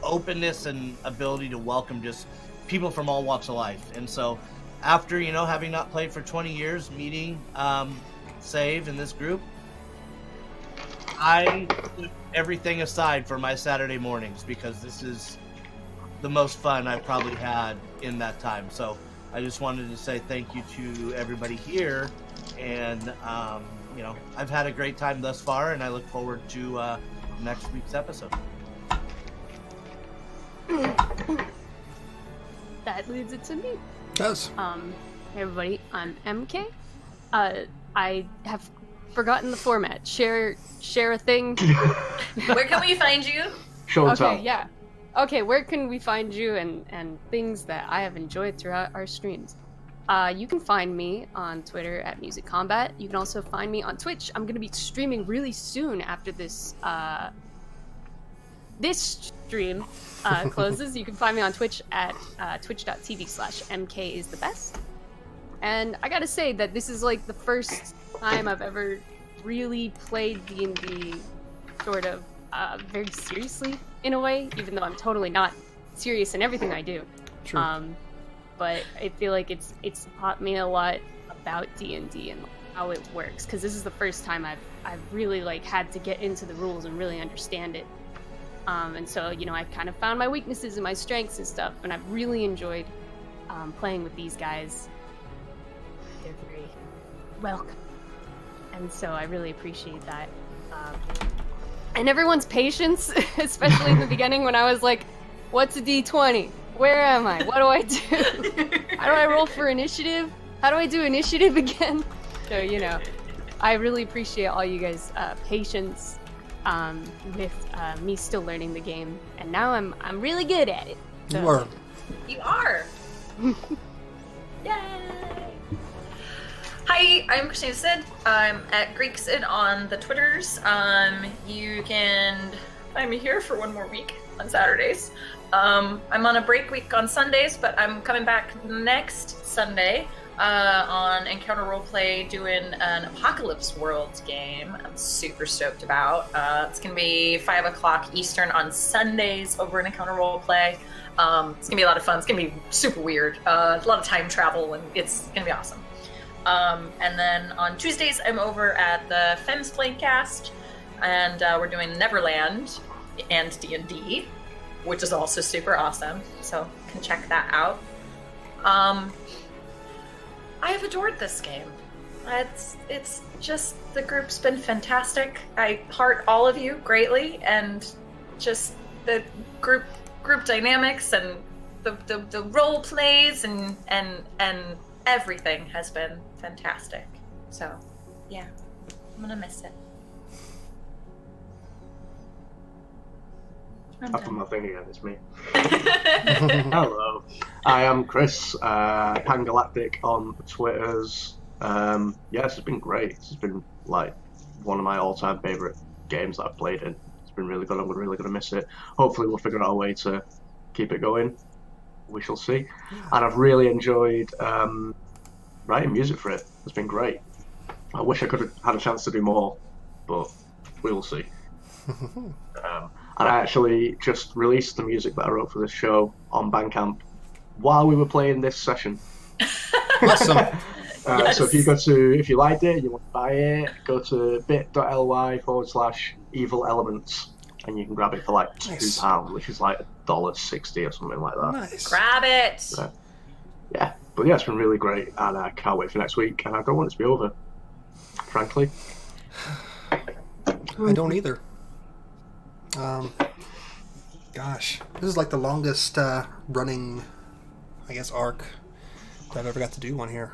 openness and ability to welcome just people from all walks of life. And so after, having not played for 20 years, meeting Save in this group, I put everything aside for my Saturday mornings because this is the most fun I've probably had in that time. So I just wanted to say thank you to everybody here, and I've had a great time thus far, and I look forward to next week's episode. That leads it to me. It does. Hey everybody, I'm MK. I have forgotten the format. Share a thing. Where can we find you? Show and Okay, tell. yeah. Okay, where can we find you and things that I have enjoyed throughout our streams? You can find me on Twitter at Music Combat. You can also find me on Twitch. I'm gonna be streaming really soon after this this stream closes. You can find me on Twitch at twitch.tv/mkisthebest. And I gotta say that this is like the first time I've ever really played D&D sort of very seriously in a way, even though I'm totally not serious in everything I do. Sure. But I feel like it's taught me a lot about D&D and how it works, because this is the first time I've really like had to get into the rules and really understand it. And so I kind of found my weaknesses and my strengths and stuff, and I've really enjoyed playing with these guys. They're very welcome, and so I really appreciate that. And everyone's patience, especially in the beginning when I was like, what's a D20? Where am I? What do I do? How do I roll for initiative? How do I do initiative again? So, I really appreciate all you guys' patience with me still learning the game. And now I'm really good at it. So. You are. You are. Yay! Hi, I'm Christina Sid. I'm at Greek Sid on the Twitters. You can find me here for one more week on Saturdays. I'm on a break week on Sundays, but I'm coming back next Sunday on Encounter Roleplay doing an Apocalypse World game. I'm super stoked about. It's going to be 5 o'clock Eastern on Sundays over in Encounter Roleplay. It's going to be a lot of fun. It's going to be super weird. A lot of time travel, and it's going to be awesome. And then on Tuesdays, I'm over at the Femsplain cast, and we're doing Neverland and D&D, which is also super awesome. So you can check that out. I have adored this game. It's just, the group's been fantastic. I heart all of you greatly, and just the group dynamics and the role plays and everything has been fantastic. So, yeah, I'm gonna miss it. I've done my thing again, it's me. Hello, I am Chris, Pangalactic on Twitters. This has been great. This has been like one of my all-time favourite games that I've played in. It's been really good. I'm really going to miss it. Hopefully we'll figure out a way to keep it going. We shall see. And I've really enjoyed writing music for it. It's been great. I wish I could have had a chance to do more, but we will see. And I actually just released the music that I wrote for this show on Bandcamp while we were playing this session. Awesome. So if you liked it, you want to buy it, go to bit.ly/evil elements, and you can grab it for like Nice. £2, which is like $1.60 or something like that. Nice. Grab it. Yeah, but yeah, it's been really great, and I can't wait for next week, and I don't want it to be over, frankly. I don't either. Gosh, this is like the longest running, I guess, arc that I've ever got to do one here.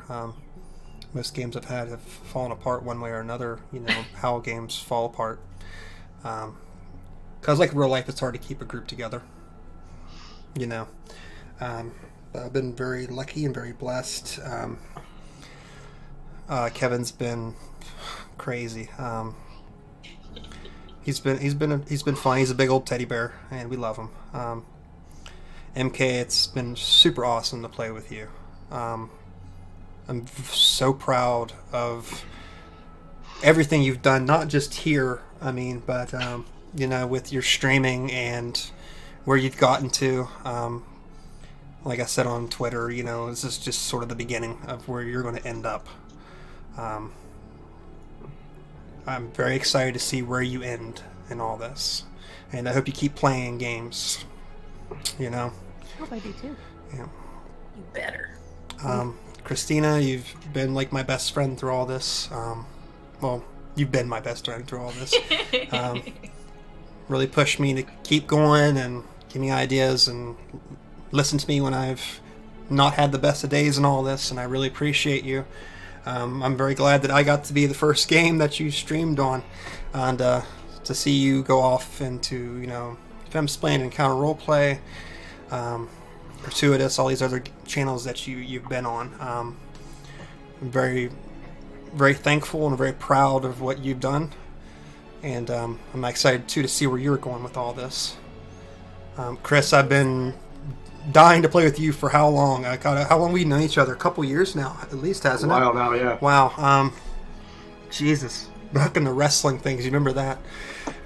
Most games I've had have fallen apart one way or another. You know how games fall apart. Because like real life, it's hard to keep a group together. You know, but I've been very lucky and very blessed. Kevin's been crazy. He's been fun. He's a big old teddy bear, and we love him. MK, it's been super awesome to play with you. I'm so proud of everything you've done, not just here, but you know, with your streaming and where you've gotten to. Like I said on Twitter, you know, this is just sort of the beginning of where you're going to end up. I'm very excited to see where you end in all this, and I hope you keep playing games. You know. I hope I do too. Yeah. You better. Christina, you've been like my best friend through all this. Well, you've been my best friend through all this. Really pushed me to keep going and give me ideas and listen to me when I've not had the best of days and all this, and I really appreciate you. I'm very glad that I got to be the first game that you streamed on, and to see you go off into, you know, Femsplain and Counter Roleplay, Gratuitous, all these other channels that you've been on. I'm very, very thankful and very proud of what you've done, and I'm excited too to see where you're going with all this. Chris, I've been dying to play with you for how long? How long we've known each other? A couple years now, at least, hasn't it? A while now, yeah. Wow. Jesus. Back in the wrestling things, you remember that?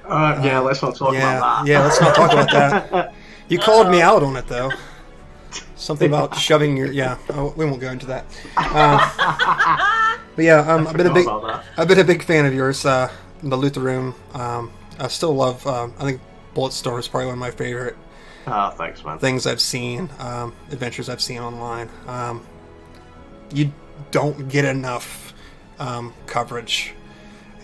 Yeah, let's not talk about that. Yeah, let's not talk about that. You called me out on it, though. Something about shoving your... Yeah, we won't go into that. But yeah, I've been a big fan of yours, the Loot the Room. I still love... I think Bulletstorm is probably one of my favorite thanks, man. things I've seen, adventures I've seen online. You don't get enough coverage,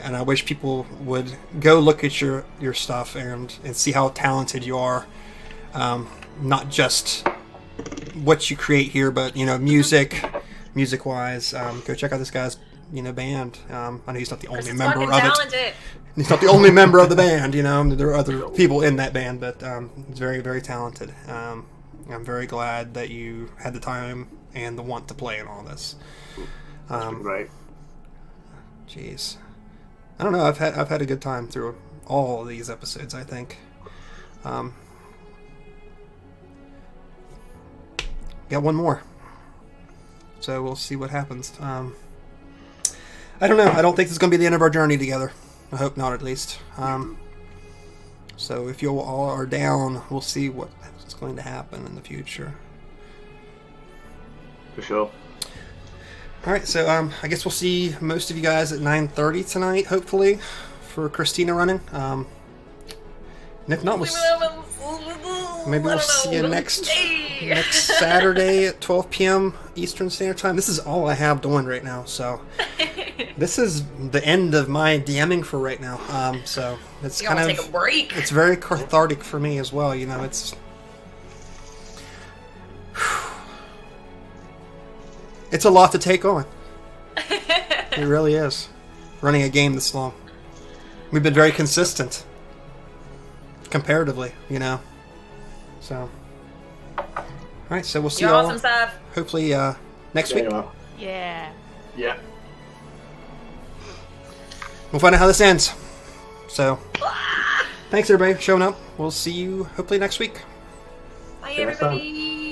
and I wish people would go look at your stuff and see how talented you are. Not just what you create here, but you know, music wise. Go check out this guy's band. I know he's not the only member of it. He's not the only member of the band, you know. There are other people in that band, but he's very, very talented. I'm very glad that you had the time and the want to play in all this. That's been great. Jeez, I don't know. I've had a good time through all of these episodes, I think. Got one more, so we'll see what happens. I don't know. I don't think this is going to be the end of our journey together. I hope not, at least. So if you all are down, we'll see what's going to happen in the future. For sure. All right, so I guess we'll see most of you guys at 9:30 tonight, hopefully, for Christina running. And if not, maybe we'll see you next Saturday at 12 p.m. Eastern Standard Time. This is all I have doing right now, so this is the end of my DMing for right now. So it's You kind want of to take a break? it's very cathartic for me as well. You know, it's a lot to take on. It really is. Running a game this long. We've been very consistent, comparatively, you know. So, all right. So we'll see You're you all awesome stuff. hopefully next week. Yeah. Yeah. We'll find out how this ends. So, thanks everybody for showing up. We'll see you hopefully next week. Bye, See you next time. everybody.